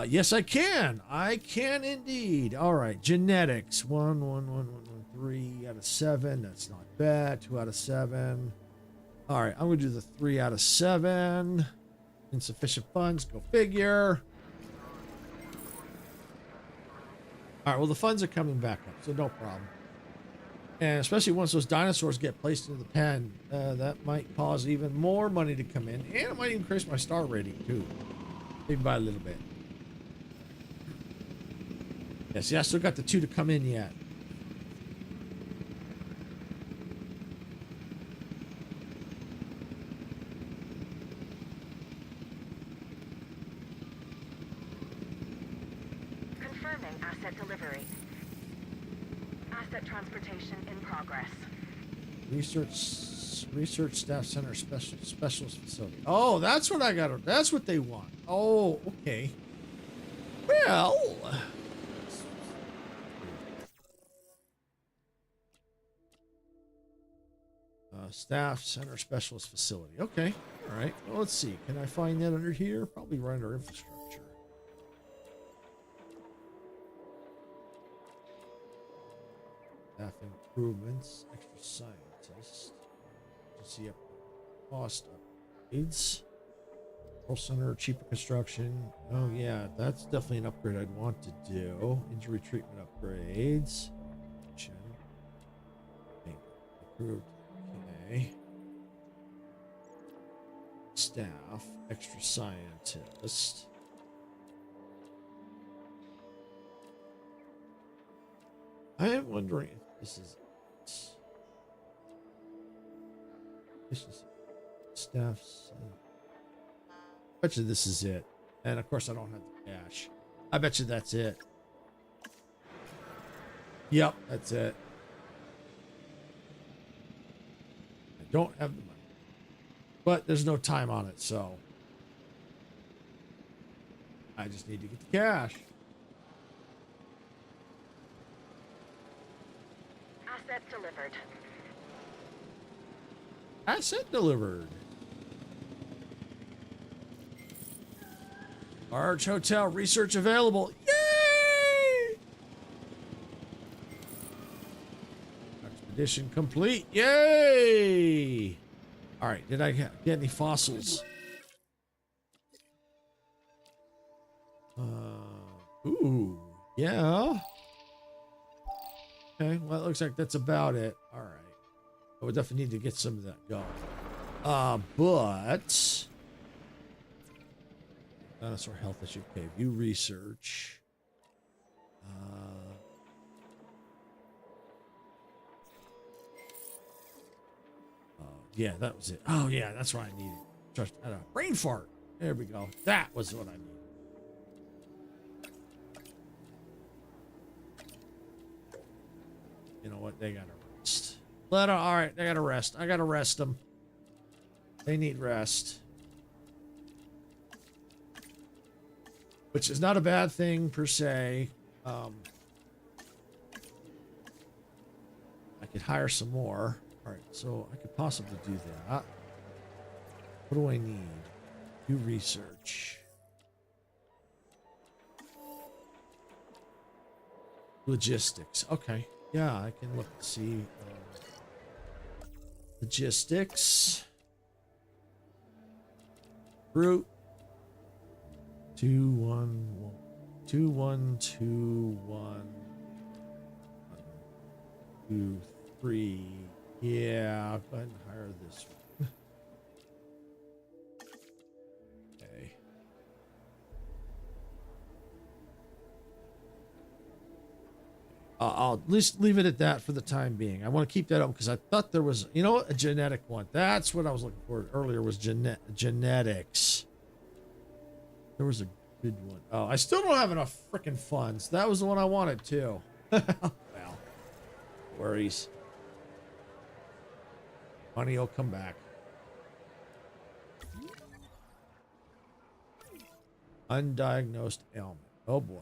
Yes, I can. I can indeed. All right. Genetics. 3 out of 7. That's not bad. 2 out of 7. All right. I'm going to do the 3 out of 7. Insufficient funds. Go figure. All right, well, the funds are coming back up, so no problem. And especially once those dinosaurs get placed into the pen, that might cause even more money to come in, and it might increase my star rating, too. Maybe by a little bit. Yeah, see, I still got the 2 to come in yet. Asset delivery. Asset transportation in progress. Research staff center specialist facility. Oh, that's what I got. That's what they want. Oh, okay. Well, staff center specialist facility. Okay. All right. Well, let's see. Can I find that under here? Probably right under infrastructure. Staff improvements, extra scientists, see up cost upgrades, control center, cheaper construction. Oh yeah, that's definitely an upgrade I'd want to do. Injury treatment upgrades. Improved. Okay. Staff, extra scientist. I am wondering if this is efficiency. Staffs. I bet you this is it. And of course I don't have the cash. I bet you that's it. Yep, that's it. I don't have the money. But there's no time on it, so I just need to get the cash. Asset delivered. Asset delivered. Large hotel research available. Yay! Mission complete. Yay! All right, did I get any fossils? Ooh, yeah. Okay, well, it looks like that's about it. All right. I would definitely need to get some of that going. But dinosaur health issue. Okay, view research. Yeah, that was it. Oh yeah, that's what I needed. Just brain fart. There we go. That was what I needed. You know what? They gotta rest. All right, they gotta rest. I gotta rest them. They need rest. Which is not a bad thing per se. I could hire some more. All right, so I could possibly do that. What do I need? Do research. Logistics. Okay. Yeah, I can look and see. Logistics. Route. 2 1 2 1 2 1 2 3. Yeah, I'll go ahead and hire this one. Okay. I'll at least leave it at that for the time being. I want to keep that up because I thought there was, you know what, a genetic one. That's what I was looking for earlier was genetics. There was a good one. Oh, I still don't have enough freaking funds. That was the one I wanted too. Well, worries. Money will come back. Undiagnosed ailment. Oh boy.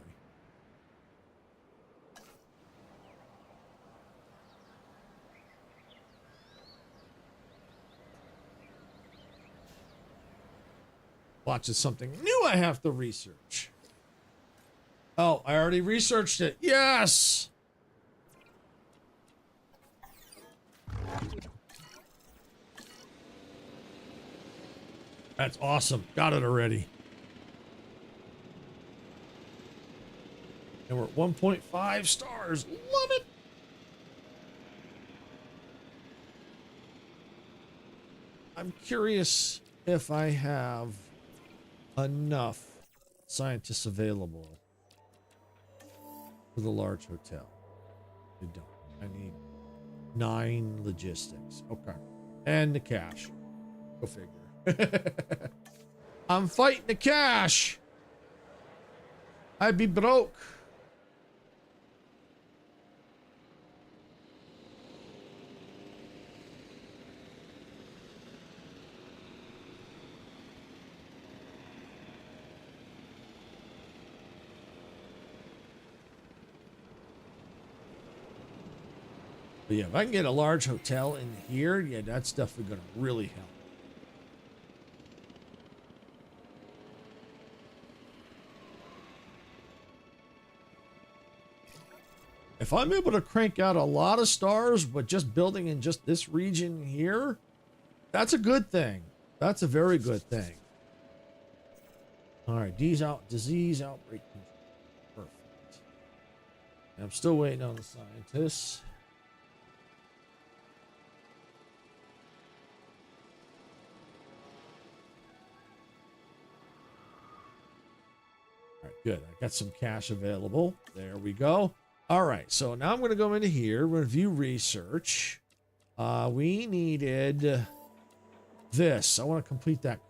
Watch, it's something new I have to research. Oh, I already researched it. Yes! That's awesome. Got it already. And we're at 1.5 stars. Love it. I'm curious if I have enough scientists available for the large hotel. I don't. I need 9 logistics. Okay. And the cash. Go figure. I'm fighting the cash. I'd be broke. But yeah, if I can get a large hotel in here, yeah, that's definitely going to really help. If I'm able to crank out a lot of stars, but just building in just this region here, that's a good thing. That's a very good thing. All right, disease outbreak control. Perfect. I'm still waiting on the scientists. All right, good. I got some cash available. There we go. All right, so now I'm going to go into here, review research. We needed this. I want to complete that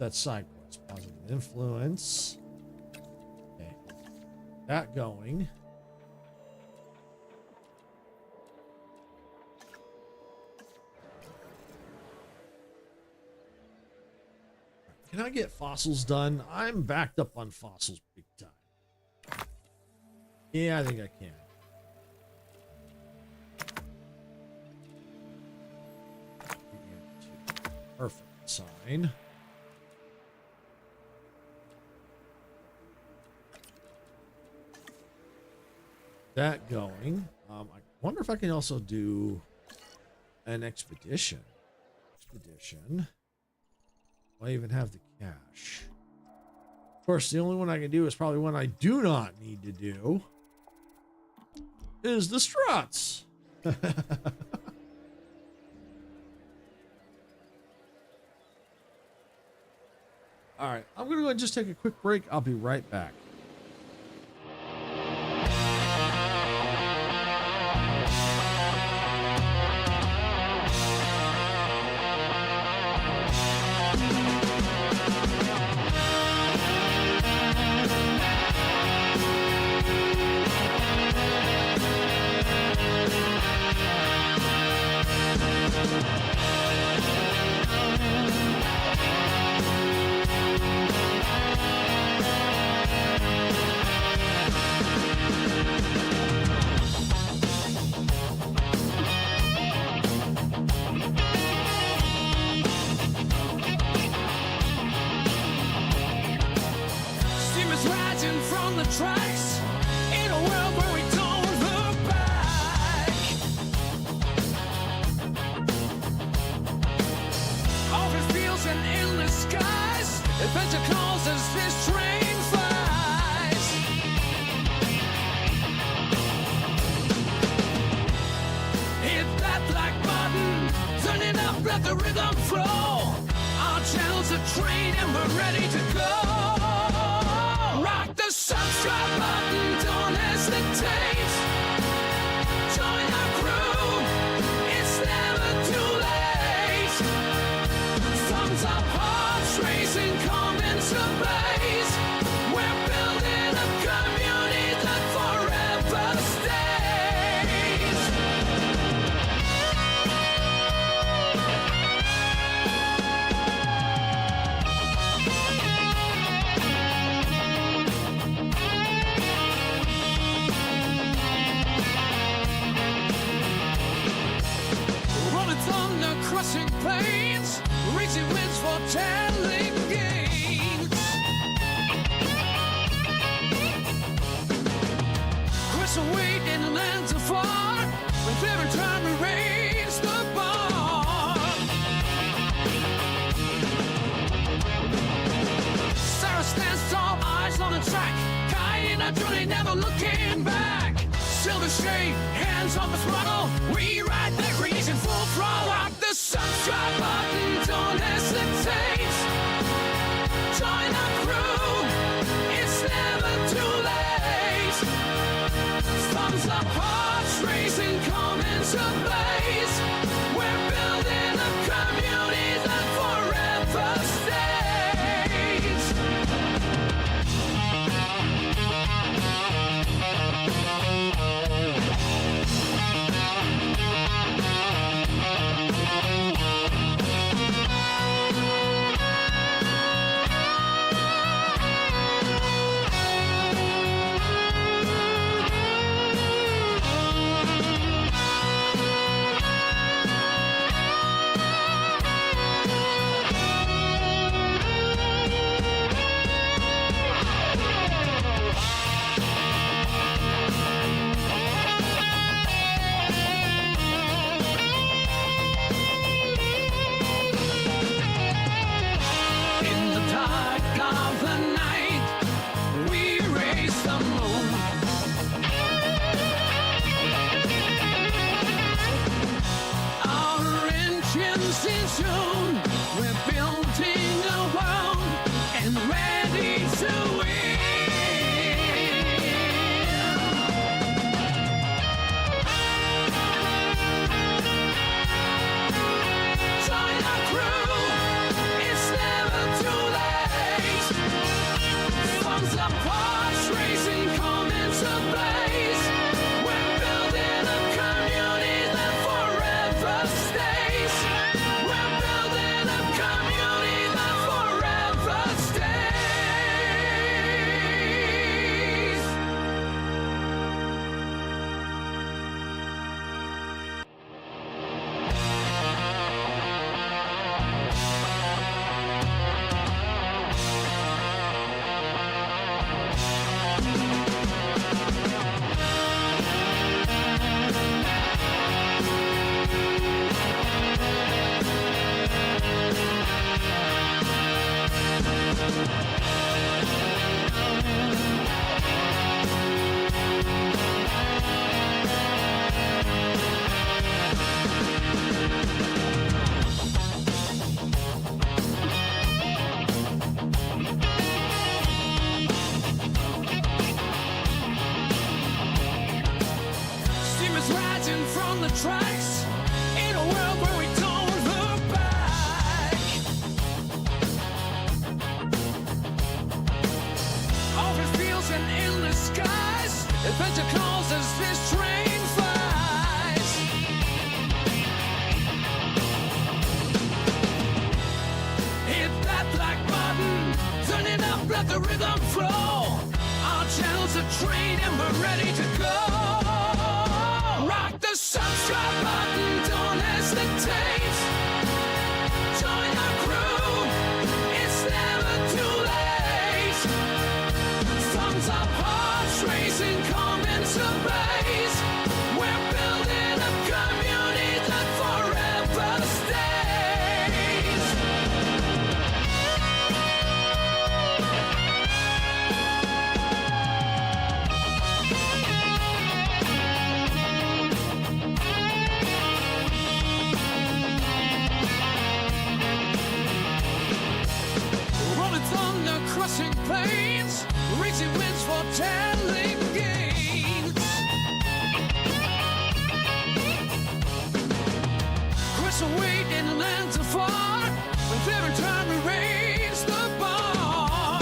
side quest. Positive influence. Okay, that going. Can I get fossils done? I'm backed up on fossils big time. Yeah, I think I can. Perfect. Sign. That going. I wonder if I can also do An expedition. Expedition. Do I even have the cash? Of course, the only one I can do is probably one I do not need to do. Is the struts. All right, I'm going to go and just take a quick break. I'll be right back. Steamers rising from the tracks in a world where we don't look back. Open fields and endless skies. Adventure calls as this train flies. Hit that black button, turn it up, let the rhythm flow. Our channel's a train and we're ready to go. Rock the subscribe button, don't hesitate. Join our crew, it's never too late. Thumbs up, hearts racing, come into blaze. We're building a community that forever stays. Rolling thunder, crushing plains, reaching winds for telling games. Cross away in lands afar, with every time we raise the bar. Sarah stands tall, eyes on the track, guiding our journey, never looking back. Silver shade, hands on the throttle, we ride the creation full throttle. Rock the subscribe button, don't hesitate. Join our crew, it's never too late. Thumbs up, hearts racing, come into blaze. We're building a community that forever stays. skies. Adventure calls as this train flies. Hit that black button, turn it up, let the rhythm flow. Our channel's a train and we're ready to go. Rock the subscribe button, don't hesitate. Join our crew, it's never too late. Thumbs up, hearts racing, come into blaze. We're building a community that forever stays. Rolling thunder, crushing plains, racing winds for telling gains. Crystal weight in the lands afar, with every time we raise the bar.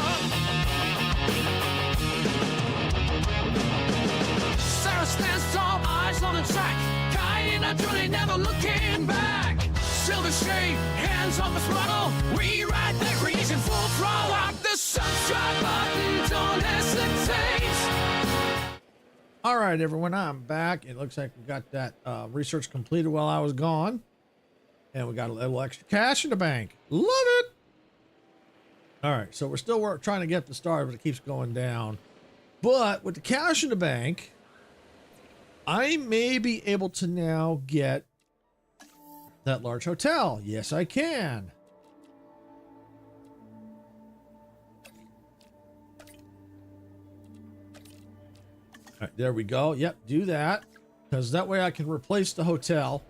Sarah stands tall, eyes on the track, guiding our journey, never looking back. Silver shade, hands on the throttle, we ride the creation full throttle. Rock the subscribe button, don't hesitate. All right, everyone, I'm back. It looks like we got that research completed while I was gone. And we got a little extra cash in the bank. Love it. All right, so we're still trying to get the stars, but it keeps going down. But with the cash in the bank, I may be able to now get that large hotel. Yes, I can. All right, there we go. Yep, do that. Because that way I can replace the hotel.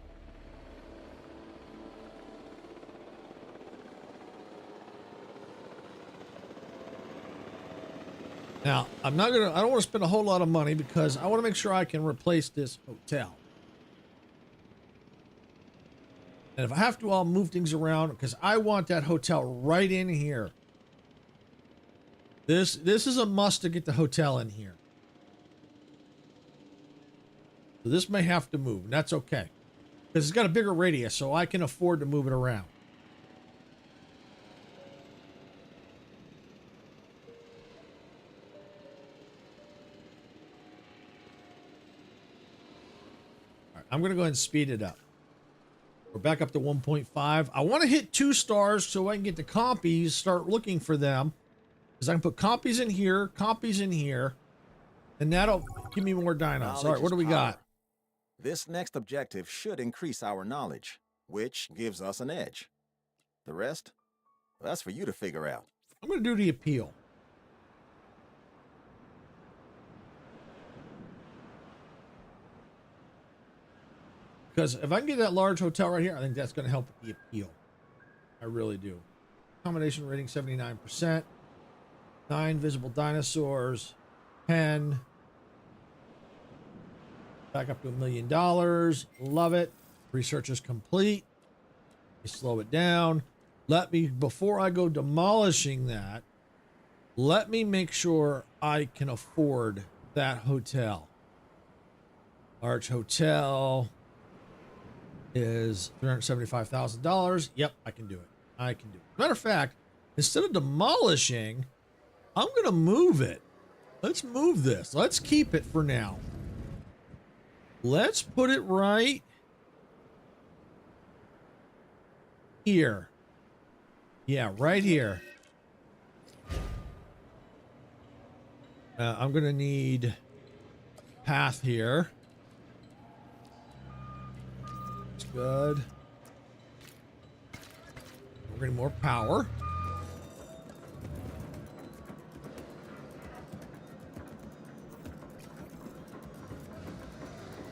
Now, I don't want to spend a whole lot of money because I want to make sure I can replace this hotel. And if I have to, I'll move things around because I want that hotel right in here. This is a must to get the hotel in here. So this may have to move, and that's okay. Because it's got a bigger radius, so I can afford to move it around. All right, I'm going to go ahead and speed it up. We're back up to 1.5. I want to hit 2 stars so I can get the compies, start looking for them. Because I can put compies in here, and that'll give me more dinos. All right, what do we got? This next objective should increase our knowledge, which gives us an edge. The rest, that's for you to figure out. I'm going to do the appeal. Because if I can get that large hotel right here, I think that's going to help with the appeal. I really do. Accommodation rating 79%. 9 visible dinosaurs. 10. Back up to $1 million. Love it. Research is complete. You slow it down. Before I go demolishing that, let me make sure I can afford that hotel. Large hotel is $375,000. Yep, I can do it. Matter of fact, instead of demolishing, I'm going to move it. Let's move this. Let's keep it for now. Let's put it right here. Yeah, right here. I'm going to need path here. That's good. We're getting more power.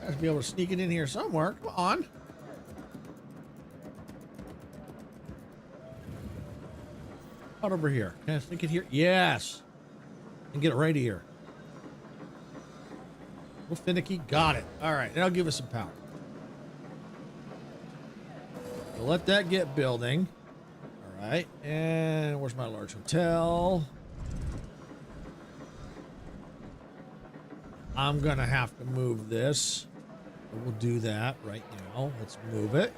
Got to be able to sneak it in here somewhere. Come on. Out over here. Can I sneak it here? Yes. And get it right here. A little finicky. Got it. All right. That'll give us some power. So let that get building. All right. And where's my large hotel? I'm gonna have to move this. We'll do that right now. Let's move it.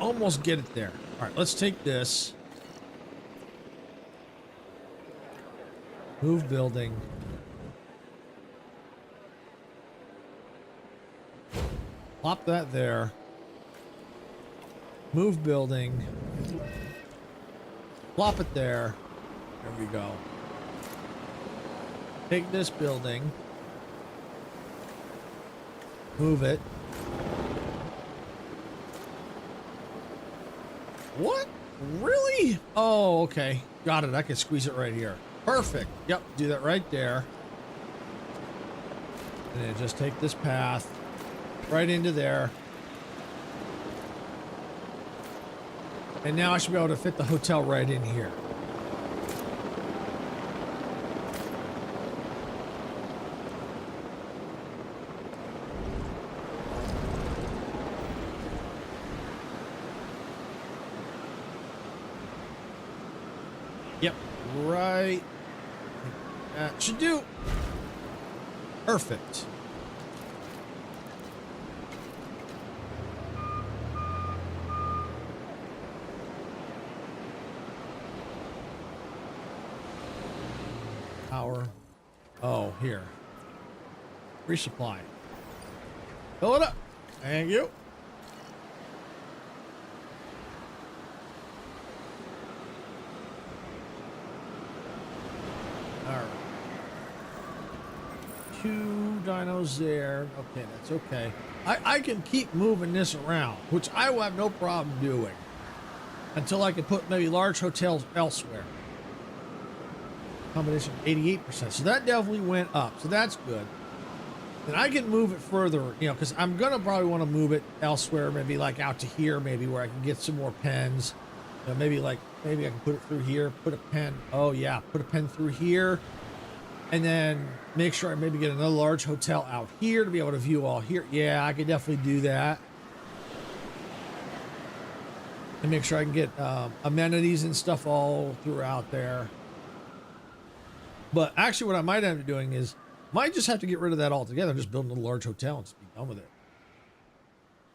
Almost get it there. All right, let's take this. Move building. Plop that there. Move building. Plop it there. There we go. Take this building. Move it. What? Really? Oh, okay. Got it. I can squeeze it right here. Perfect. Yep. Do that right there. And then just take this path right into there. And now I should be able to fit the hotel right in here. Yep, right. That should do. Perfect. Power. Oh, here. Resupply. Fill it up. Thank you. Two dinos there. Okay, that's okay. I can keep moving this around, which I will have no problem doing until I can put maybe large hotels elsewhere. Combination 88%. So that definitely went up. So that's good. And I can move it further, you know, because I'm going to probably want to move it elsewhere, maybe like out to here, maybe where I can get some more pens. You know, maybe I can put it through here, put a pen. Oh, yeah, put a pen through here. And then make sure I maybe get another large hotel out here to be able to view all here. Yeah, I could definitely do that. And make sure I can get amenities and stuff all throughout there. But actually what I might end up doing is, might just have to get rid of that altogether and just build a large hotel and just be done with it.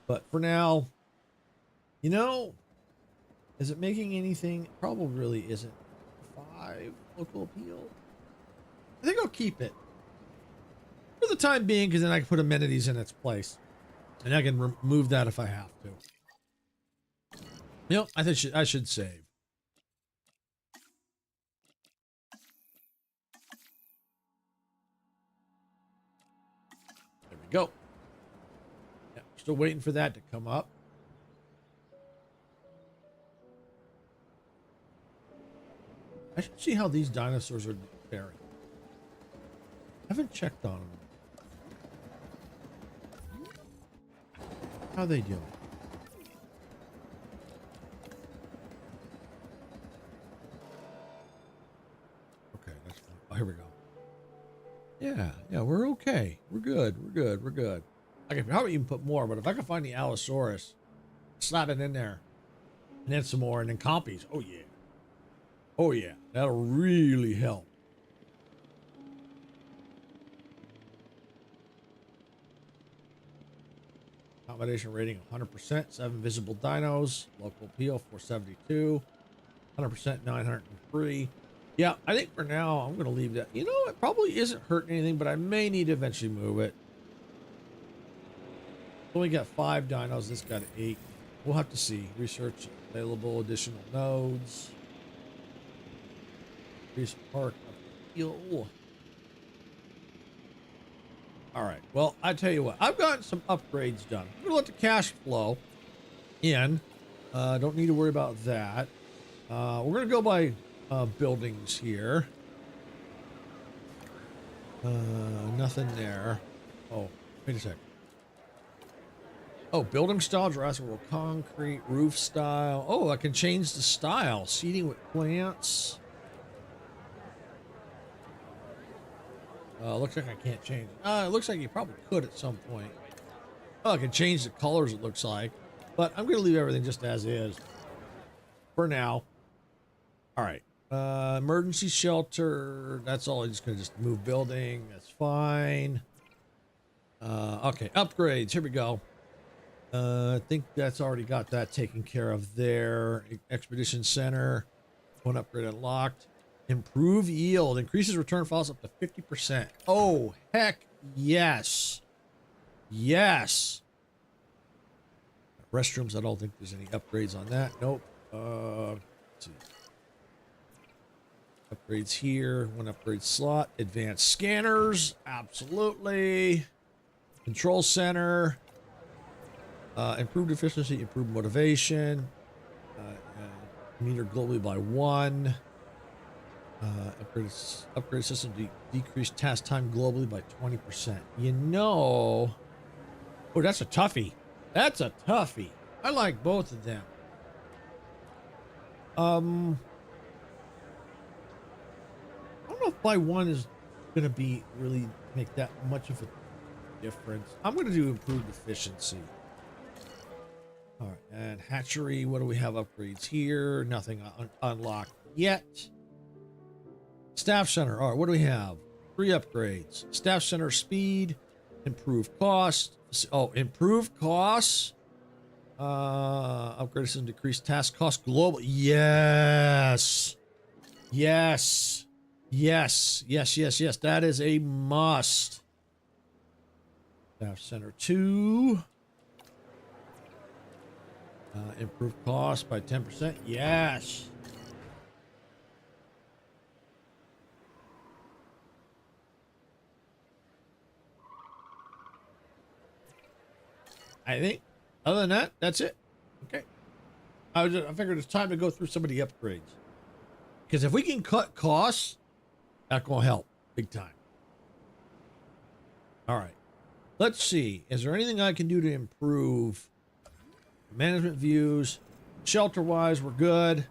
But for now, you know, is it making anything? It probably really isn't. 5 local appeal. I think I'll keep it for the time being, because then I can put amenities in its place, and I can remove that if I have to. You know, I think I should save. There we go. Yeah, still waiting for that to come up. I should see how these dinosaurs are faring. I haven't checked on them. How they doing? Okay, that's fine. Oh, here we go. Yeah, we're okay. We're good. I could probably even put more, but if I can find the Allosaurus, slap it in there, and then some more, and then compies. Oh yeah, that'll really help. Accommodation rating 100%, 7 visible dinos, local appeal 472, 100% 903. Yeah, I think for now I'm going to leave that. You know, it probably isn't hurting anything, but I may need to eventually move it. Only got 5 dinos, this got 8. We'll have to see. Research available additional nodes. Increase park appeal. All right. Well, I tell you what, I've gotten some upgrades done. I'm gonna let the cash flow in. Don't need to worry about that. We're gonna go by buildings here. Nothing there. Oh, wait a sec. Oh, building style, Jurassic World concrete, roof style. Oh, I can change the style. Seating with plants. Looks like I can't change it. It looks like you probably could at some point. Oh, I can change the colors, it looks like. But I'm going to leave everything just as is. For now. All right. Emergency shelter. That's all. I'm just going to just move building. That's fine. Okay. Upgrades. Here we go. I think that's already got that taken care of there. Expedition Center. One upgrade unlocked. Improve yield. Increases return files up to 50%. Oh, heck yes. Yes. Restrooms, I don't think there's any upgrades on that. Nope. Let's see. Upgrades here. One upgrade slot. Advanced scanners. Absolutely. Control center. Improved efficiency. Improved motivation. Meter globally by 1. Upgrade system decrease task time globally by 20%. You know, oh, that's a toughie. That's a toughie. I like both of them. I don't know if by 1 is going to be really make that much of a difference. I'm going to do improved efficiency. All right, and hatchery. What do we have upgrades here? Nothing unlocked yet. Staff center. All right, what do we have? 3 upgrades. Staff center speed, improved cost. Oh, improved costs. Upgrade system decreased task cost global. Yes. Yes. Yes. Yes. Yes. Yes. That is a must. Staff center 2. Improved cost by 10%. Yes. I think other than that, that's it. Okay. I figured it's time to go through some of the upgrades. Because if we can cut costs, that's going to help big time. All right. Let's see. Is there anything I can do to improve management views? Shelter-wise, we're good.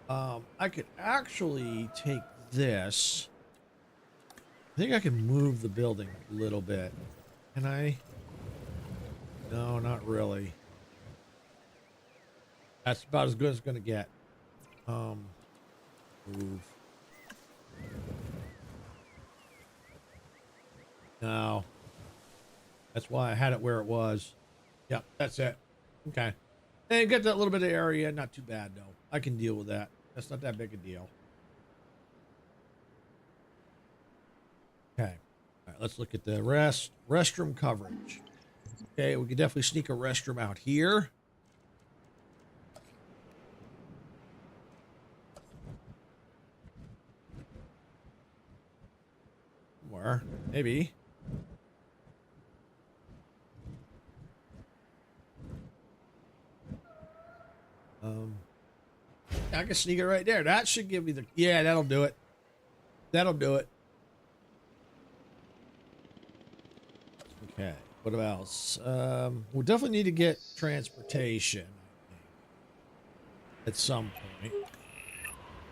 I could actually take this. I think I can move the building a little bit. Can I? No, not really. That's about as good as it's going to get. Move. No. That's why I had it where it was. Yep, that's it. Okay. And get that little bit of area. Not too bad, though. I can deal with that. That's not that big a deal. Okay. All right, let's look at the restroom coverage. Okay, we could definitely sneak a restroom out here. Where? Maybe. I can sneak it right there. That should give me the... Yeah, that'll do it. That'll do it. Okay. What else? We'll definitely need to get transportation at some point.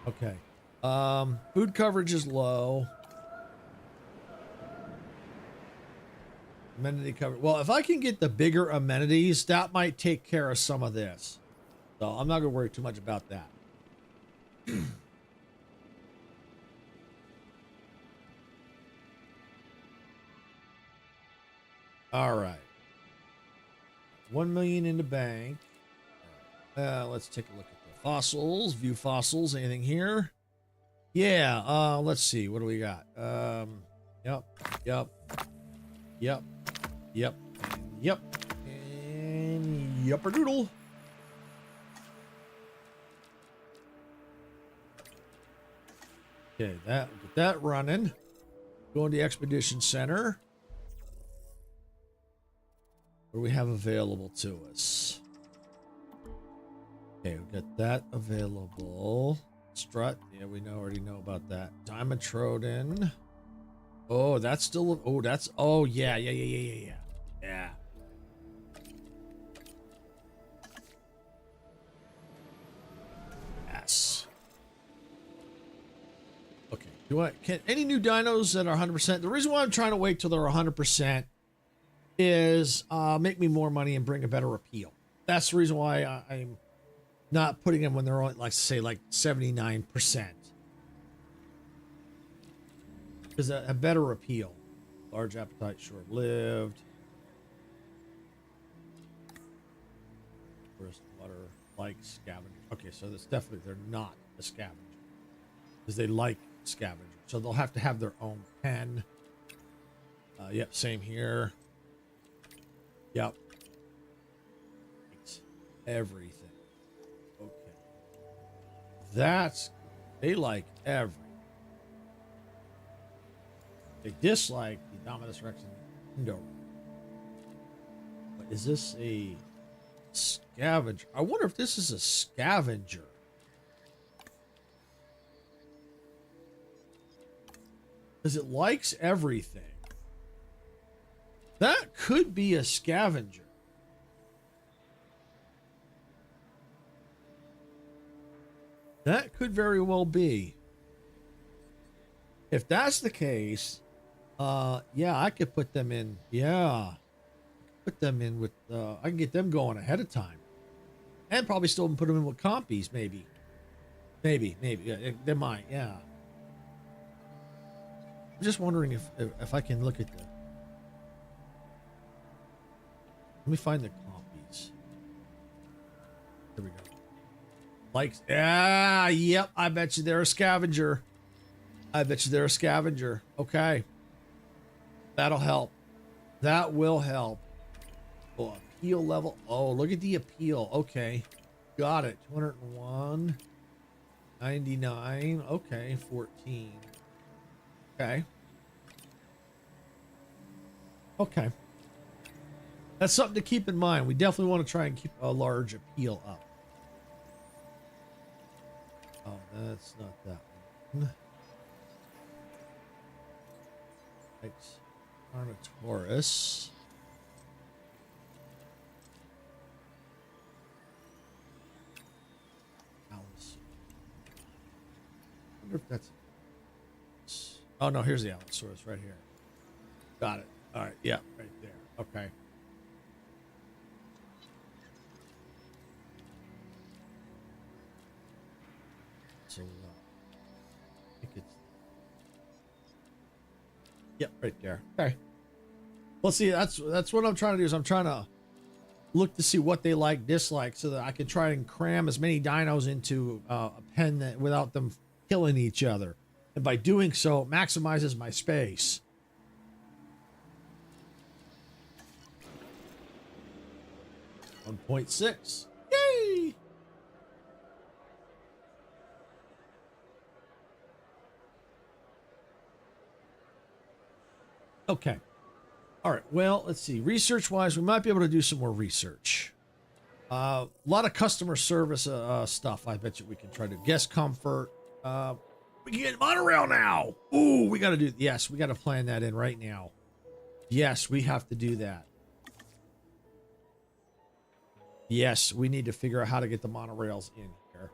Okay. Food coverage is low. Amenity coverage. Well, if I can get the bigger amenities, that might take care of some of this. So I'm not going to worry too much about that. All right. 1 million in the bank. Let's take a look at the fossils. View fossils. Anything here? Yeah. Let's see. What do we got? Yep. Yep. Yep. Yep. And yep. And yupper-doodle. Okay, get that running. Go to the Expedition Center. What do we have available to us? Okay, we got that available. Strut, yeah, we already know about that. Diamond Troden. Oh, that's still. Oh, that's. Oh, yeah. Can any new dinos that are 100%? The reason why I'm trying to wait till they're 100% is make me more money and bring a better appeal. That's the reason why I'm not putting them when they're on, like, say, like 79%. Because a better appeal. Large appetite, short-lived. First water, like scavenger. Okay, so that's definitely, they're not a scavenger. Because they like scavenger. So they'll have to have their own pen. Yep, same here. Yep. It's everything. Okay. They like everything. They dislike the Dominus Rex and Indo. But is this a scavenger? I wonder if this is a scavenger. Because it likes everything. That could be a scavenger. That could very well be. If that's the case, yeah, I could put them in. Yeah. Put them in with, I can get them going ahead of time. And probably still put them in with compies, maybe. Maybe. Yeah, they might, yeah. I'm just wondering if I can look at the... Let me find the compies. There we go. Likes. Yeah, yep. I bet you they're a scavenger. Okay. That'll help. That will help. Oh, appeal level. Oh, look at the appeal. Okay. Got it. 201. 99. Okay. 14. Okay. Okay. That's something to keep in mind. We definitely want to try and keep a large appeal up. Oh, that's not that one. Right. Carnotaurus. Alice. I wonder if that's... Oh, no, here's the Allosaurus right here. Got it. All right. Yeah, right there. Okay. So, I think it's... Yep, right there. Okay. Well, see, that's what I'm trying to do is I'm trying to look to see what they like, dislike, so that I can try and cram as many dinos into a pen that, without them killing each other. And by doing so, it maximizes my space. .6. Yay! Okay. All right. Well, let's see. Research-wise, we might be able to do some more research. A lot of customer service stuff. I bet you we can try to guest comfort. We can get monorail now. Ooh, we got to do. Yes, we got to plan that in right now. Yes, we have to do that. Yes, we need to figure out how to get the monorails in here.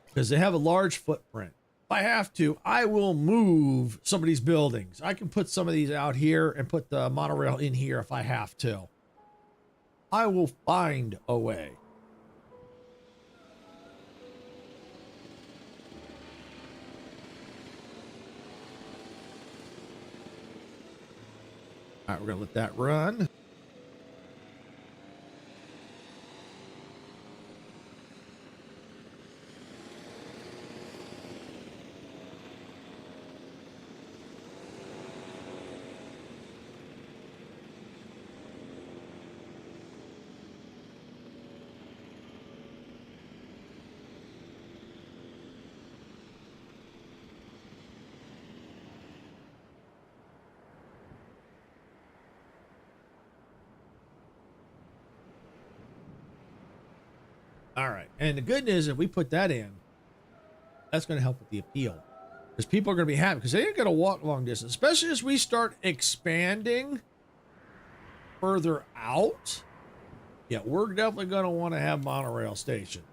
Because they have a large footprint. If I have to, I will move some of these buildings. I can put some of these out here and put the monorail in here if I have to. I will find a way. All right, we're going to let that run. All right. And the good news is if we put that in, that's going to help with the appeal. Because people are going to be happy because they ain't going to walk long distance, especially as we start expanding further out. Yeah, we're definitely going to want to have monorail stations.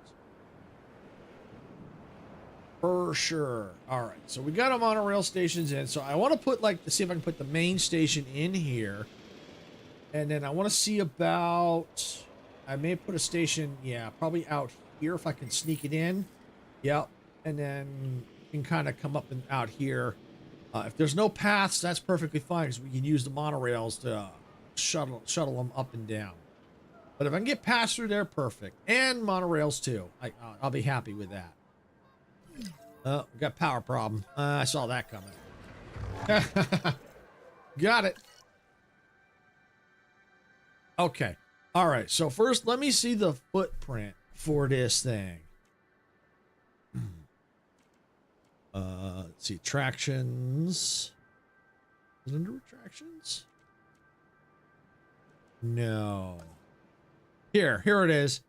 For sure. All right, so we got a monorail stations in. So I want to put like, see if I can put the main station in here. And then I want to see about, I may put a station, yeah, probably out here if I can sneak it in. Yep. And then you can kind of come up and out here. If there's no paths, that's perfectly fine because we can use the monorails to shuttle them up and down. But if I can get past through there, perfect. And monorails too. I'll be happy with that. Oh, we got power problem. I saw that coming. Got it. Okay. All right. So first, let me see the footprint for this thing. Let's see. Tractions. Is it under attractions? No. Here it is.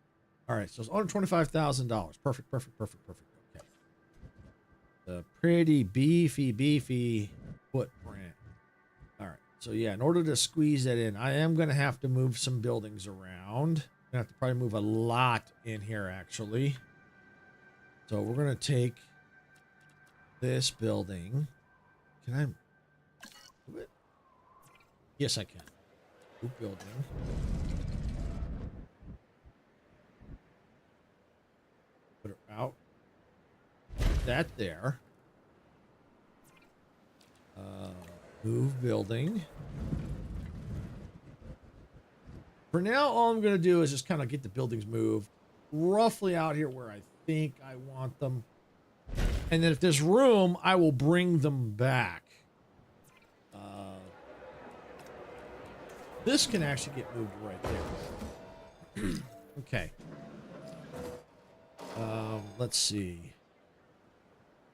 All right. So it's $125,000. Perfect. Okay. The pretty beefy footprint. All right. So yeah, in order to squeeze that in, I am going to have to move some buildings around. I'm going to have to probably move a lot in here, actually. So we're going to take this building. Can I move it? Yes, I can. Move building. Put it out. Put that there. Move building. For now, all I'm going to do is just kind of get the buildings moved roughly out here where I think I want them. And then if there's room, I will bring them back. This can actually get moved right there. Okay. Let's see.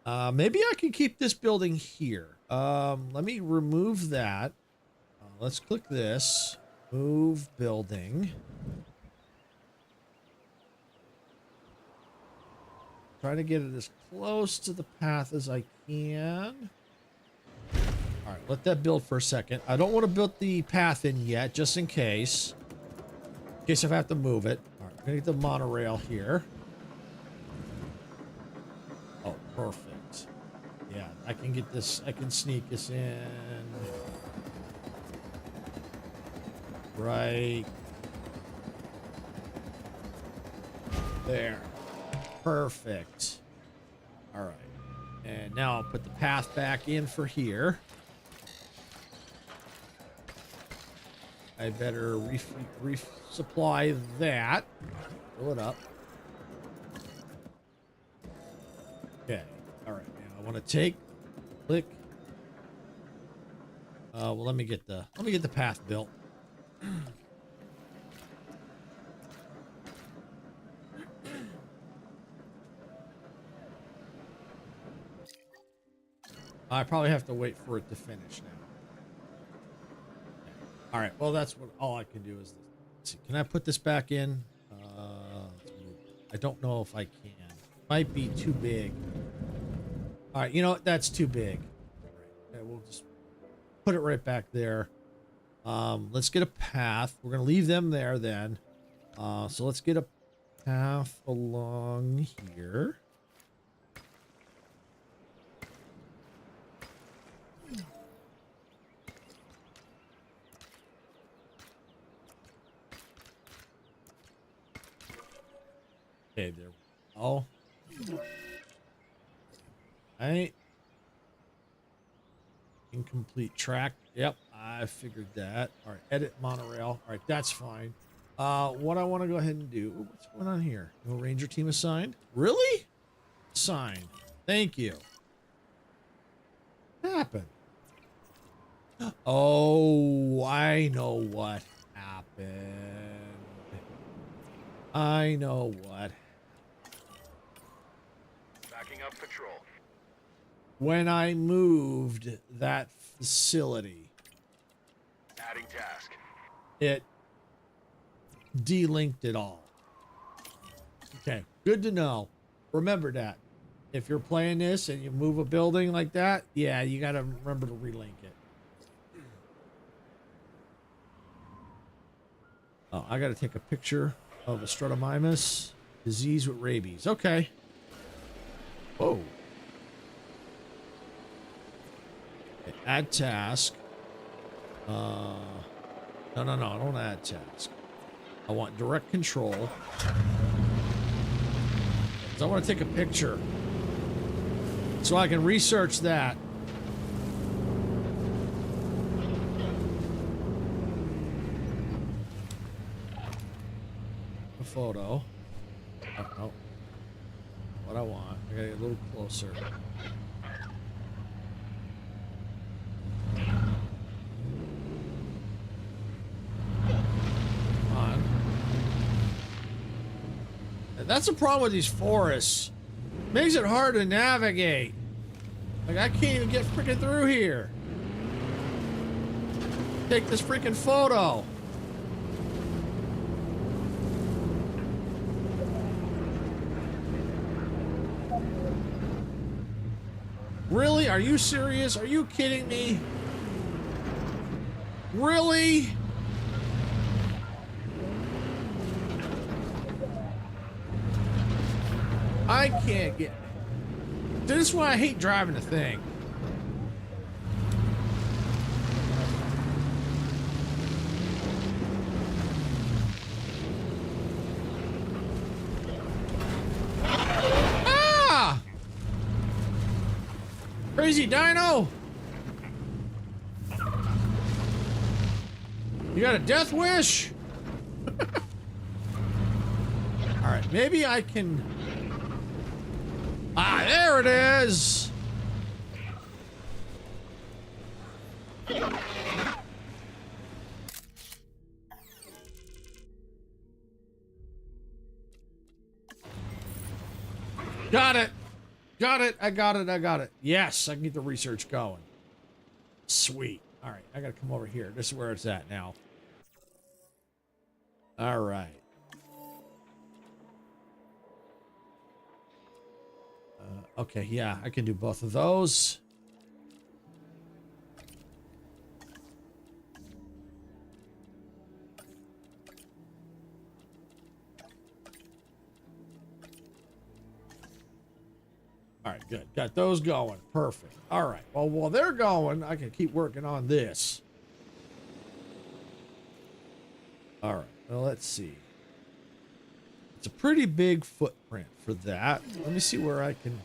Maybe I can keep this building here. Let me remove that. Let's click this. Move building. Try to get it as close to the path as I can. All right, let that build for a second. I don't want to build the path in yet, just in case. In case if I have to move it. All right, I'm going to get the monorail here. Oh, perfect. Yeah, I can get this. I can sneak this in. Right there. Perfect. All right. And now I'll put the path back in for here. I better resupply that. Fill it up. Okay. All right. Now I want to take, click. Well, let me get the path built. I probably have to wait for it to finish now. Okay. All right. Well, that's what all I can do is this. Let's see. Can I put this back in? Let's move it. I don't know if I can. Might be too big. All right. You know what? That's too big. All right. Okay, we'll just put it right back there. Let's get a path. We're going to leave them there then. So let's get a path along here. Okay, there we go. All right. Incomplete track. Yep, I figured that. All right, edit monorail. All right, that's fine. What I want to go ahead and do. What's going on here? No ranger team assigned? Really? Signed. Thank you. What happened? Oh, I know what happened. I know what. Backing up patrol. When I moved that facility, Adding task. it delinked it all. Okay, good to know. Remember that. If you're playing this and you move a building like that, yeah, you got to remember to relink it. Oh, I got to take a picture of a Stratomimus disease with rabies. Okay. Whoa. Add task. No, I don't add task. I want direct control. 'Cause I want to take a picture so I can research that. A photo. Oh. What I want. I gotta get a little closer. That's the problem with these forests. Makes it hard to navigate. Like, I can't even get freaking through here. Take this freaking photo. Really? Are you serious? Are you kidding me? Really? I can't get... This is why I hate driving the thing. Ah! Crazy Dino! You got a death wish? Alright, maybe I can... Ah, there it is! Got it! Got it! I got it! I got it! Yes, I can get the research going. Sweet. Alright, I gotta come over here. This is where it's at now. Alright. Okay, yeah, I can do both of those. All right, good. Got those going. Perfect. All right. Well, while they're going, I can keep working on this. All right. Well, let's see. It's a pretty big footprint for that. Let me see where I can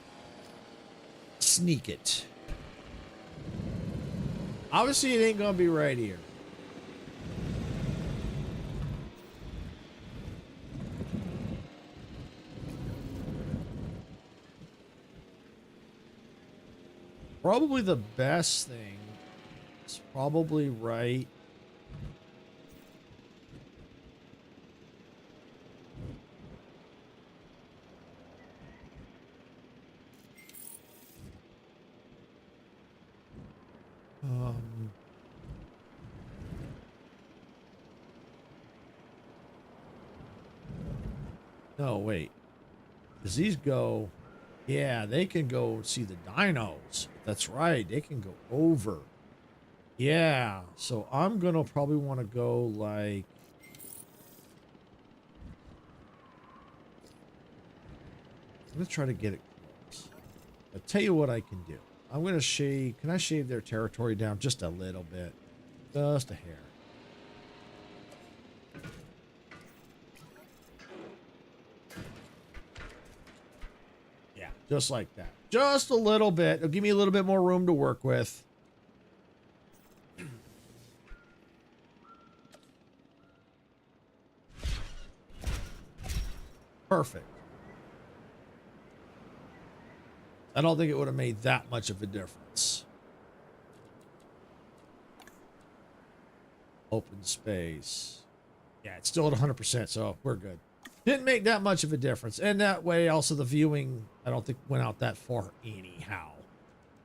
sneak it. Obviously, it ain't gonna be right here. Probably the best thing is probably right. No, wait. Does these go... Yeah, they can go see the dinos. That's right. They can go over. Yeah. So I'm going to probably want to go like... I'm going to try to get it close. I'll tell you what I can do. I'm going to shave... Can I shave their territory down just a little bit? Just a hair. Just like that. Just a little bit. It'll give me a little bit more room to work with. Perfect. I don't think it would have made that much of a difference. Open space. Yeah, it's still at 100%, so we're good. Didn't make that much of a difference. And that way, also, the viewing, I don't think went out that far anyhow.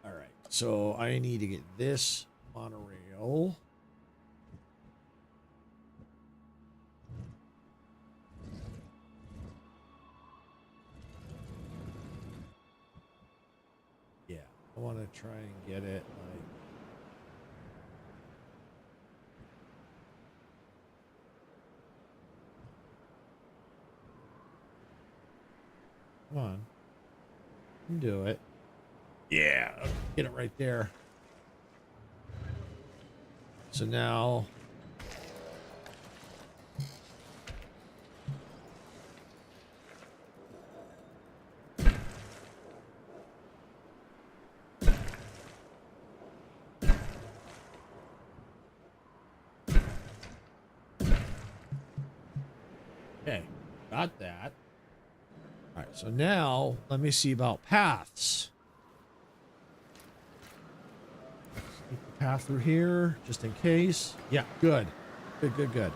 All right. So I need to get this monorail. Yeah. I want to try and get it like... Come on. You can do it. Yeah. Get it right there. So now. Okay, got that. All right, so now let me see about paths. Sneak the path through here, just in case. Yeah, good. Good, good, good.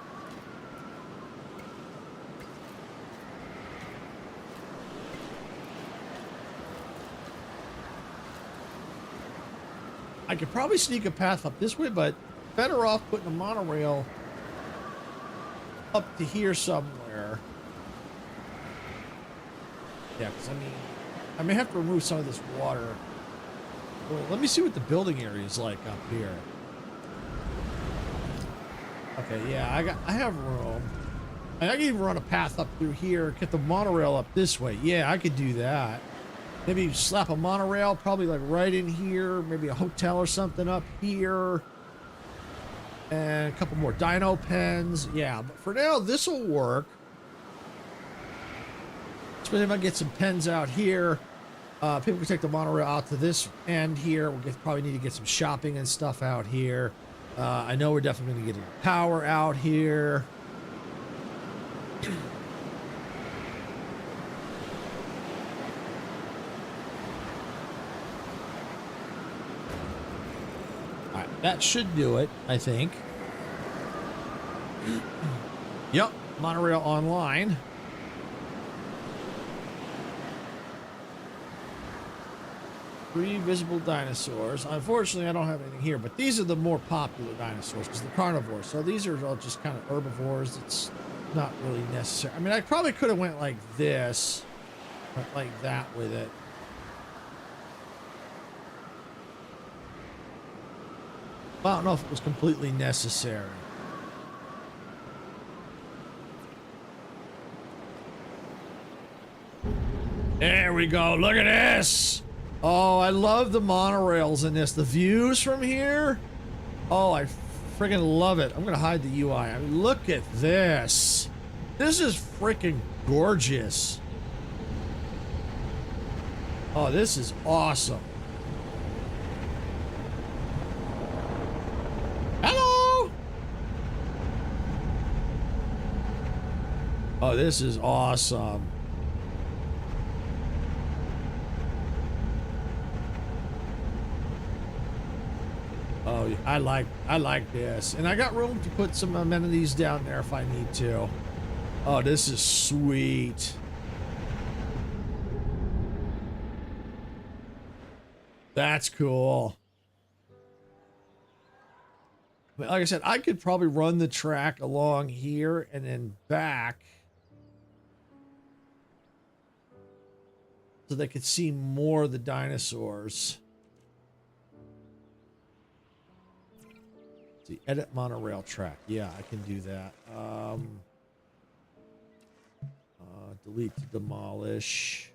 I could probably sneak a path up this way, but better off putting a monorail up to here somewhere. Yeah, because I may have to remove some of this water. Well, let me see what the building area is like up here. Okay, yeah, I have room. And I can even run a path up through here, get the monorail up this way. Yeah, I could do that. Maybe slap a monorail, probably like right in here. Maybe a hotel or something up here. And a couple more dino pens. Yeah, but for now, this will work. Especially if I get some pens out here. People can take the monorail out to this end here. We'll probably need to get some shopping and stuff out here. I know we're definitely going to get power out here. All right, that should do it, I think. Yep, monorail online. Three visible dinosaurs. Unfortunately, I don't have anything here, but these are the more popular dinosaurs because they're carnivores. So these are all just kind of herbivores. It's not really necessary. I mean, I probably could have went like this, went like that with it. But I don't know if it was completely necessary. There we go. Look at this. Oh, I love the monorails in this. The views from here. Oh, I freaking love it. I'm going to hide the UI. I mean, look at this. This is freaking gorgeous. Oh, this is awesome. Hello. Oh, this is awesome. Oh, I like this. And I got room to put some amenities down there if I need to. Oh, this is sweet. That's cool. But like I said, I could probably run the track along here and then back so they could see more of the dinosaurs. See, edit monorail track. Yeah, I can do that. Delete to demolish.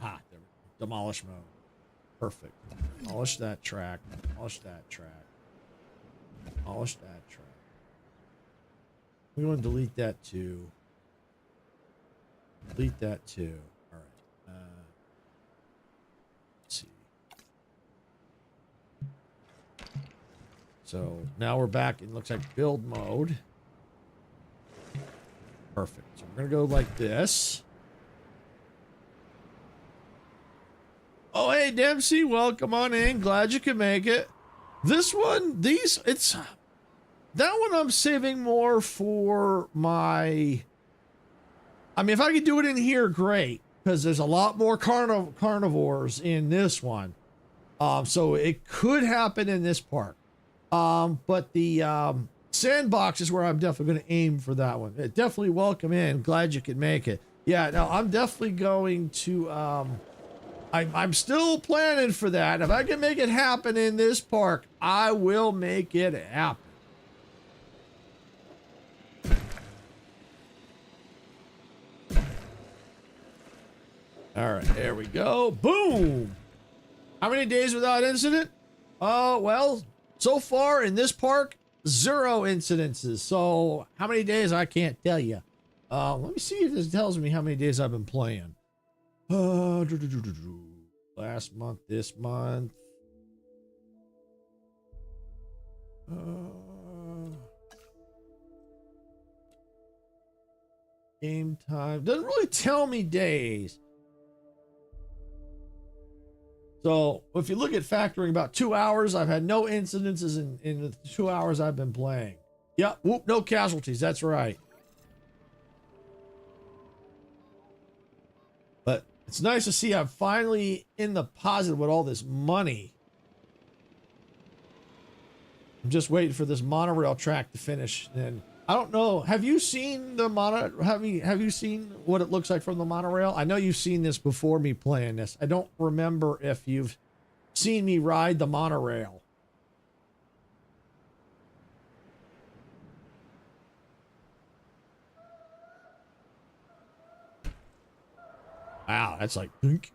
Ah, there we go. Demolish mode. Perfect. Demolish that track. Demolish that track. Demolish that track. We want to delete that too. Delete that too. All right. Let's see. So now we're back. It looks like build mode. Perfect. So we're going to go like this. Oh, hey, Dempsey. Welcome on in. Glad you could make it. This one, that one I'm saving more for my, I mean, if I could do it in here, great. Because there's a lot more carnivores in this one. So it could happen in this park. But the sandbox is where I'm definitely going to aim for that one. Definitely welcome in. Glad you could make it. Yeah, no, I'm definitely going to, I'm still planning for that. If I can make it happen in this park, I will make it happen. All right, there we go. Boom. How many days without incident? Well, so far in this park, 0 incidences. So how many days, I can't tell you. Let me see if this tells me how many days I've been playing. Last month, this month. Game time. Doesn't really tell me days. So if you look at factoring about 2 hours, I've had no incidences in the 2 hours I've been playing. Yep, whoop, no casualties. That's right. But it's nice to see I'm finally in the positive with all this money. I'm just waiting for this monorail track to finish. And I don't know. Have you seen the have you seen what it looks like from the monorail? I know you've seen this before me playing this. I don't remember if you've seen me ride the monorail. Wow, that's like dink,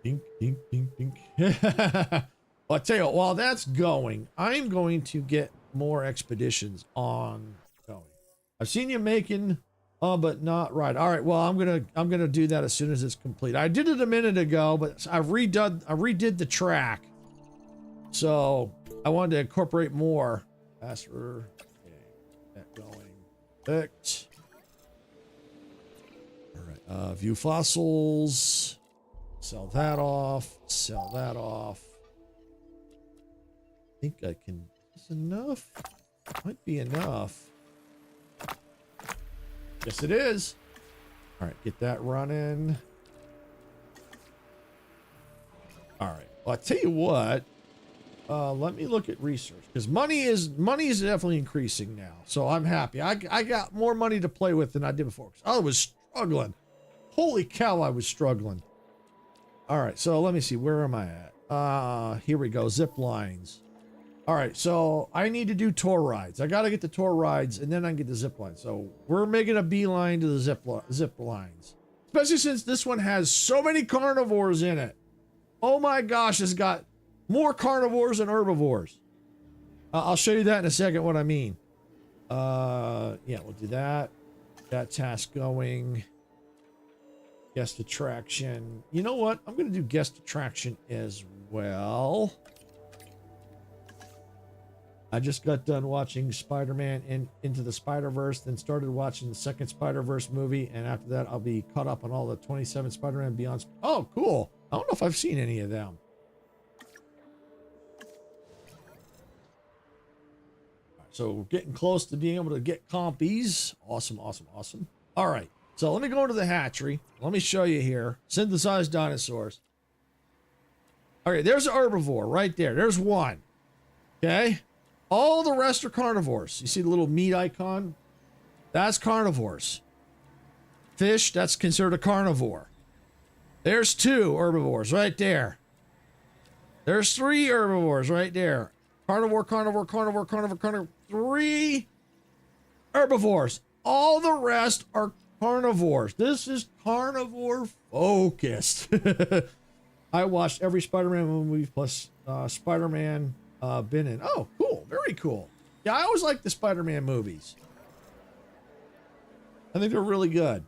dink, dink, dink, dink. Well, I tell you what, while that's going, I'm going to get more expeditions on going. I've seen you making, but not right. All right, well, I'm gonna do that as soon as it's complete. I did it a minute ago, but I redid the track, so I wanted to incorporate more. Faster, okay, that going. Perfect. All right, view fossils. Sell that off. Sell that off. I think I can. Is enough? Might be enough. Yes, it is. All right, get that running. All right. Well, I tell you what. Let me look at research because money is definitely increasing now. So I'm happy. I got more money to play with than I did before. I was struggling. Holy cow, I was struggling. All right, so let me see. Where am I at? Here we go. Zip lines. All right, so I need to do tour rides. I got to get the tour rides, and then I can get the zip lines. So we're making a beeline to the zip lines, especially since this one has so many carnivores in it. Oh my gosh, it's got more carnivores than herbivores. I'll show you that in a second, what I mean. Yeah, we'll do that. That task going. Guest attraction. You know what? I'm going to do guest attraction as well. I just got done watching Spider-Man Into the Spider-Verse, then started watching the second Spider-Verse movie, and after that, I'll be caught up on all the 27 Spider-Man Beyond. Oh, cool. I don't know if I've seen any of them. So we're getting close to being able to get compies. Awesome, awesome, awesome. All right. So let me go into the hatchery. Let me show you here. Synthesized dinosaurs. Okay, there's an herbivore right there. There's one. Okay. All the rest are carnivores. You see the little meat icon? That's carnivores. Fish, that's considered a carnivore. There's 2 herbivores right there. There's 3 herbivores right there. Carnivore, carnivore, carnivore, carnivore, carnivore. 3 herbivores. All the rest are carnivores. This is carnivore focused. I watched every Spider-Man movie plus Spider-Man been in. Oh, cool. Very cool. Yeah, I always like the Spider-Man movies. I think they're really good.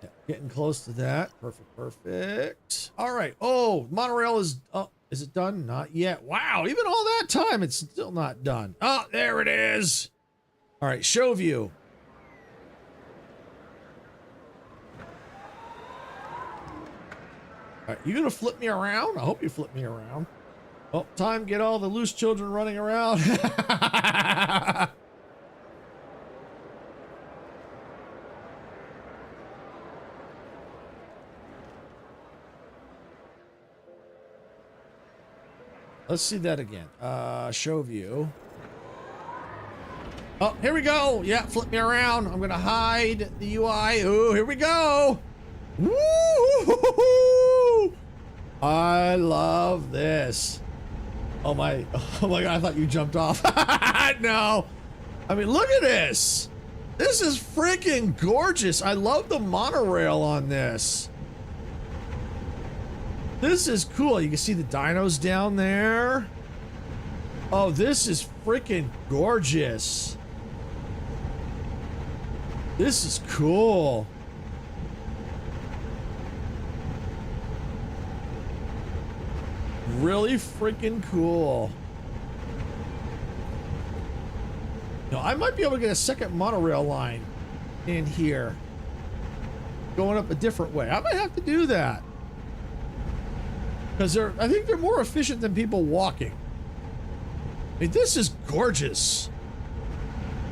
Yeah, getting close to that. Perfect, perfect. All right. Oh, monorail is it done? Not yet. Wow, even all that time, it's still not done. Oh, there it is. All right, show view. All right, you gonna flip me around? I hope you flip me around. Oh, time to get all the loose children running around. Let's see that again. Show view. Oh, here we go. Yeah, flip me around. I'm gonna hide the UI. Oh, here we go. Woo! I love this. Oh my God, I thought you jumped off. No. I mean, look at this. This is freaking gorgeous. I love the monorail on this. This is cool. You can see the dinos down there. Oh, this is freaking gorgeous. This is cool. Really freaking cool. Now, I might be able to get a second monorail line in here, going up a different way. I might have to do that because I think they're more efficient than people walking. I mean, this is gorgeous.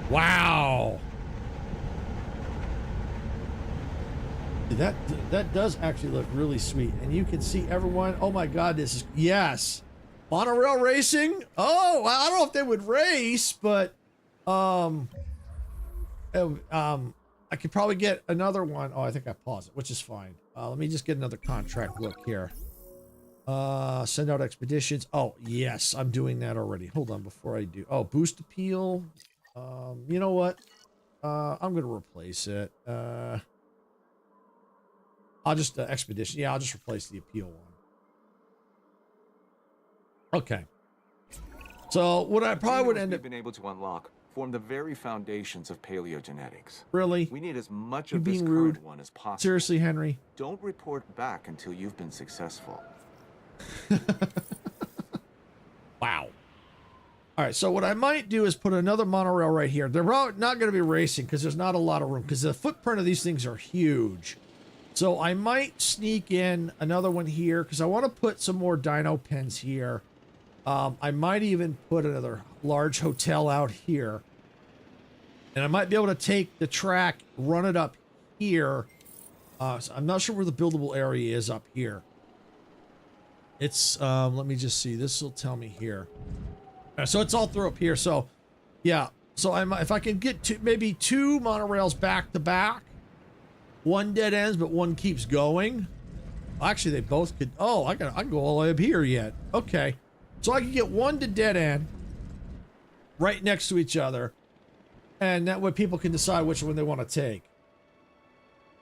Wow. That does actually look really sweet, and you can see everyone. Oh my God, this is, yes, monorail racing. Oh, I don't know if they would race, but I could probably get another one. Oh, I think I paused it, which is fine. Let me just get another contract look here. Send out expeditions. Oh yes, I'm doing that already. Hold on, before I do. Oh, boost appeal. You know what? I'm gonna replace it. I'll just expedition. Yeah, I'll just replace the appeal one. Okay. So what I probably would end up been able to unlock form the very foundations of paleogenetics. Really? We need as much You're of this being current rude. one as possible. Seriously, Henry? Don't report back until you've been successful. Wow. All right, so what I might do is put another monorail right here. They're not going to be racing because there's not a lot of room because the footprint of these things are huge. So I might sneak in another one here because I want to put some more dino pens here. I might even put another large hotel out here. And I might be able to take the track, run it up here. So I'm not sure where the buildable area is up here. It's, let me just see. This will tell me here. So it's all through up here. So, yeah. So if I can get maybe two monorails back to back. One dead ends, but one keeps going. Actually, they both could. Oh, I can go all the way up here yet. Okay. So I can get one to dead end right next to each other. And that way people can decide which one they want to take.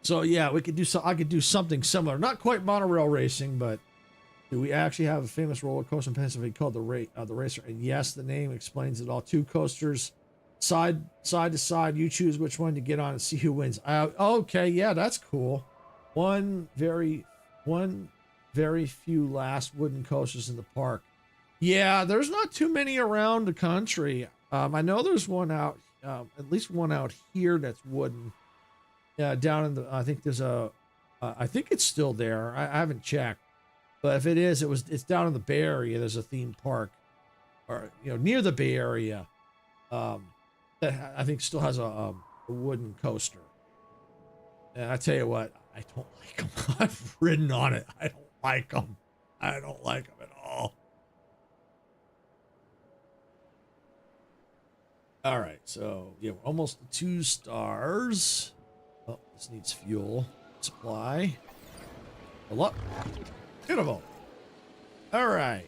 So yeah, we could do I could do something similar. Not quite monorail racing, but do we actually have a famous roller coaster in Pennsylvania called the Racer? And yes, the name explains it all. Two coasters, side to side. You choose which one to get on and see who wins. Okay, yeah, that's cool. One very few last wooden coasters in the park. Yeah, there's not too many around the country. I know there's one out, at least one out here that's wooden. Yeah, down in the, I think there's I think it's still there. I haven't checked, but if it is, it's down in the Bay Area. There's a theme park, or near the Bay Area, that I think still has a wooden coaster. And I tell you what, I don't like them. I've ridden on it. I don't like them. I don't like them at all. All right, so yeah, we're almost 2 stars. Oh, this needs fuel supply. Fill up. Beautiful. All right.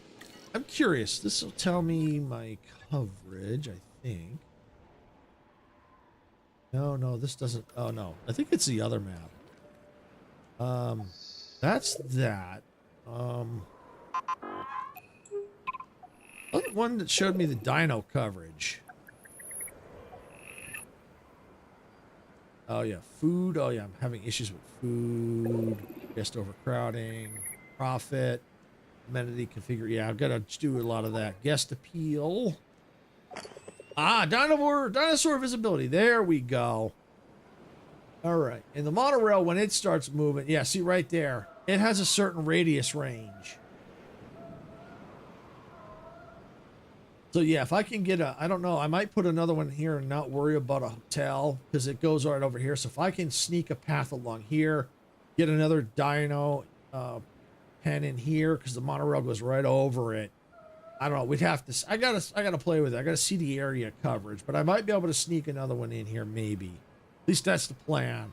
I'm curious. This will tell me my coverage, I think. No, this doesn't. Oh no, I think it's the other map. That's that. One that showed me the dino coverage. Oh yeah, food. Oh yeah, I'm having issues with food. Guest overcrowding. Profit. Amenity configure. Yeah, I've got to do a lot of that. Guest appeal. Ah, dinosaur visibility. There we go. All right. And the monorail, when it starts moving, yeah, see right there, it has a certain radius range. So yeah, if I can get I don't know, I might put another one here and not worry about a hotel because it goes right over here. So if I can sneak a path along here, get another dino pen in here because the monorail goes right over it. I don't know. We'd have to. I gotta play with it. I gotta see the area coverage, but I might be able to sneak another one in here, maybe. At least that's the plan.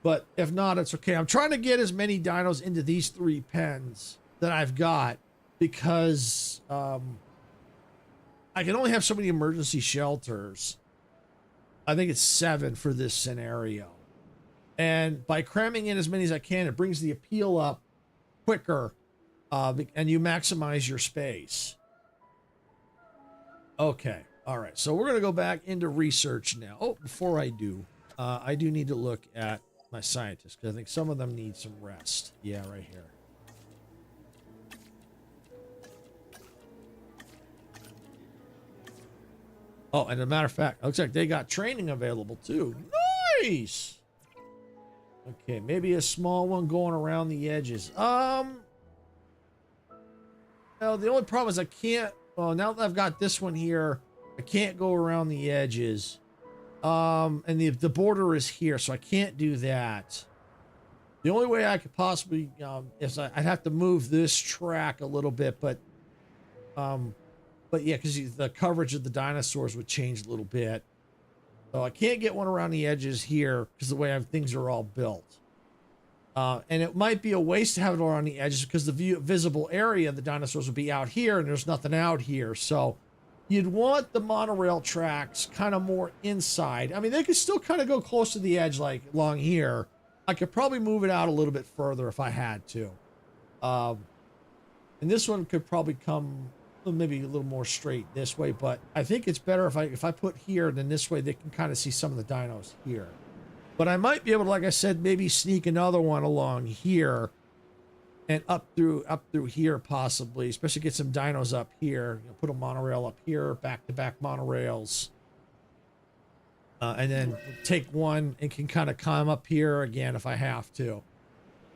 But if not, it's okay. I'm trying to get as many dinos into these 3 pens that I've got because I can only have so many emergency shelters. I think it's 7 for this scenario, and by cramming in as many as I can, it brings the appeal up quicker, and you maximize your space. Okay. All right. So we're going to go back into research now. Oh, before I do need to look at my scientists, because I think some of them need some rest. Yeah, right here. Oh, and as a matter of fact, it looks like they got training available too. Nice. Okay, maybe a small one going around the edges. Well, the only problem is I can't. Well, now that I've got this one here, I can't go around the edges. And the border is here, so I can't do that. The only way I could possibly is I'd have to move this track a little bit, but yeah, because the coverage of the dinosaurs would change a little bit. So I can't get one around the edges here because the way things are all built. And it might be a waste to have it around the edges because the visible area of the dinosaurs would be out here and there's nothing out here. So you'd want the monorail tracks kind of more inside. I mean, they could still kind of go close to the edge like along here. I could probably move it out a little bit further if I had to. And this one could probably come maybe a little more straight this way, but I think it's better if I put here, then this way they can kind of see some of the dinos here. But I might be able to, like I said, maybe sneak another one along here and up through here possibly, especially get some dinos up here. You know, put a monorail up here, back-to-back monorails. And then take one and can kind of climb up here again if I have to.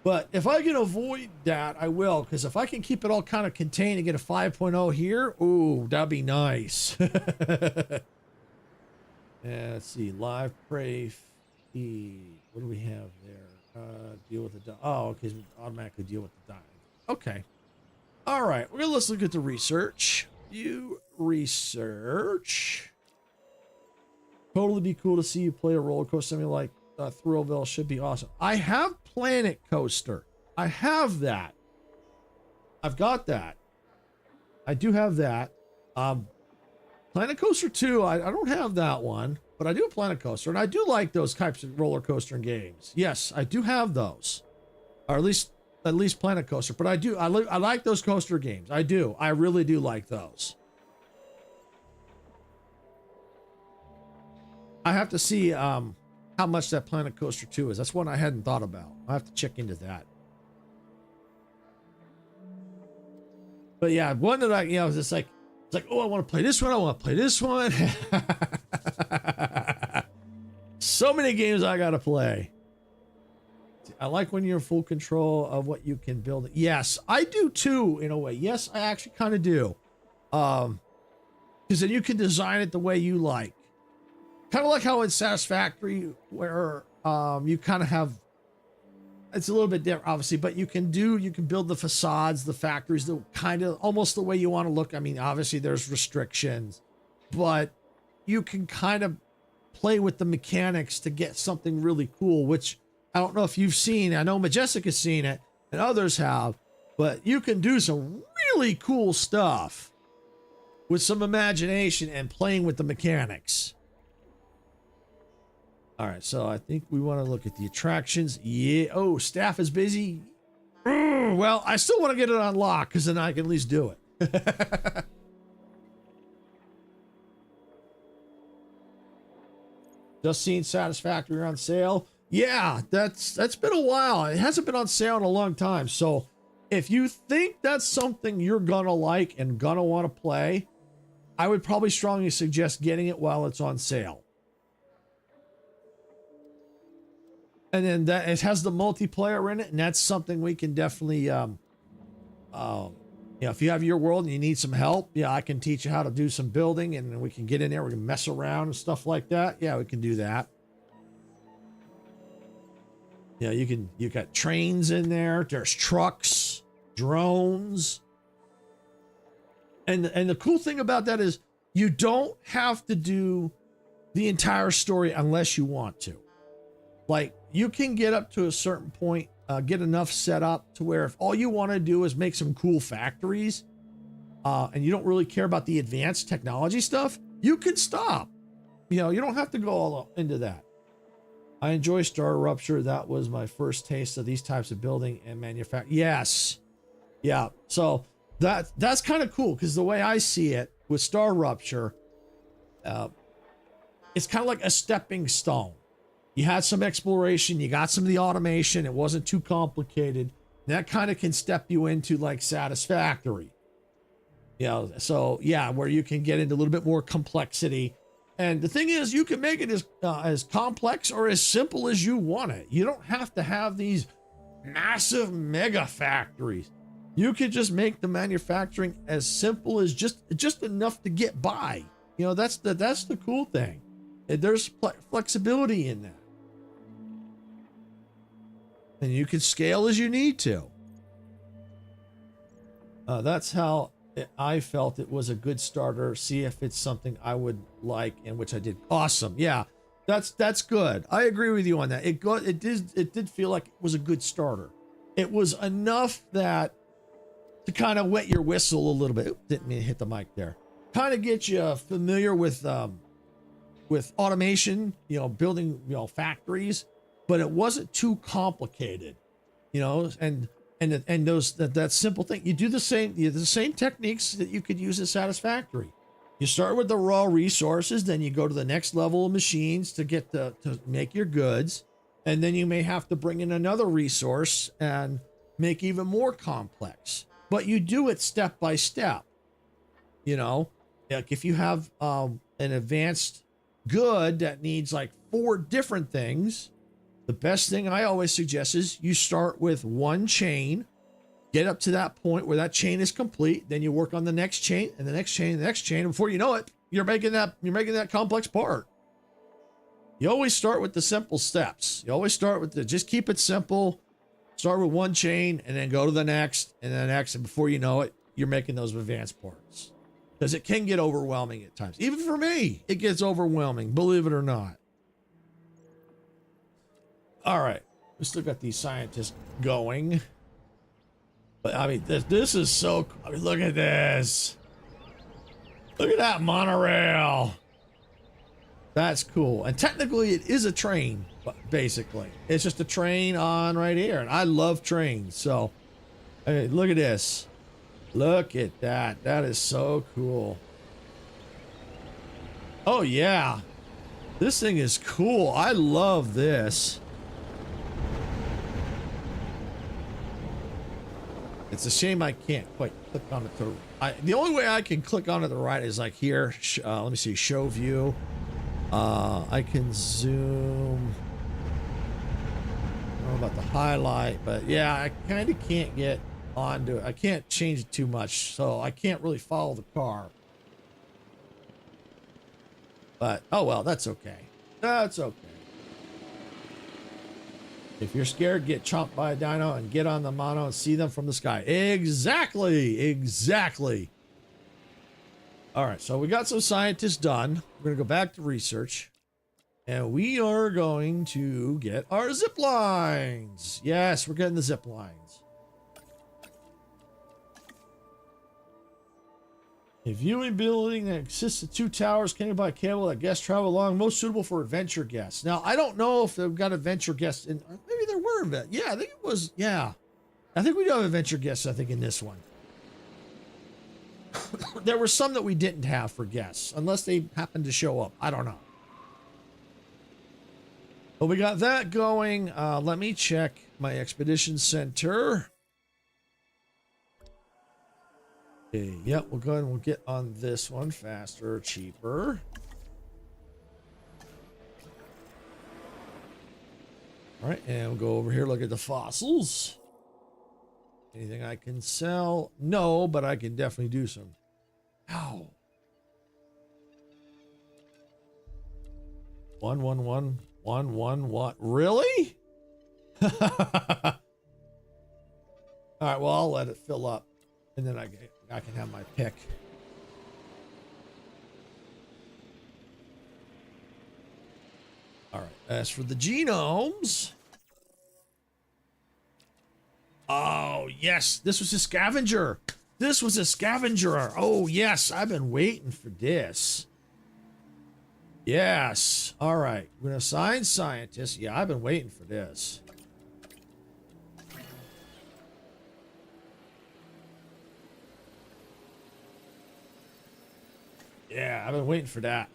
But if I can avoid that, I will, because if I can keep it all kind of contained and get a 5.0 here, ooh, that'd be nice. Yeah, let's see, live prey feed. What do we have there? Deal with the okay, automatically deal with the diamond. Okay. All right, let's look at the research. You research. Totally be cool to see you play a roller coaster. Something like Thrillville should be awesome. I have Planet Coaster. I have that. I've got that. I do have that. Planet Coaster 2, I don't have that one, but I do have Planet Coaster, and I do like those types of roller coaster games. Yes, I do have those, or at least Planet Coaster. But I like those coaster games. I do. I really do like those. I have to see how much that Planet Coaster 2 is. That's one I hadn't thought about. I have to check into that. But yeah, one that it's like, oh, I want to play this one. I want to play this one. So many games I got to play. I like when you're in full control of what you can build. Yes, I do too, in a way. Yes, I actually kind of do. Because then you can design it the way you like. Kind of like how in Satisfactory, where you kind of have, it's a little bit different, obviously, but you can build the facades, the factories, the kind of almost the way you want to look. I mean, obviously there's restrictions, but you can kind of play with the mechanics to get something really cool, which I don't know if you've seen. I know Majestic has seen it and others have, but you can do some really cool stuff with some imagination and playing with the mechanics. All right, so I think we want to look at the attractions. Yeah. Oh, staff is busy. Well, I still want to get it on lock because then I can at least do it. Just seen Satisfactory on sale. Yeah, that's been a while. It hasn't been on sale in a long time. So if you think that's something you're gonna like and gonna want to play, I would probably strongly suggest getting it while it's on sale. And then that it has the multiplayer in it, and that's something we can definitely, if you have your world and you need some help, yeah, I can teach you how to do some building, and we can get in there, we can mess around and stuff like that. Yeah, we can do that. Yeah, you got trains in there. There's trucks, drones, and the cool thing about that is you don't have to do the entire story unless you want to. Like, you can get up to a certain point, get enough set up to where if all you want to do is make some cool factories, and you don't really care about the advanced technology stuff, you can stop. You don't have to go all into that. I enjoy Star Rupture. That was my first taste of these types of building and manufacturing. Yes. Yeah, so that's kind of cool because the way I see it with Star Rupture, it's kind of like a stepping stone. You had some exploration, you got some of the automation, it wasn't too complicated. That kind of can step you into like Satisfactory. You know, so yeah, where you can get into a little bit more complexity. And the thing is, you can make it as complex or as simple as you want it. You don't have to have these massive mega factories. You could just make the manufacturing as simple as just enough to get by. You know, that's the cool thing. There's flexibility in that. And you can scale as you need to. That's how I felt it was a good starter. See if it's something I would like, and which I did. Awesome. Yeah, that's good. I agree with you on that. It did feel like it was a good starter. It was enough that to kind of wet your whistle a little bit. Oop, didn't mean to hit the mic there. Kind of get you familiar with automation, you know, building, you know, factories, but it wasn't too complicated, you know, and those that simple thing. You do the same techniques that you could use at Satisfactory. You start with the raw resources, then you go to the next level of machines to get to make your goods, and then you may have to bring in another resource and make even more complex. But you do it step by step. You know, like if you have an advanced good that needs like 4 different things, the best thing I always suggest is you start with one chain, get up to that point where that chain is complete, then you work on the next chain and the next chain and the next chain. And before you know it, you're making that complex part. You always start with the simple steps. You always start with just keep it simple. Start with one chain and then go to the next and the next. And before you know it, you're making those advanced parts. Because it can get overwhelming at times. Even for me, it gets overwhelming, believe it or not. All right. We still got these scientists going. But I mean, this is so, I mean, look at this. Look at that monorail. That's cool. And technically it is a train, but basically it's just a train on right here. And I love trains. So, hey, look at this. Look at that. That is so cool. Oh yeah. This thing is cool. I love this. It's a shame I can't quite click on it to, the only way I can click on it to the right is like here. Let me see, show view. I can zoom. I don't know about the highlight, but yeah, I kind of can't get onto it. I can't change it too much, so I can't really follow the car. But, oh well, that's okay. That's okay. If you're scared, get chomped by a dino and get on the mono and see them from the sky. Exactly. Exactly. All right, so we got some scientists done. We're going to go back to research. And we are going to get our zip lines. Yes, we're getting the zip lines. A viewing building that consists of 2 towers connected by a cable that guests travel along, most suitable for adventure guests. Now, I don't know if they've got adventure guests in. Maybe there were. Yeah, I think it was. Yeah. I think we do have adventure guests, I think, in this one. There were some that we didn't have for guests, unless they happened to show up. I don't know. But we got that going. Let me check my expedition center. Okay, yep, we'll go ahead and we'll get on this one faster, cheaper. All right, and we'll go over here, look at the fossils. Anything I can sell? No, but I can definitely do some. Ow. 11111 what? Really? All right, well, I'll let it fill up and then I can have my pick. All right, as for the genomes. Oh, yes, this was a scavenger. This was a scavenger. Oh, yes, I've been waiting for this. Yes. All right, we're going to assign scientists. Yeah, I've been waiting for this. Yeah, I've been waiting for that.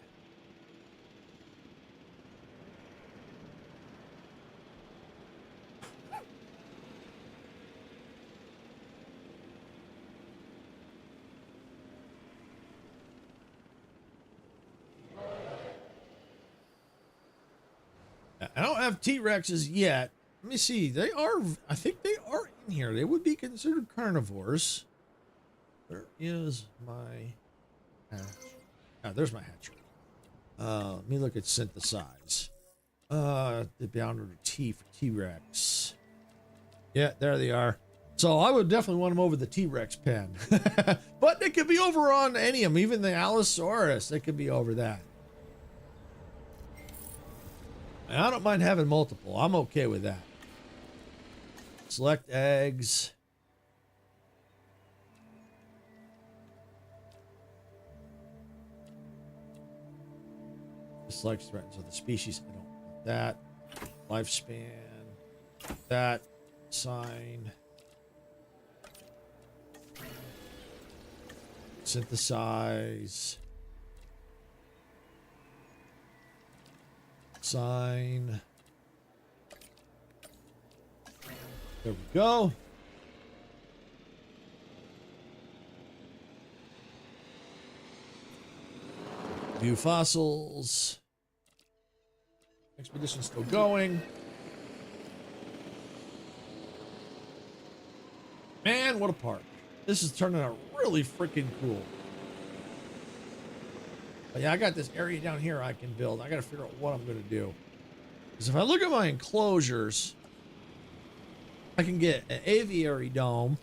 I don't have T-Rexes yet. Let me see. They are, I think they are in here. They would be considered carnivores. Where is my hatch? Ah, there's my hatchery. Let me look at synthesize. The boundary T for T-Rex. Yeah, there they are. So I would definitely want them over the T-Rex pen. But they could be over on any of them, even the Allosaurus. They could be over that. I don't mind having multiple. I'm okay with that. Select eggs. Select threatens of the species. I don't want that. Lifespan. That. Sign. Synthesize. Sign. There we go. View fossils. Expedition still going. Man, what a park. This is turning out really freaking cool. But yeah, I got this area down here I can build. I got to figure out what I'm going to do. Because if I look at my enclosures, I can get an aviary dome.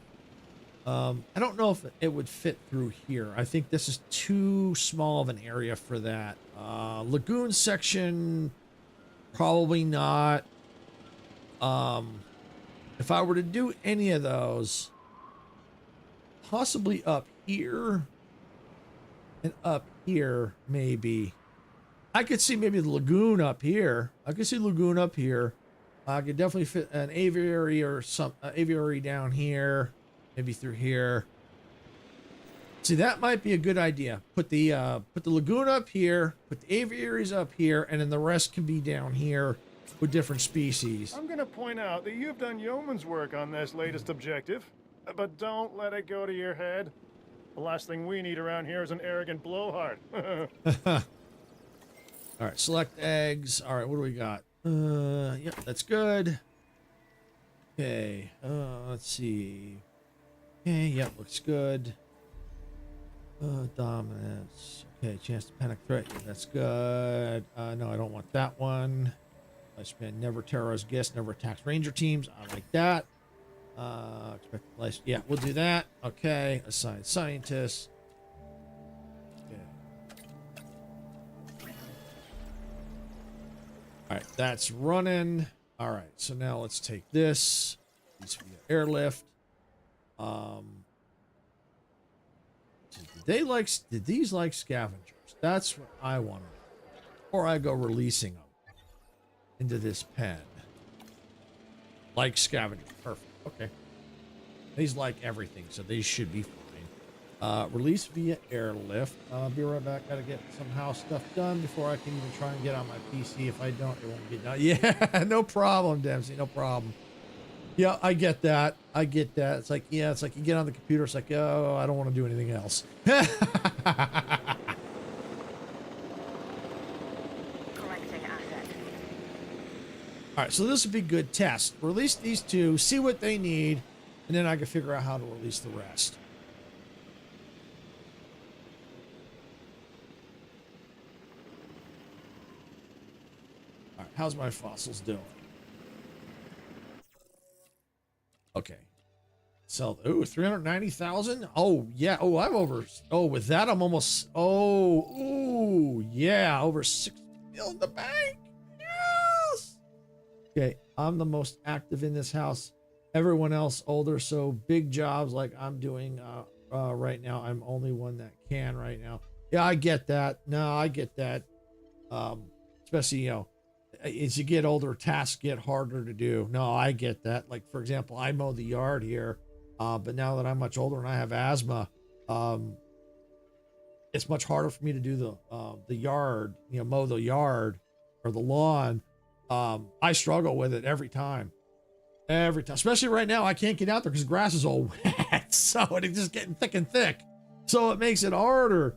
I don't know if it would fit through here. I think this is too small of an area for that. Lagoon section, probably not. If I were to do any of those, possibly up here and up here, maybe. I could see maybe the lagoon up here. I could see lagoon up here. I could definitely fit an aviary or some aviary down here, maybe through here. See, that might be a good idea. Put the lagoon up here, put the aviaries up here, and then the rest can be down here with different species. I'm going to point out that you've done yeoman's work on this latest objective, but don't let it go to your head. The last thing we need around here is an arrogant blowhard. All right, select eggs. All right, what do we got? Yep, that's good. Okay, let's see. Okay, yep, looks good. Dominance. Okay, chance to panic threat. Yeah, that's good. No, I don't want that one. Lifespan never terrorize guests, never attacks ranger teams. I like that. Expect life. Yeah, we'll do that. Okay, assign scientists. Okay. All right, that's running. All right, so now let's take this. This via airlift. Did these like scavengers? That's what I want to do. Or I go releasing them into this pen. Like scavengers. Perfect. Okay. These like everything, so these should be fine. Release via airlift. I'll be right back. Gotta get some house stuff done before I can even try and get on my PC. If I don't, it won't get done. Yeah, no problem, Dempsey. No problem. Yeah, I get that. I get that. It's like, yeah, it's like you get on the computer. It's like, oh, I don't want to do anything else. All right, so this would be good test. Release these two, see what they need, and then I can figure out how to release the rest. All right, how's my fossils doing? Okay. Sell. Ooh, 390,000. Oh yeah. Oh, I'm over. Oh, with that, I'm almost. Oh, ooh, yeah, over 6 million in the bank. Yes. Okay, I'm the most active in this house. Everyone else older, so big jobs like I'm doing right now. I'm only one that can right now. Yeah, I get that. No, I get that. Especially, you know, as you get older, tasks get harder to do. No, I get that. Like, for example, I mow the yard here, but now that I'm much older and I have asthma, it's much harder for me to do the yard, you know, mow the yard or the lawn. I struggle with it every time, especially right now. I can't get out there because the grass is all wet. So it's just getting thick and thick. So it makes it harder.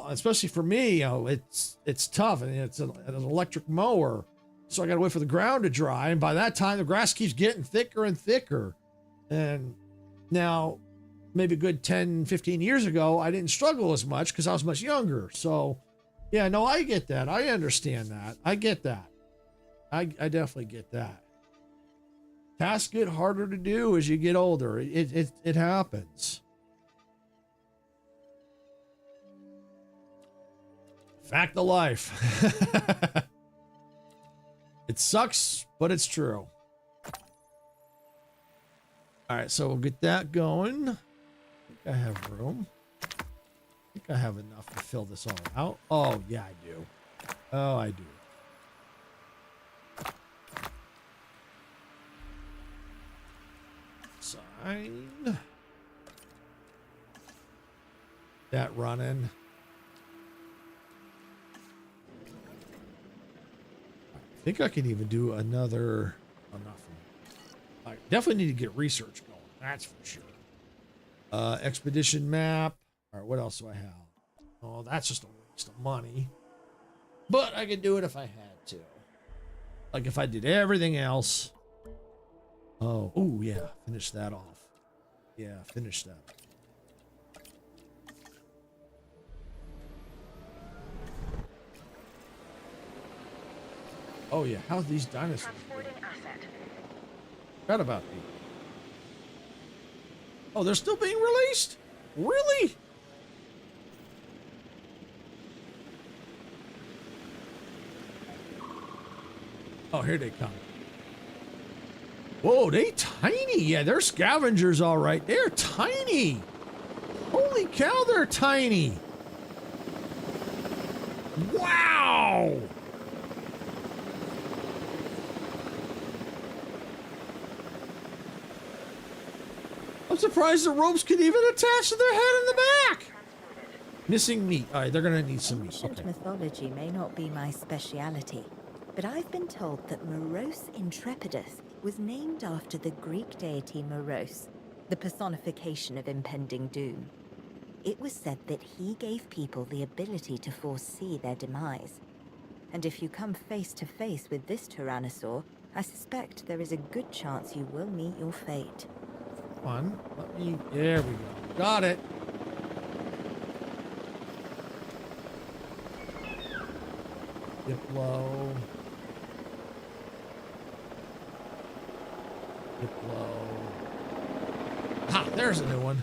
Especially for me, you know, it's tough, and it's an electric mower. So I got to wait for the ground to dry. And by that time, the grass keeps getting thicker and thicker. And now, maybe a good 10, 15 years ago, I didn't struggle as much because I was much younger. So, yeah, no, I get that. I understand that. I get that. I definitely get that. Tasks get harder to do as you get older. It happens. Fact of life. It sucks, but it's true. All right, so we'll get that going. I think I have room. I think I have enough to fill this all out. Oh, yeah, I do. Oh, I do. Sign. That running. I think I can even do another. Oh, not for me. I definitely need to get research going. That's for sure. Expedition map. All right, what else do I have? Oh, that's just a waste of money. But I could do it if I had to. Like if I did everything else. Oh yeah. Finish that off. Yeah, finish that. Oh yeah, how's these dinosaurs? Transporting asset. Forgot about these. Oh, they're still being released? Really? Oh, here they come. Whoa, they tiny. Yeah, they're scavengers, all right. They're tiny. Holy cow, they're tiny. Wow. I'm surprised the ropes could even attach to their head in the back. Missing meat. All right, they're going to need some meat. Ancient Okay. mythology may not be my speciality, but I've been told that Moros Intrepidus was named after the Greek deity Moros, the personification of impending doom. It was said that he gave people the ability to foresee their demise. And if you come face to face with this tyrannosaur, I suspect there is a good chance you will meet your fate. One. Let me. There we go. Got it. Diplo. Ha! There's a new one.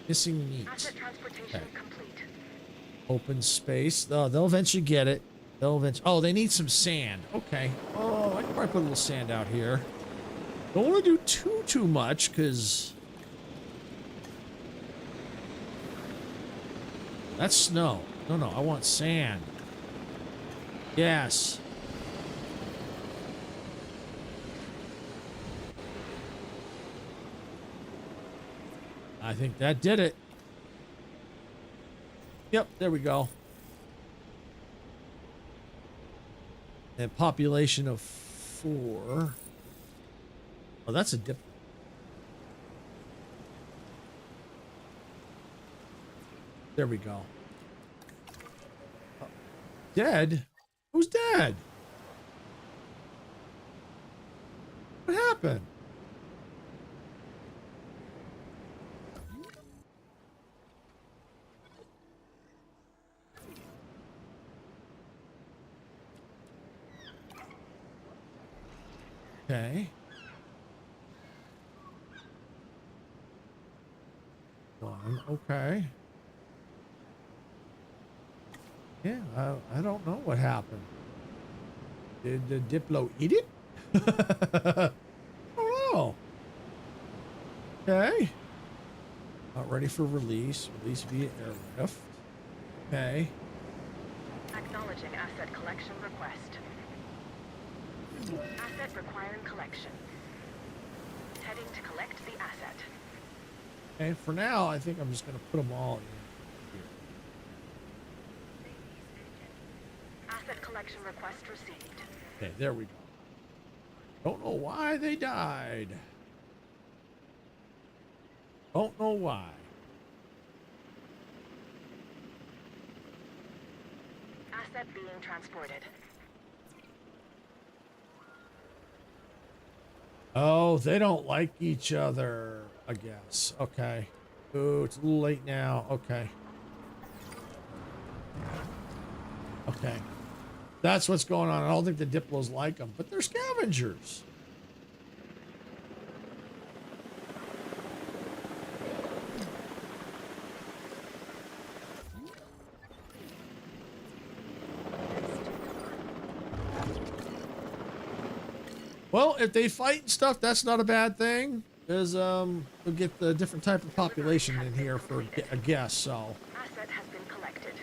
Missing meat. Asset transportation complete. Open space. Oh, they'll eventually get it. They'll eventually. Oh, they need some sand. Okay. Oh, I can probably put a little sand out here. Don't want to do too much, because that's snow. No, I want sand. Yes. I think that did it. Yep, there we go. And population of 4. Oh, that's a dip. There we go. Dead? Who's dead? What happened? Okay. One. Okay. Yeah, I don't know what happened. Did the Diplo eat it? I don't know. Okay. Not ready for release. Release via airlift. Okay. Acknowledging asset collection request. Asset requiring collection. Heading to collect the asset. And for now, I think I'm just going to put them all in here. Extraction request received. Okay, there we go. Don't know why they died. Don't know why. Asset being transported. Oh, they don't like each other, I guess. Okay. Ooh, it's a little late now. Okay. Okay. That's what's going on. I don't think the Diplos like them, but they're scavengers. Well, if they fight and stuff, that's not a bad thing. Because we'll get the different type of population in here for a guess. So Asset has been collected.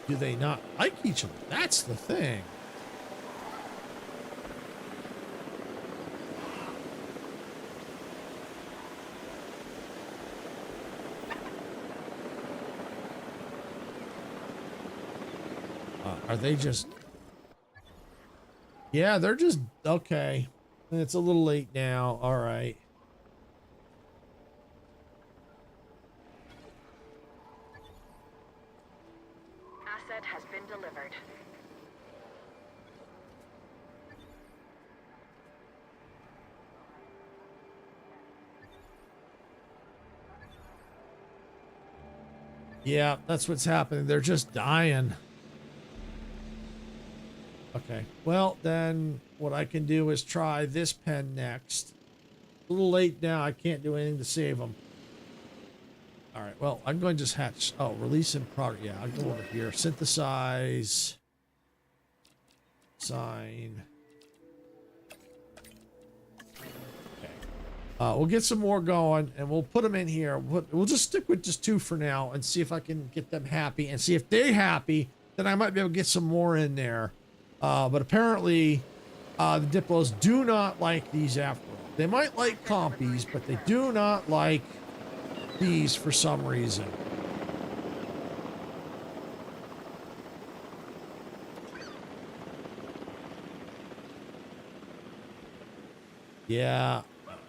do they not like each other? That's the thing. Are they just... Yeah, they're just... Okay. It's a little late now. All right. Asset has been delivered. Yeah, that's what's happening. They're just dying. Okay, well, then what I can do is try this pen next. A little late now. I can't do anything to save them. All right, well, I'm going to just hatch. Oh, release in progress. Yeah, I'll go over here. Synthesize. Sign. Okay. We'll get some more going, and we'll put them in here. We'll just stick with just 2 for now and see if I can get them happy. And see if they're happy, then I might be able to get some more in there. But apparently, the Diplos do not like these after all. They might like compies, but they do not like these for some reason. Yeah,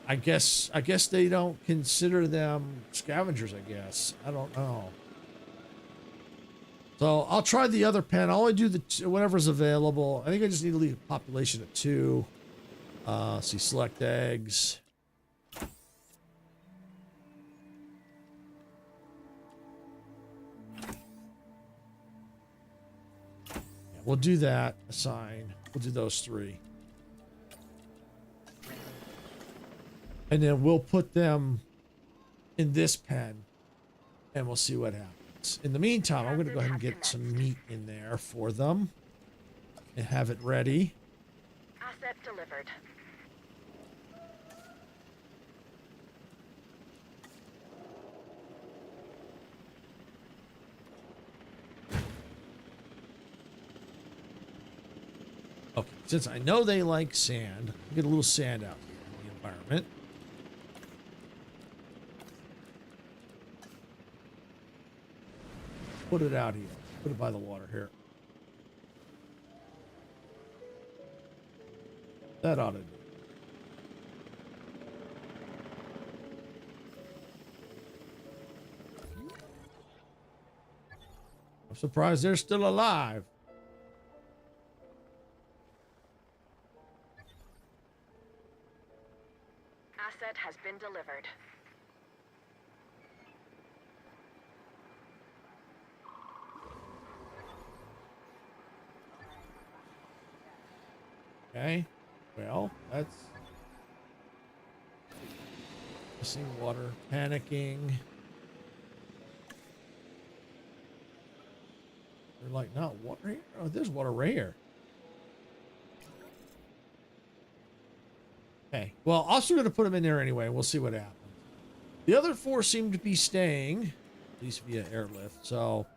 I guess they don't consider them scavengers, I guess. I don't know. So I'll try the other pen. I'll only do the whatever's available. I think I just need to leave population at 2. See, select eggs. Yeah, we'll do that. Assign. We'll do those 3. And then we'll put them in this pen and we'll see what happens. In the meantime, I'm going to go ahead and get some meat in there for them and have it ready. Asset delivered. Okay, since I know they like sand, I'll get a little sand out here in the environment. Put it out here. Put it by the water here. That ought to do. I'm surprised they're still alive. Asset has been delivered. Okay, well, that's missing water, panicking. They're like, not water here? Oh, there's water right here. Okay, well, also going to put them in there anyway. We'll see what happens. The other 4 seem to be staying, at least via airlift, so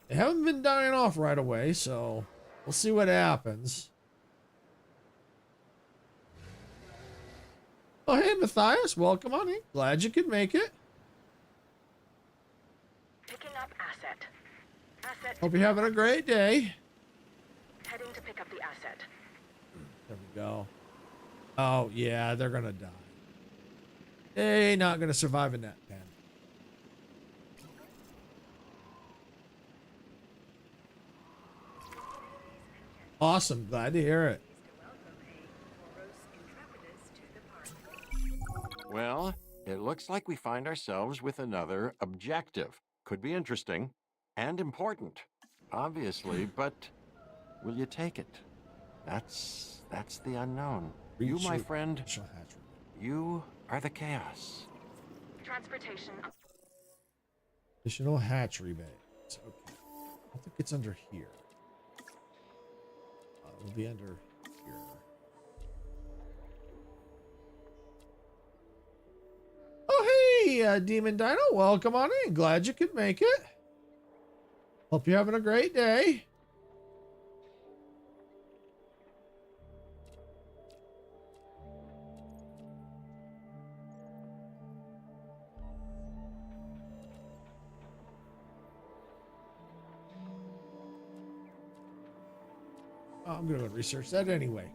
they haven't been dying off right away, so we'll see what happens. Oh, hey, Matthias. Welcome on in. Glad you could make it. Picking up asset. Asset. Hope you're having a great day. Heading to pick up the asset. There we go. Oh, yeah, they're going to die. They not going to survive in that pen. Awesome. Glad to hear it. Well, it looks like we find ourselves with another objective. Could be interesting and important, obviously, but will you take it? That's the unknown. You, my friend, you are the chaos. Transportation. Additional hatchery bays. Okay. I think it's under here. It'll be under here. Oh, hey, Demon Dino. Welcome on in. Glad you could make it. Hope you're having a great day. I'm going to research that anyway.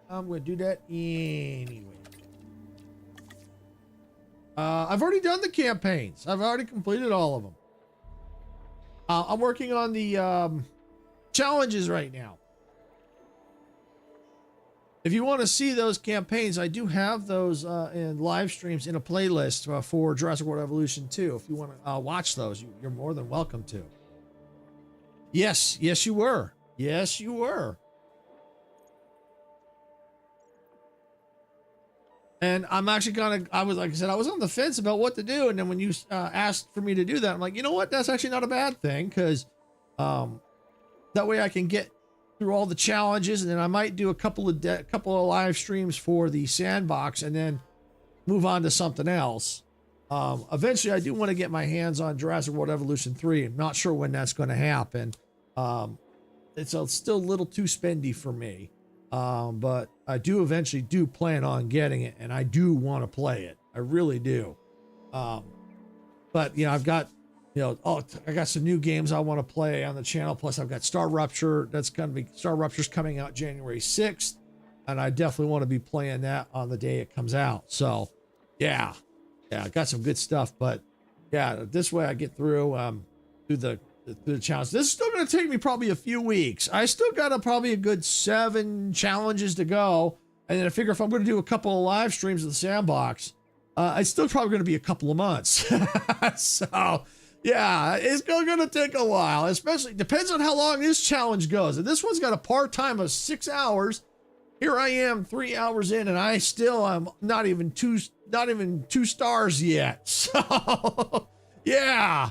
I'm going to do that anyway. I've already done the campaigns. I've already completed all of them. I'm working on the challenges right now. If you want to see those campaigns, I do have those in live streams in a playlist for Jurassic World Evolution 2. If you want to watch those, you're more than welcome to. Yes, you were. Yes, you were. And I'm actually I was, like I said, I was on the fence about what to do. And then when you asked for me to do that, I'm like, you know what? That's actually not a bad thing, because that way I can get through all the challenges, and then I might do a couple of live streams for the sandbox and then move on to something else. Eventually, I do want to get my hands on Jurassic World Evolution 3. I'm not sure when that's going to happen. It's still a little too spendy for me. But I do eventually plan on getting it, and I do want to play it. I really do. But you know, I've got, I got some new games I want to play on the channel. Plus I've got Star Rupture. Star Rupture's coming out January 6th. And I definitely want to be playing that on the day it comes out. So yeah, I got some good stuff, but yeah, this way I get through the challenge. This is still going to take me probably a few weeks. I still got probably a good 7 challenges to go. And then I figure if I'm going to do a couple of live streams of the sandbox, it's still probably going to be a couple of months. So yeah, it's still going to take a while, especially depends on how long this challenge goes. And this one's got a part time of 6 hours. Here I am 3 hours in, and I still am not even two stars yet. So yeah.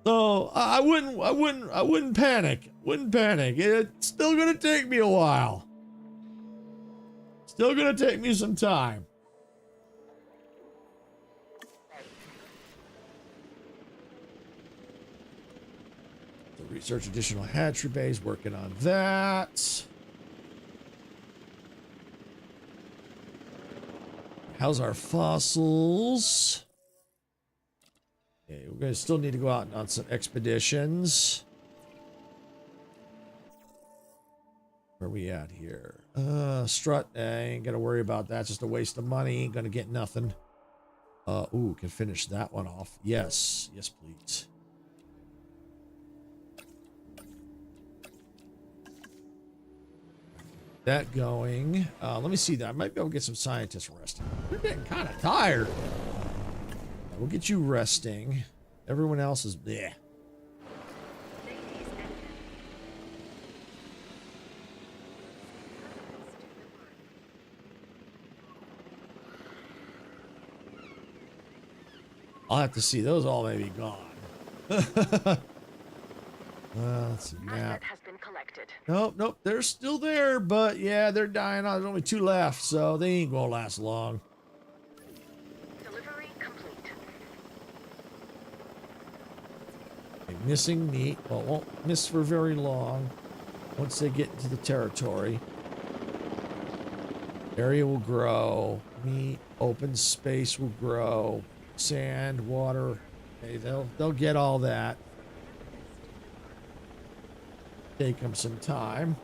So I wouldn't panic. It's still gonna take me a while. Still gonna take me some time. So research additional hatchery bays, working on that. How's our fossils? Okay, we're going to still need to go out on some expeditions. Where are we at here? Strut, I ain't gonna worry about that. Just a waste of money. Ain't gonna get nothing. Ooh, can finish that one off. Yes, please. That going. Let me see that. I might be able to get some scientists resting. We're getting kind of tired. We'll get you resting. Everyone else is bleh. I'll have to see. Those all may be gone. Let's see. Map. Has been collected. Nope. They're still there, but yeah, they're dying. There's only 2 left, so they ain't gonna last long. Delivery complete. Okay, missing meat. Well, it won't miss for very long once they get into the territory. Area will grow. Meat, open space will grow. Sand, water. Okay, they'll get all that. Take them some time.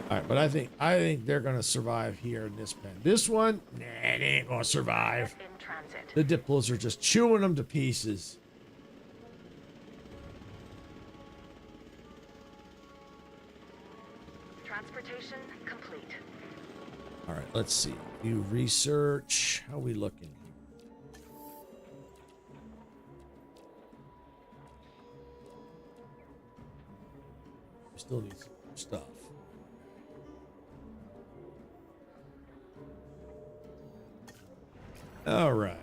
All right, but I think they're gonna survive here in this pen. This one, nah, it ain't gonna survive. In transit. The Diplos are just chewing them to pieces. Transportation complete. All right, let's see. You research. How are we looking? We still need some more stuff. All right.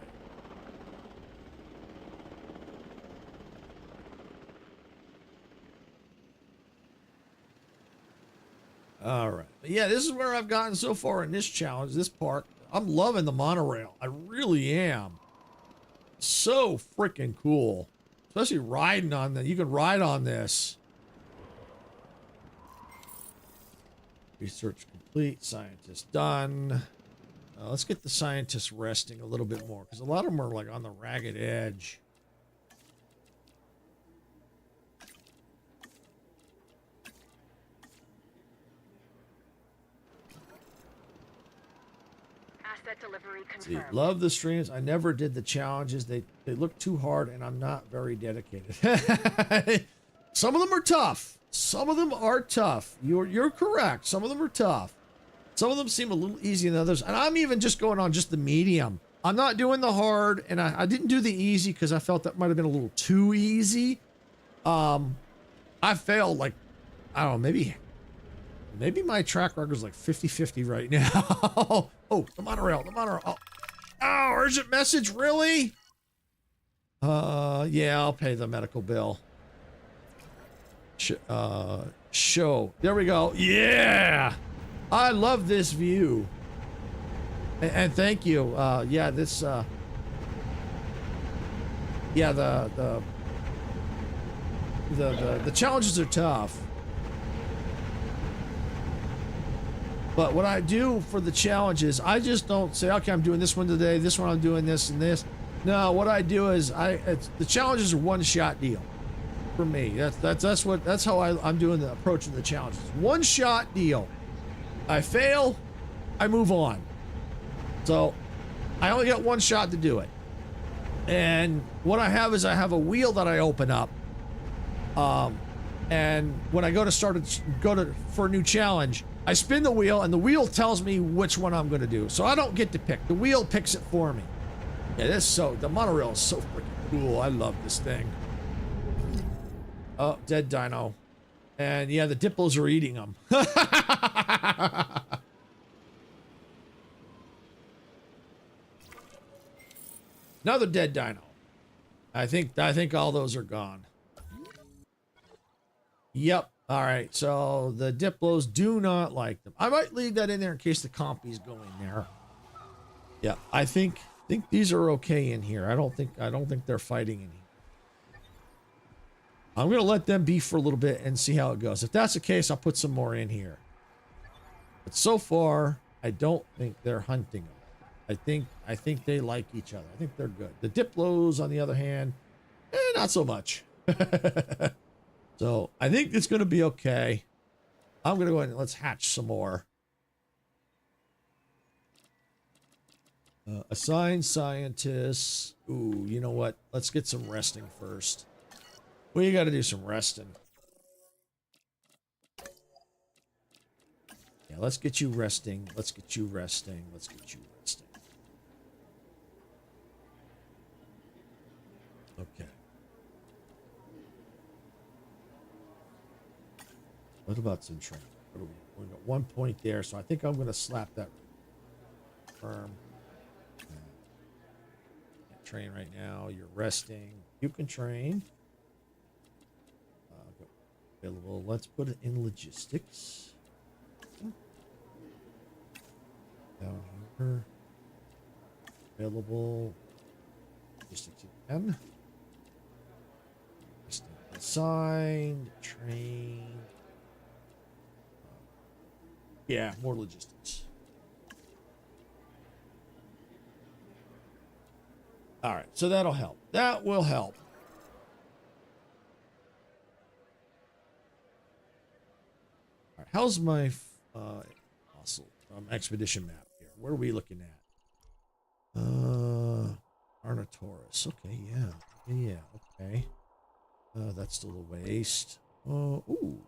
All right. But yeah, this is where I've gotten so far in this challenge, this park. I'm loving the monorail. I really am. So freaking cool. Especially riding on that. You can ride on this. Research complete. Scientist done. Let's get the scientists resting a little bit more, because a lot of them are like on the ragged edge. Asset delivery See, confirmed. love the streams. I never did the challenges. They look too hard, and I'm not very dedicated. Some of them are tough. Some of them are tough. You're correct. Some of them are tough. Some of them seem a little easier than others. And I'm even just going on just the medium. I'm not doing the hard, and I didn't do the easy because I felt that might have been a little too easy. I failed like, I don't know, maybe my track record is like 50-50 right now. Oh, the monorail. Oh, urgent message, really? Yeah, I'll pay the medical bill. Show. There we go. Yeah! I love this view. And thank you. Yeah, this, yeah, the challenges are tough. But what I do for the challenges, I just don't say, okay, I'm doing this one today, this one I'm doing this and this. No, what I do is the challenges are one shot deal for me. That's how I'm doing the approach of the challenges. One shot deal. I fail, I move on. So I only got one shot to do it. And what I have is I have a wheel that I open up. And when I go for a new challenge, I spin the wheel and the wheel tells me which one I'm going to do. So I don't get to pick. The wheel picks it for me. Yeah, the monorail is so freaking cool. I love this thing. Oh, dead dino. And yeah, the Diplos are eating them. Another dead dino. I think all those are gone. Yep. All right. So the Diplos do not like them. I might leave that in there in case the compy's going there. Yeah, I think these are okay in here. I don't think they're fighting in here. I'm gonna let them be for a little bit and see how it goes. If that's the case, I'll put some more in here. But so far, I don't think they're hunting them. I think they like each other. I think they're good. The Diplos, on the other hand, not so much. So I think it's gonna be okay. I'm gonna go ahead and let's hatch some more. Assign scientists. Ooh, you know what? Let's get some resting first. We got to do some resting. Yeah, let's get you resting. Let's get you resting. Let's get you resting. Okay. What about some training? We got 1 point there, so I think I'm going to slap that firm. Can't train right now. You're resting. You can train. Available. Let's put it in logistics. Down here. Available. Logistics again. Assigned. Train. Yeah, more logistics. All right, so that'll help. That will help. All right, how's my expedition map here? What are we looking at? Arnatoris. Okay, yeah, okay. That's still a waste. Ooh.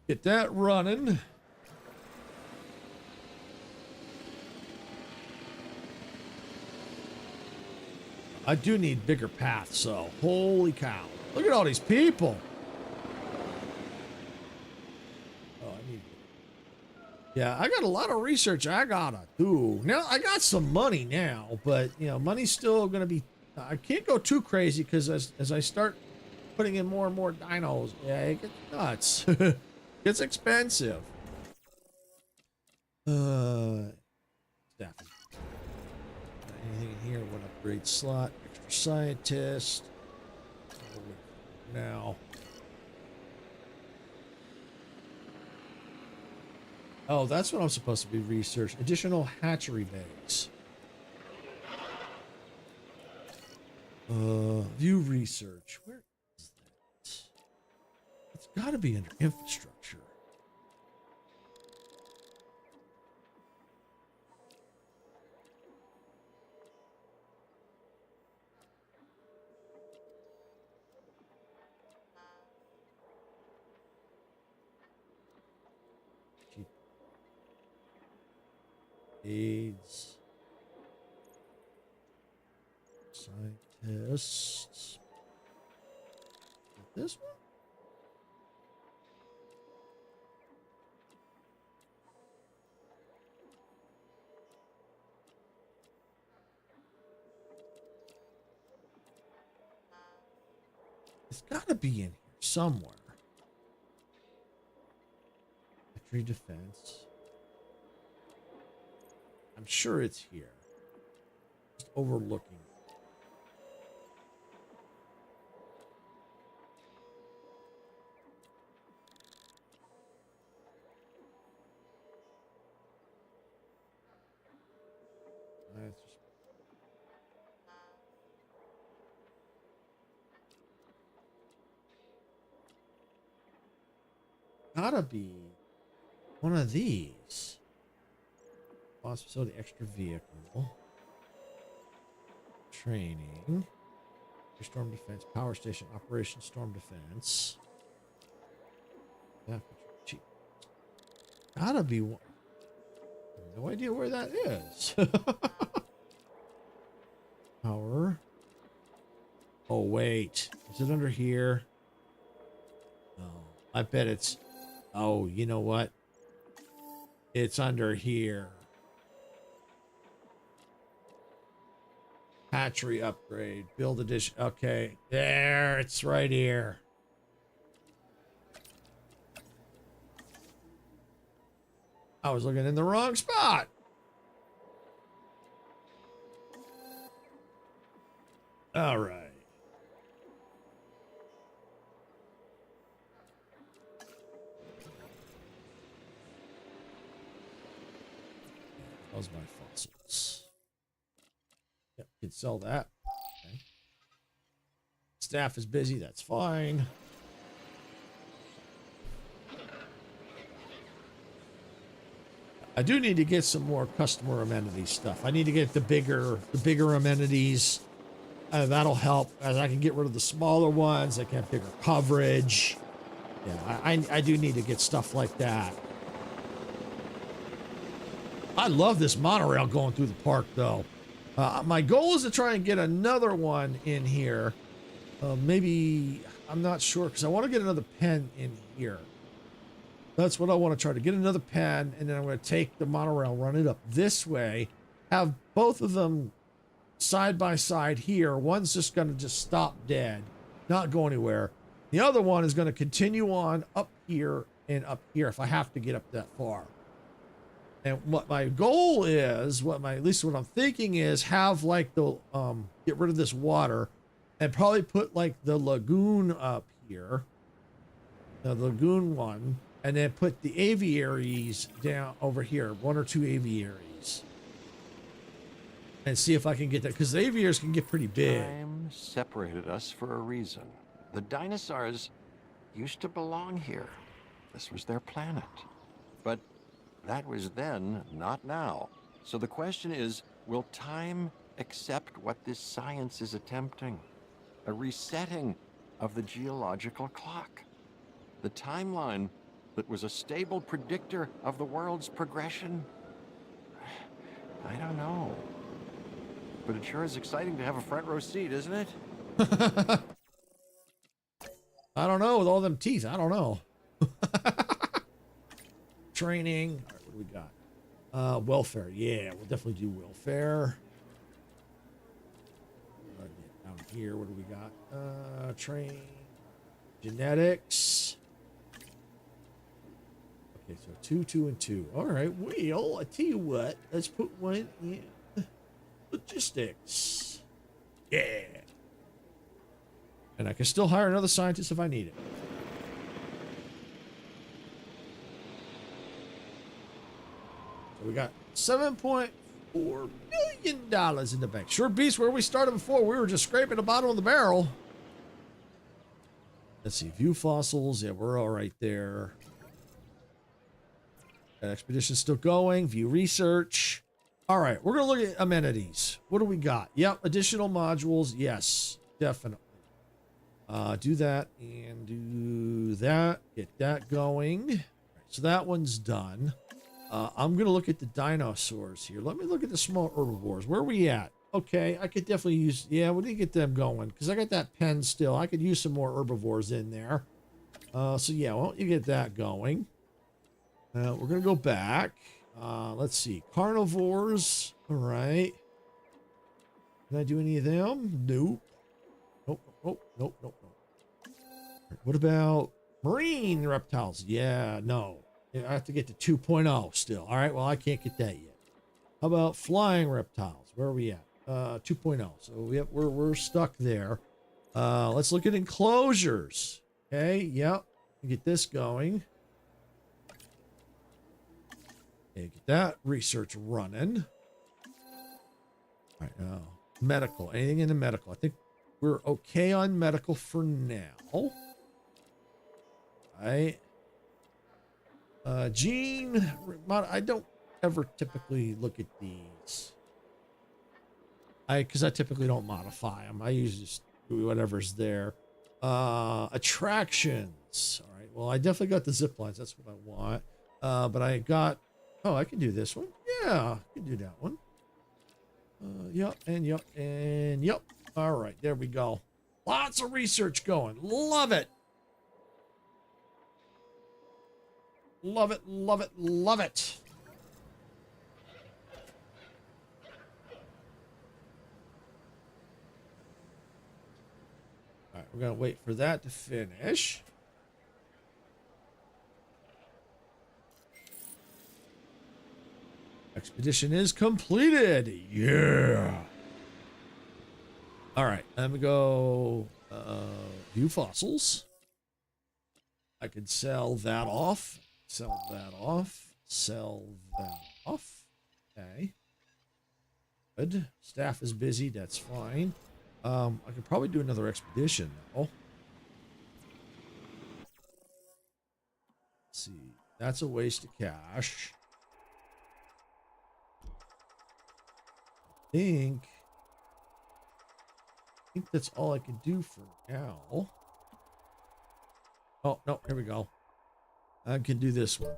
Get that running. I do need bigger paths, so holy cow. Look at all these people. Oh, I need. Yeah, I got a lot of research I gotta do. Now, I got some money now, but, you know, money's still gonna be. I can't go too crazy because as I start putting in more and more dinos, yeah, it gets nuts. It's expensive. Staffing. Anything in here? One upgrade slot. Extra scientist. Now. Oh, that's what I'm supposed to be researching. Additional hatchery bays. View research. Where is that? It's got to be under infrastructure. AIDS. Scientists. This one? It's got to be in here somewhere. Factory defense. I'm sure it's here. Just overlooking. Gotta be one of these. Boss facility, extra vehicle. Training. Storm defense, power station, operation storm defense. Yeah, cheap. Gotta be one. No idea where that is. Power. Oh, wait. Is it under here? No. I bet it's... Oh, you know what? It's under here. Hatchery upgrade. Build addition. Okay. There. It's right here. I was looking in the wrong spot. All right. How's my fossils? Yep, can sell that. Okay. Staff is busy. That's fine. I do need to get some more customer amenity stuff. I need to get the bigger amenities. That'll help as I can get rid of the smaller ones. I can have bigger coverage. Yeah, I do need to get stuff like that. I love this monorail going through the park, though. My goal is to try and get another one in here. Maybe, I'm not sure, because I want to get another pen in here. That's what I want to try to get another pen, and then I'm going to take the monorail, run it up this way, have both of them side by side here. One's just going to just stop dead, not go anywhere. The other one is going to continue on up here and up here if I have to get up that far. And what my goal is, at least what I'm thinking is, have like the get rid of this water and probably put like the lagoon up here the lagoon one, and then put the aviaries down over here, 1 or 2 aviaries, and see if I can get that, because the aviaries can get pretty big. Time separated us for a reason. The dinosaurs used to belong here. This was their planet. But that was then, not now. So the question is, will time accept what this science is attempting? A resetting of the geological clock. The timeline that was a stable predictor of the world's progression? I don't know. But it sure is exciting to have a front row seat, isn't it? I don't know, with all them teeth, I don't know. Training. All right, what do we got? Welfare. Yeah, we'll definitely do welfare. Down here, what do we got? Train. Genetics. Okay, so 2, 2, and 2. All right, well, I tell you what, let's put one in logistics. Yeah. And I can still hire another scientist if I need it. So we got $7.4 million in the bank. Sure beats where we started before. We were just scraping the bottom of the barrel. Let's see. View fossils. Yeah, we're all right there. That expedition's still going. View research. All right. We're going to look at amenities. What do we got? Yep. Additional modules. Yes, definitely. Do that and do that. Get that going. All right, so that one's done. I'm going to look at the dinosaurs here. Let me look at the small herbivores. Where are we at? Okay, I could definitely use... Yeah, we need to get them going because I got that pen still. I could use some more herbivores in there. So, yeah, why don't you get that going? We're going to go back. Let's see. Carnivores. All right. Can I do any of them? Nope. Nope. What about marine reptiles? Yeah, no. I have to get to 2.0 still. All right, well, I can't get that yet. How about flying reptiles? Where are we at? 2.0. So yep, we're stuck there. Let's look at enclosures. Okay, yep. Get this going. Okay, get that research running. All right, now medical. Anything in the medical? I think we're okay on medical for now. All right. Gene, I don't ever typically look at these. Because I typically don't modify them. I usually just do whatever's there. Attractions. All right. Well, I definitely got the zip lines. That's what I want. But I got... Oh, I can do this one. Yeah, I can do that one. Yep. All right. There we go. Lots of research going. Love it. Love it. All right, we're going to wait for that to finish. Expedition is completed. Yeah. All right, let me go view fossils. I could sell that off. Sell that off. Okay. Good. Staff is busy. That's fine. I could probably do another expedition though. Let's see. That's a waste of cash. I think that's all I can do for now. Oh, no. Here we go. I can do this one.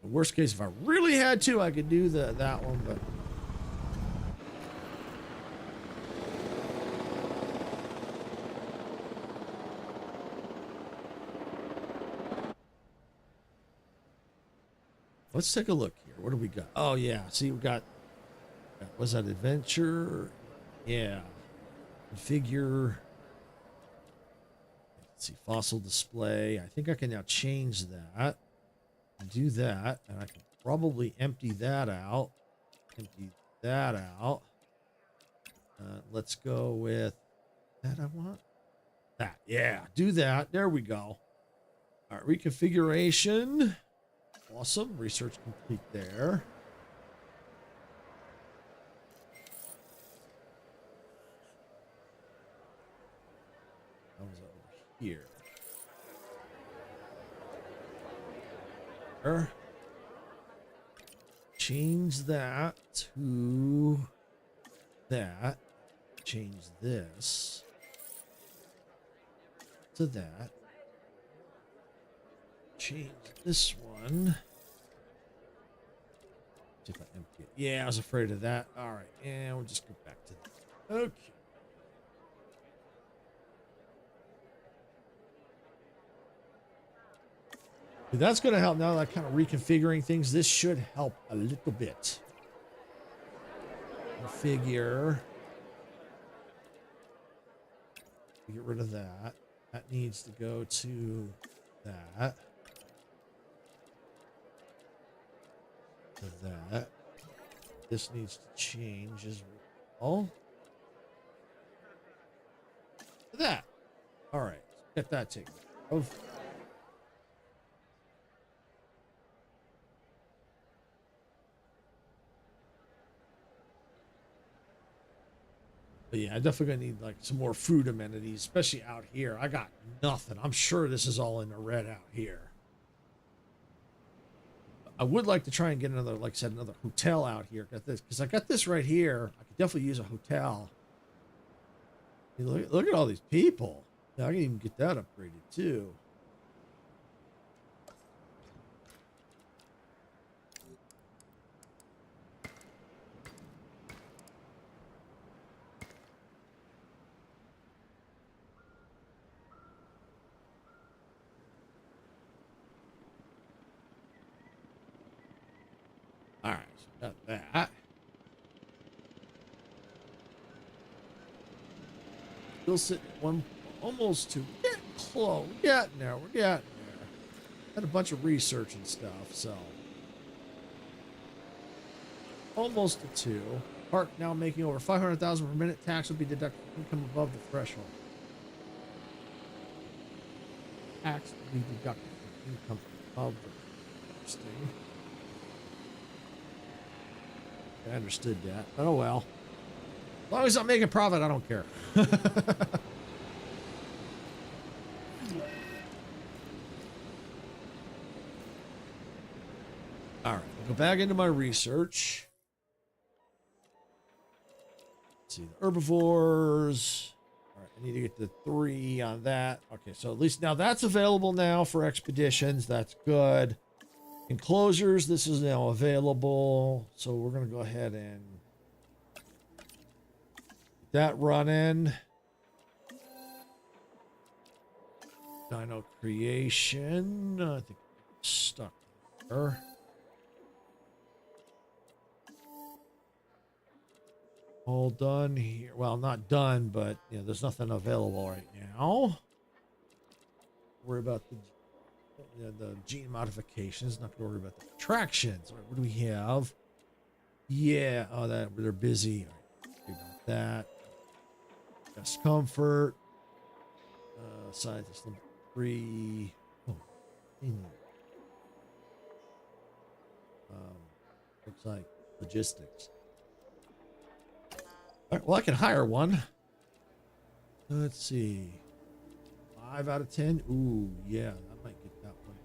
The worst case, if I really had to, I could do that one, but... Let's take a look here. What do we got? Oh, yeah. See, we got... Was that adventure? Yeah. Configure... Let's see, fossil display. I think I can now change that. Do that, and I can probably empty that out. Let's go with that I want. That, yeah, do that. There we go. All right, reconfiguration. Awesome. Research complete there. That was over here. There. Change that to that. Change this to that. Change this one. See if I empty it. Yeah, I was afraid of that. All right, and we'll just go back to that. Okay. That's going to help now that I'm kind of reconfiguring things. This should help a little bit. Configure. Get rid of that. That needs to go to that. To that. This needs to change as well. To that. All right. Get that taken care of. But yeah, I definitely gonna need like some more food amenities, especially out here. I got nothing. I'm sure this is all in the red out here. I would like to try and get another, like I said, another hotel out here. Got this because I got this right here. I could definitely use a hotel. I mean, look at all these people. Yeah, I can even get that upgraded too. All right, so got that. Still sitting at one, almost two. Getting close. We're getting there. We're getting there. Had a bunch of research and stuff, so almost a two. Park now making over 500,000 per minute. Tax will be deducted from income above the threshold. Tax will be deducted from income above the. Interesting. I understood that. Oh well. As long as I'm making profit, I don't care. All right, I'll go back into my research. Let's see, the herbivores. All right, I need to get the 3 on that. Okay, so at least now that's available now for expeditions. That's good. Enclosures, this is now available. So we're going to go ahead and get that running. Dino creation. I think I'm stuck there. All done here. Well, not done, but you know, there's nothing available right now. Worry about the gene modifications. Not gonna worry about the attractions. All right, what do we have? Yeah. Oh, that they're busy. All right, about that. Best comfort. Scientist number 3. Oh, looks like logistics. All right, well, I can hire one. Let's see. 5 out of 10. Ooh, yeah, I might get that one.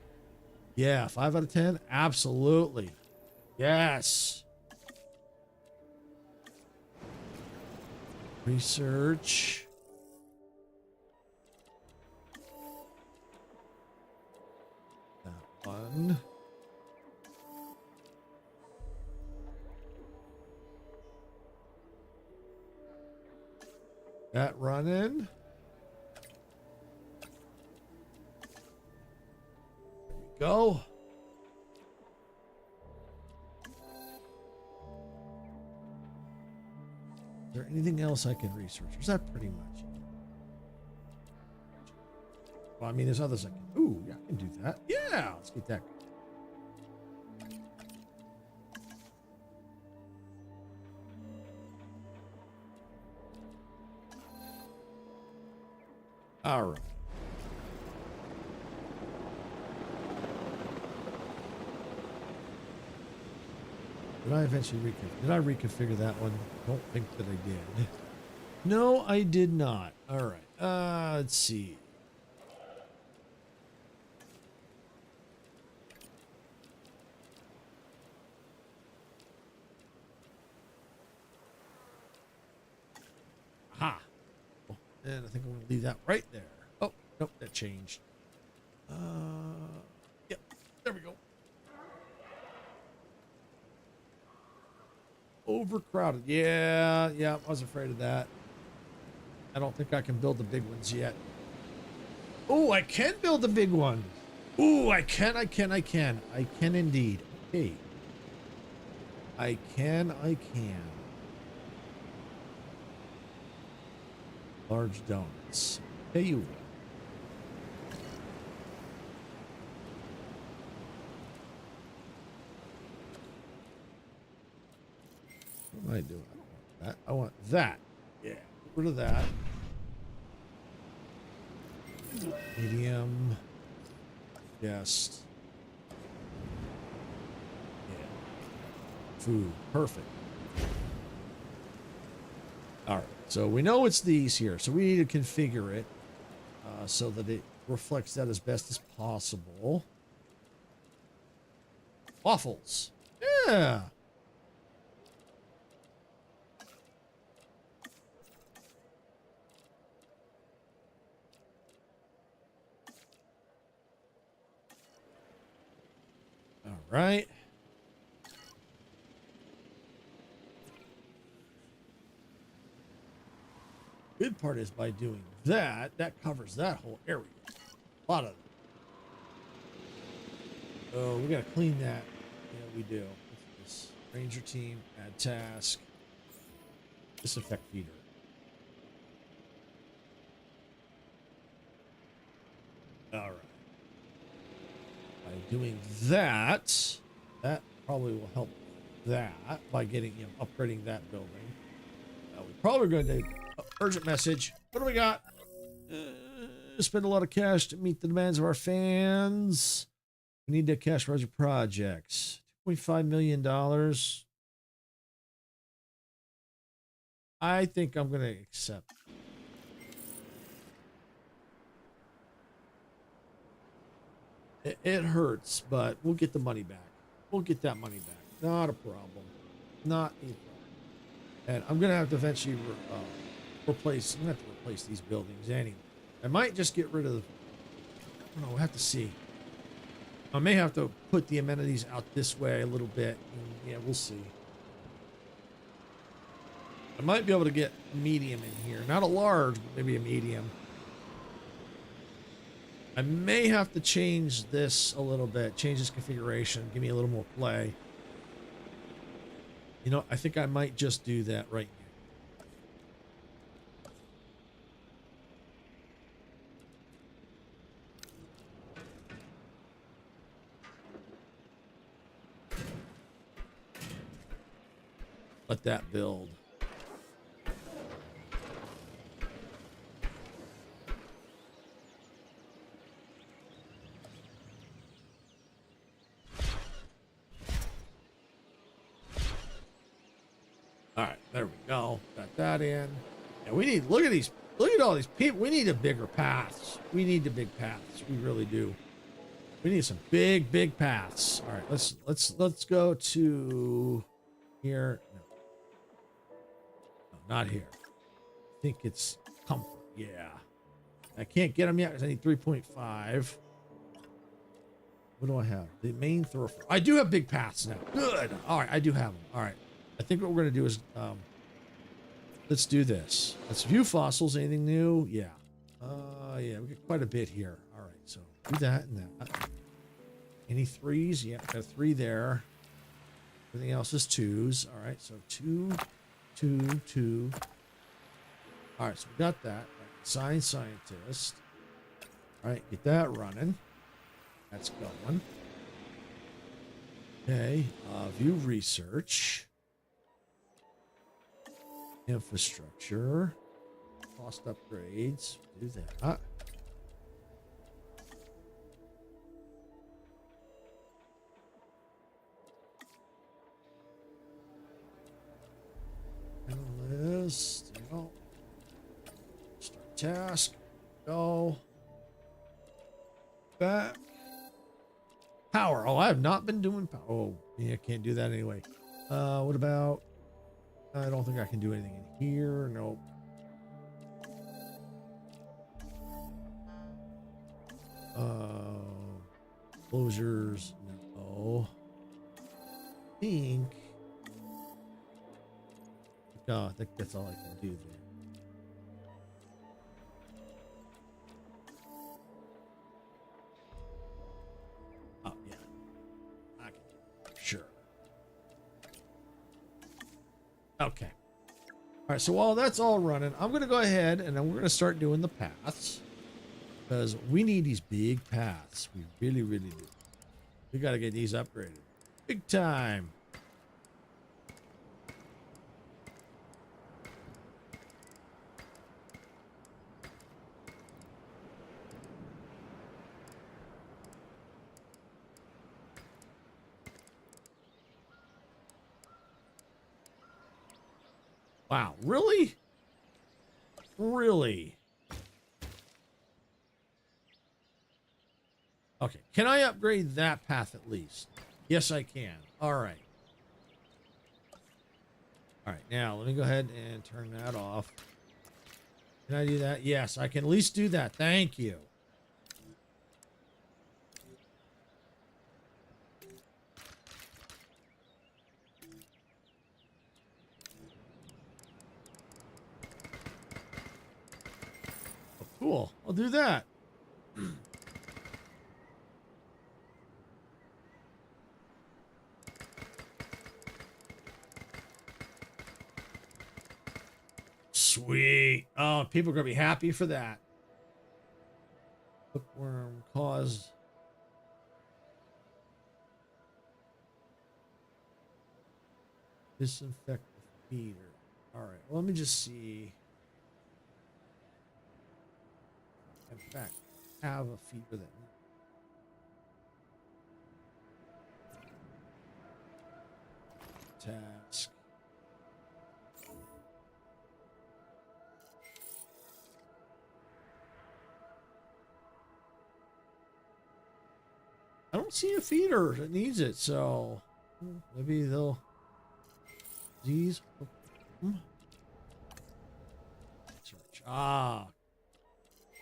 Yeah, 5 out of 10. Absolutely. Yes. Research. That one. That running. There we go. Is there anything else I can research? Or is that pretty much it? Well, I mean, there's others I can. Ooh, yeah, I can do that. Yeah, let's get that. All right. Did I eventually reconfigure that one? Don't think that I did. No, I did not. All right. Let's see. Ha. Oh, and I think I'm going to leave that right there. Oh, nope, that changed. Yep, there we go. Overcrowded. Yeah, I was afraid of that. I don't think I can build the big ones yet. Oh, I can build the big one. Oh, I can indeed. Okay. I can. Large donuts. Hey, you. What am I doing? I want that. Yeah, get rid of that. Medium. Yes. Yeah. Food. Perfect. All right. So we know it's these here. So we need to configure it so that it reflects that as best as possible. Waffles. Yeah. All right. Good part is by doing that, that covers that whole area. A lot of it. Oh, we gotta clean that. Yeah, we do. What's this? Ranger team, add task. Disinfect feeder. All right. By doing that, that probably will help that by getting, upgrading that building. We're probably going to urgent message. What do we got? Spend a lot of cash to meet the demands of our fans. We need to cash roger projects. $2.5 million. I think I'm going to accept. It hurts, but we'll get the money back. We'll get that money back. Not a problem. Not a problem. And I'm going to have to eventually replace. I'm going to have to replace these buildings anyway. I might just get rid of. I don't know. We'll have to see. I may have to put the amenities out this way a little bit. And yeah, we'll see. I might be able to get medium in here. Not a large, but maybe a medium. I may have to change this a little bit. Change this configuration. Give me a little more play. You know, I think I might just do that right now. Let that build. All right, there we go. Got that in. And we need, look at all these people. We need a bigger paths. We need the big paths. We really do. We need some big paths. All right, let's go to here. No, not here. I think it's comfort. Yeah. I can't get them yet because I need 3.5. What do I have? The main thoroughfare. I do have big paths now. Good. All right, I do have them. All right. I think what we're going to do is, let's do this. Let's view fossils. Anything new? Yeah. Yeah, we get quite a bit here. All right, so do that and that. Any threes? Yeah, got a 3 there. Everything else is 2s. All right, so 2, 2, 2. All right, so we got that. All right, science scientist. All right, get that running. That's going. Okay, view research. Infrastructure. Cost upgrades. Do that. task. Go. Back. Power. Oh, I have not been doing power. Oh, yeah, can't do that anyway. What about... I don't think I can do anything in here. Nope. Closures. No. I think that's all I can do there. Oh, yeah. I can do that. Sure. Okay. All right, so while that's all running, I'm going to go ahead and then we're going to start doing the paths. Because we need these big paths. We really, really do. We got to get these upgraded. Big time. Wow, really? Really? Okay, can I upgrade that path at least? Yes, I can. All right. All right, now let me go ahead and turn that off. Can I do that? Yes, I can at least do that. Thank you. Oh, cool. I'll do that. Sweet. Oh, people are going to be happy for that. Bookworm cause. Disinfect the feeder. All right. Well, let me just see. In fact, have a feeder that. Task. I don't see a feeder that needs it, so maybe they'll search. Ah.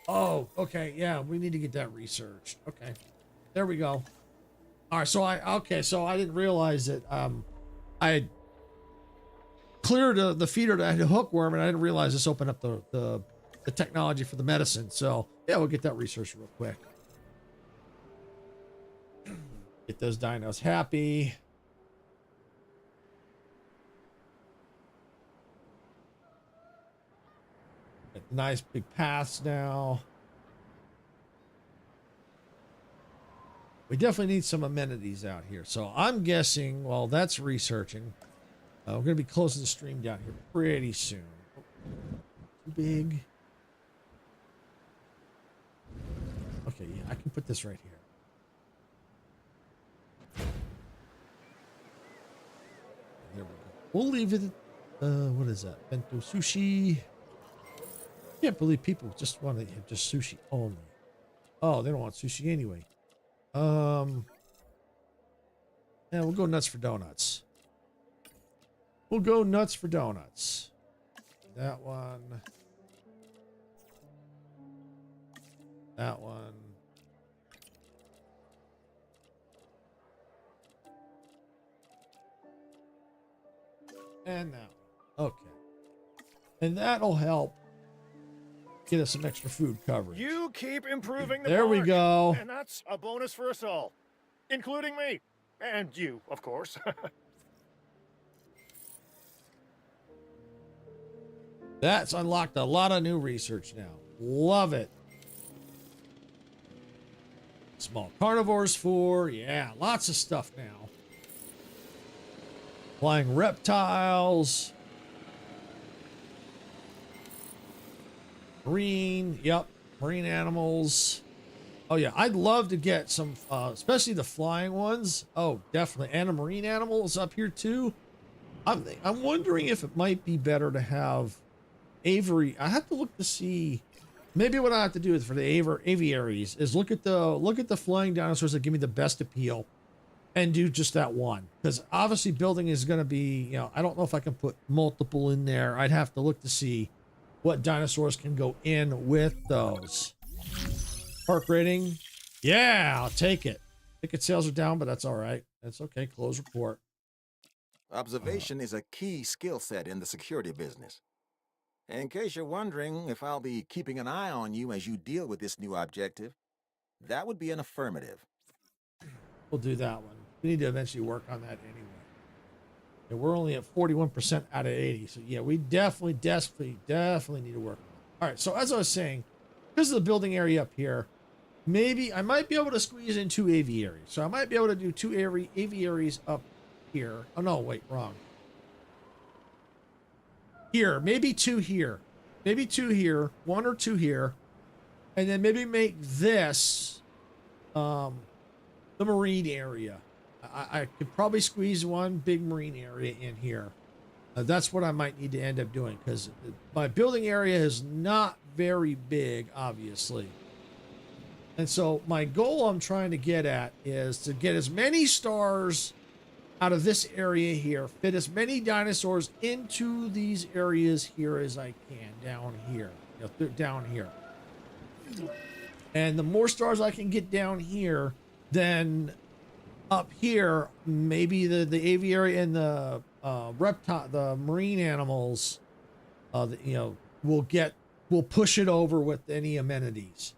Oh, okay. Yeah, we need to get that researched. Okay. There we go. All right, so I didn't realize that I had cleared the feeder that had a hookworm, and I didn't realize this opened up the technology for the medicine. So yeah, we'll get that researched real quick. Get those dinos happy. Got nice big paths now. We definitely need some amenities out here. So I'm guessing, well, that's researching. We're going to be closing the stream down here pretty soon. Too big. Okay, yeah, I can put this right here. There we go. We'll leave it. What is that? Bento sushi. Can't believe people just want to have just sushi only. Oh, they don't want sushi anyway. Yeah, we'll go nuts for donuts. We'll go nuts for donuts. That one. That one. And that one. Okay. And that'll help get us some extra food coverage. You keep improving the There we park, go. And that's a bonus for us all, including me. And you, of course. That's unlocked a lot of new research now. Love it. Small carnivores yeah, lots of stuff now. Flying reptiles. Marine, yep, marine animals. Oh yeah, I'd love to get some, especially the flying ones. Oh, definitely, and the marine animals up here too. I'm wondering if it might be better to have Avery. I have to look to see maybe what I have to do is for the aviaries is look at the flying dinosaurs that give me the best appeal, and do just that one. Because obviously building is going to be, you know, I don't know if I can put multiple in there. I'd have to look to see what dinosaurs can go in with those. Park rating, yeah, I'll take it. Ticket sales are down, but that's all right. That's okay. Close report. Observation is a key skill set in the security business. In case you're wondering if I'll be keeping an eye on you as you deal with this new objective, that would be an affirmative. We'll do that one. We need to eventually work on that anyway. Yeah, we're only at 41% out of 80. So yeah, we definitely need to work on it. All right. So as I was saying, because of the building area up here, maybe I might be able to squeeze in 2 aviaries. So I might be able to do 2 aviaries up here. Oh no, wait, wrong. Here, maybe 2 here. Maybe 2 here, 1 or 2 here. And then maybe make this the marine area. I could probably squeeze 1 big marine area in here. That's what I might need to end up doing, because my building area is not very big, obviously. And so my goal I'm trying to get at is to get as many stars out of this area here, fit as many dinosaurs into these areas here as I can down here, you know, down here. And the more stars I can get down here, then up here, maybe the aviary and the reptile, the marine animals, you know, we'll push it over with any amenities.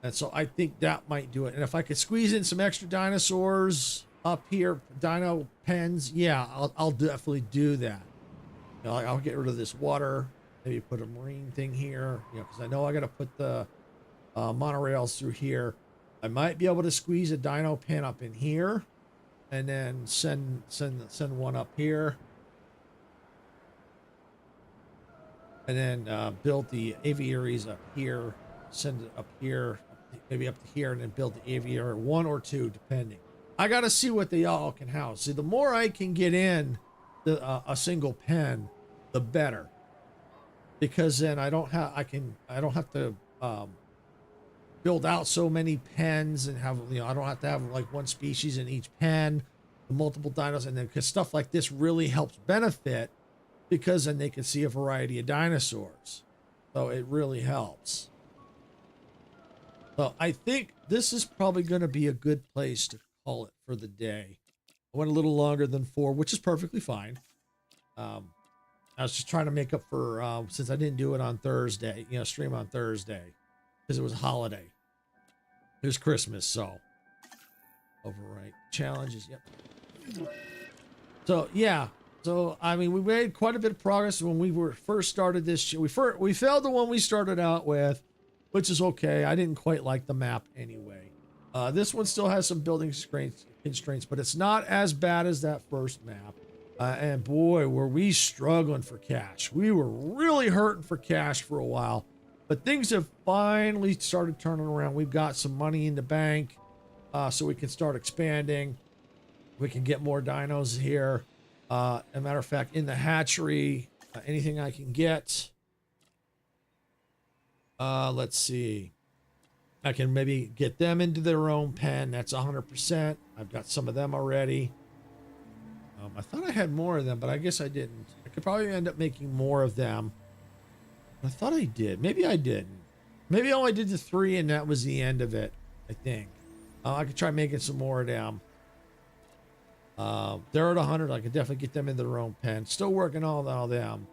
And so I think that might do it. And if I could squeeze in some extra dinosaurs up here, dino pens, yeah, I'll definitely do that. You know, I'll get rid of this water, maybe put a marine thing here, you know, because I know I got to put the monorails through here. I might be able to squeeze a dino pen up in here, and then send one up here, and then build the aviaries up here, send it up here, maybe up to here, and then build the aviary, 1 or 2 depending. I got to see what they all can house. See, the more I can get in a single pen, the better, because then I don't have to build out so many pens and have, you know, I don't have to have like 1 species in each pen, the multiple dinos, and then because stuff like this really helps benefit, because then they can see a variety of dinosaurs. So it really helps. So I think this is probably going to be a good place to call it for the day. I went a little longer than 4, which is perfectly fine. I was just trying to make up for, since I didn't do it on Thursday, you know, stream on Thursday, because it was a holiday. It was Christmas, so. Overwrite challenges, yep. So, yeah. So, I mean, we made quite a bit of progress when we first started this. We failed the one we started out with, which is okay. I didn't quite like the map anyway. This one still has some building constraints, but it's not as bad as that first map. And boy, were we struggling for cash. We were really hurting for cash for a while, but things have finally started turning around. We've got some money in the bank, so we can start expanding. We can get more dinos here. As a matter of fact, in the hatchery, anything I can get. Let's see. I can maybe get them into their own pen. That's 100%. I've got some of them already. I thought I had more of them, but I guess I didn't. I could probably end up making more of them. I thought I did. Maybe I didn't. Maybe I only did the 3 and that was the end of it, I think. I could try making some more of them. They're at 100. I could definitely get them in their own pen. Still working on all them.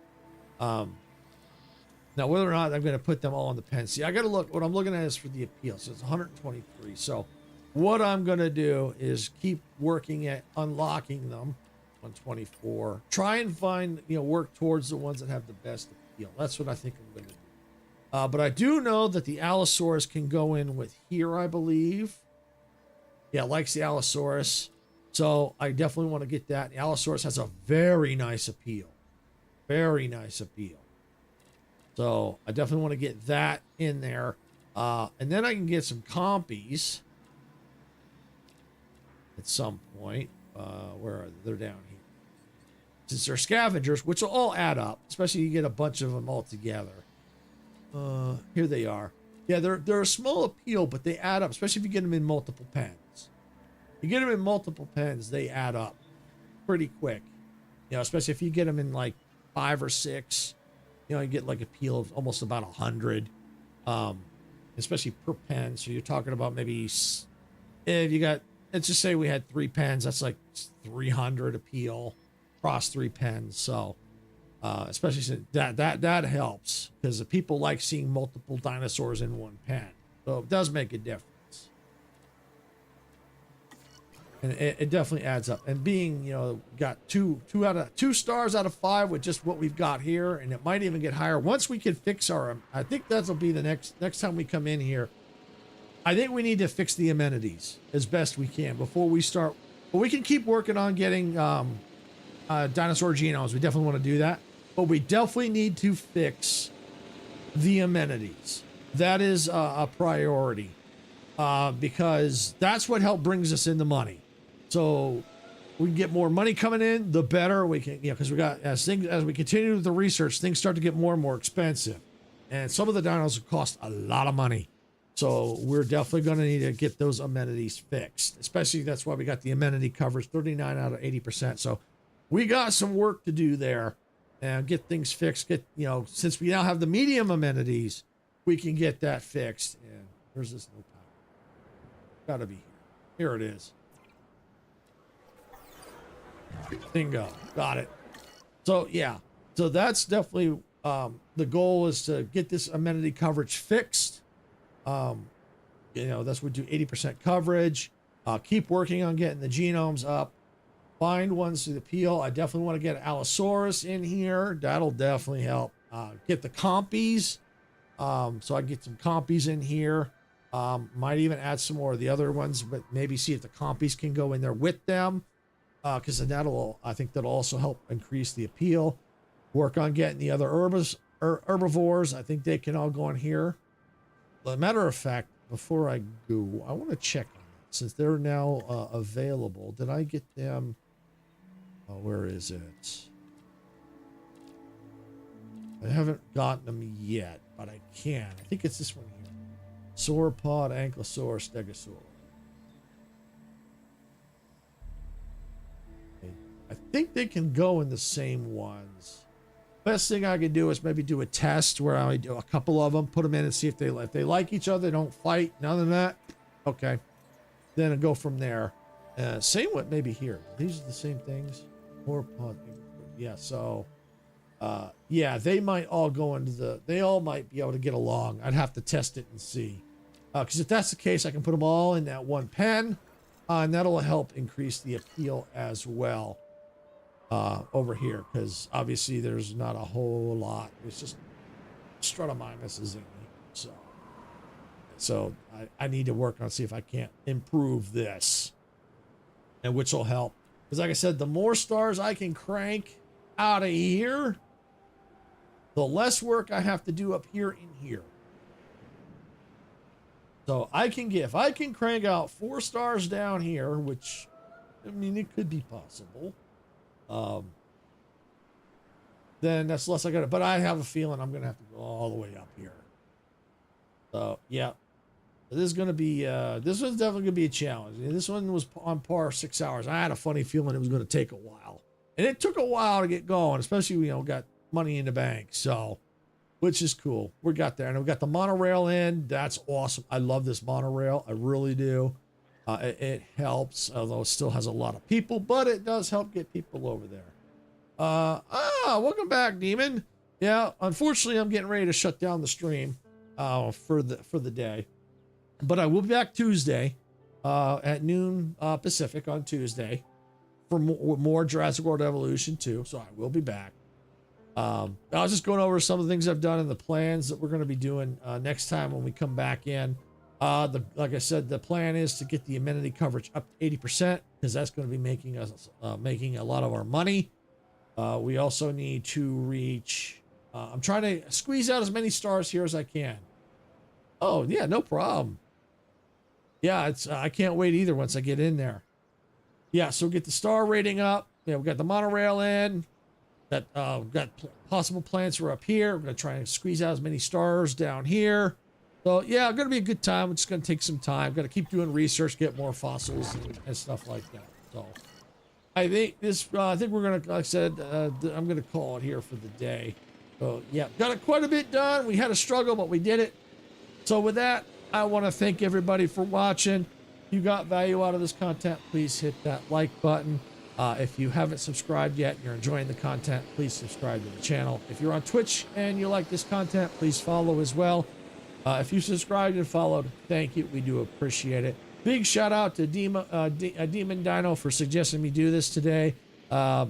Now, whether or not I'm going to put them all in the pen. See, I got to look. What I'm looking at is for the appeal. So it's 123. So what I'm going to do is keep working at unlocking them. 124. Try and find, you know, work towards the ones that have the best appeal. That's what I think I'm going to do. But I do know that the Allosaurus can go in with here, I believe. Yeah, likes the Allosaurus. So I definitely want to get that. The Allosaurus has a very nice appeal. Very nice appeal. So I definitely want to get that in there. And then I can get some compies at some point. Where are they? They're down here. Since they're scavengers, which will all add up, especially you get a bunch of them all together. Here they are. Yeah, they're a small appeal, but they add up, especially if you get them in multiple pens. You get them in multiple pens, they add up pretty quick. You know, especially if you get them in like 5 or 6, you know, you get like a peel of almost about 100, especially per pen. So you're talking about maybe if you got, let's just say we had 3 pens, that's like 300 a peel across 3 pens. So especially since that helps because the people like seeing multiple dinosaurs in one pen. So it does make a difference. And it definitely adds up. And being, you know, got 2 stars out of 5 with just what we've got here, and it might even get higher once we can fix our. I think that'll be the next time we come in here. I think we need to fix the amenities as best we can before we start. But we can keep working on getting dinosaur genomes. We definitely want to do that, but we definitely need to fix the amenities. That is a priority because that's what brings us in the money. So we can get more money coming in, the better we can, you know, because we got as we continue with the research, things start to get more and more expensive, and some of the dinos cost a lot of money. So we're definitely going to need to get those amenities fixed. Especially that's why we got the amenity coverage 39 out of 80%. So we got some work to do there and get things fixed. Get, you know, since we now have the medium amenities, we can get that fixed. And where's this no power? Got to be here. Here it is. Bingo. Got it. So yeah. So that's definitely the goal is to get this amenity coverage fixed. You know, that's what we do 80% coverage. Keep working on getting the genomes up. Find ones to the peel. I definitely want to get Allosaurus in here. That'll definitely help. Get the compies. So I get some compies in here. Might even add some more of the other ones, but maybe see if the compies can go in there with them. Because I think that'll also help increase the appeal. Work on getting the other herbivores. I think they can all go in here. As a matter of fact, before I go, I want to check on it since they're now available. Did I get them? Where is it? I haven't gotten them yet, but I can. I think it's this one here. Sauropod, Ankylosaurus, Stegosaurus. I think they can go in the same ones. Best thing I can do is maybe do a test where I do a couple of them, put them in and see if they like each other, they don't fight, none of that. Okay. Then I'll go from there. Same with maybe here. These are the same things. Yeah, so yeah, they might all go into they all might be able to get along. I'd have to test it and see. Because if that's the case, I can put them all in that one pen, and that'll help increase the appeal as well. Over here, because obviously there's not a whole lot. It's just Stratomimus is in me, so I need to work on see if I can't improve this, and which will help. Because like I said, the more stars I can crank out of here, the less work I have to do up here in here. So I can get, if I can crank out 4 stars down here, which I mean it could be possible. Then that's less I got. But I have a feeling I'm gonna have to go all the way up here. So yeah, this is gonna be this one's definitely gonna be a challenge. This one was on par 6 hours. I had a funny feeling it was gonna take a while, and it took a while to get going, especially you know got money in the bank. So, which is cool. We got there, and we got the monorail in. That's awesome. I love this monorail. I really do. It helps, although it still has a lot of people, but it does help get people over there. Welcome back, Demon. Yeah, unfortunately, I'm getting ready to shut down the stream for the day, but I will be back Tuesday at noon Pacific on Tuesday for more Jurassic World Evolution 2. So I will be back. I was just going over some of the things I've done and the plans that we're going to be doing next time when we come back in. Like I said, the plan is to get the amenity coverage up to 80% because that's going to be making us making a lot of our money. We also need to reach. I'm trying to squeeze out as many stars here as I can. Oh yeah, no problem. Yeah, it's I can't wait either once I get in there. Yeah, so get the star rating up. Yeah, we got the monorail in. got possible plants are up here. We're gonna try and squeeze out as many stars down here. So yeah, gonna be a good time. It's gonna take some time. Got to keep doing research, get more fossils and stuff like that. So I think this. I think we're gonna, like I said, I'm gonna call it here for the day. So yeah, got quite a bit done. We had a struggle, but we did it. So with that, I want to thank everybody for watching. If you got value out of this content, please hit that like button. If you haven't subscribed yet, you're enjoying the content, please subscribe to the channel. If you're on Twitch and you like this content, please follow as well. If you subscribed and followed, thank you. We do appreciate it. Big shout out to Demon Dino for suggesting me do this today. Yeah,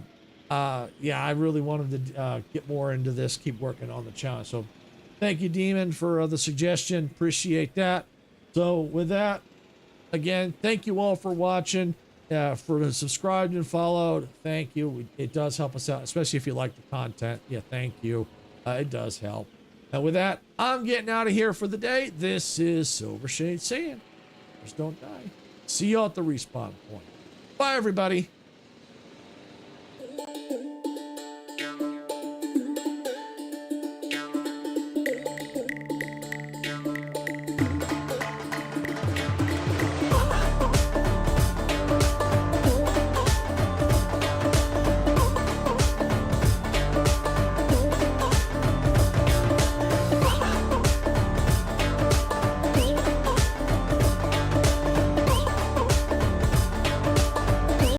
I really wanted to get more into this, keep working on the channel. So thank you, Demon, for the suggestion. Appreciate that. So with that, again, thank you all for watching. For the subscribed and followed, thank you. It does help us out, especially if you like the content. Yeah, thank you. It does help. And with that, I'm getting out of here for the day. This is Silvershade saying, just don't die. See you all at the respawn point. Bye, everybody.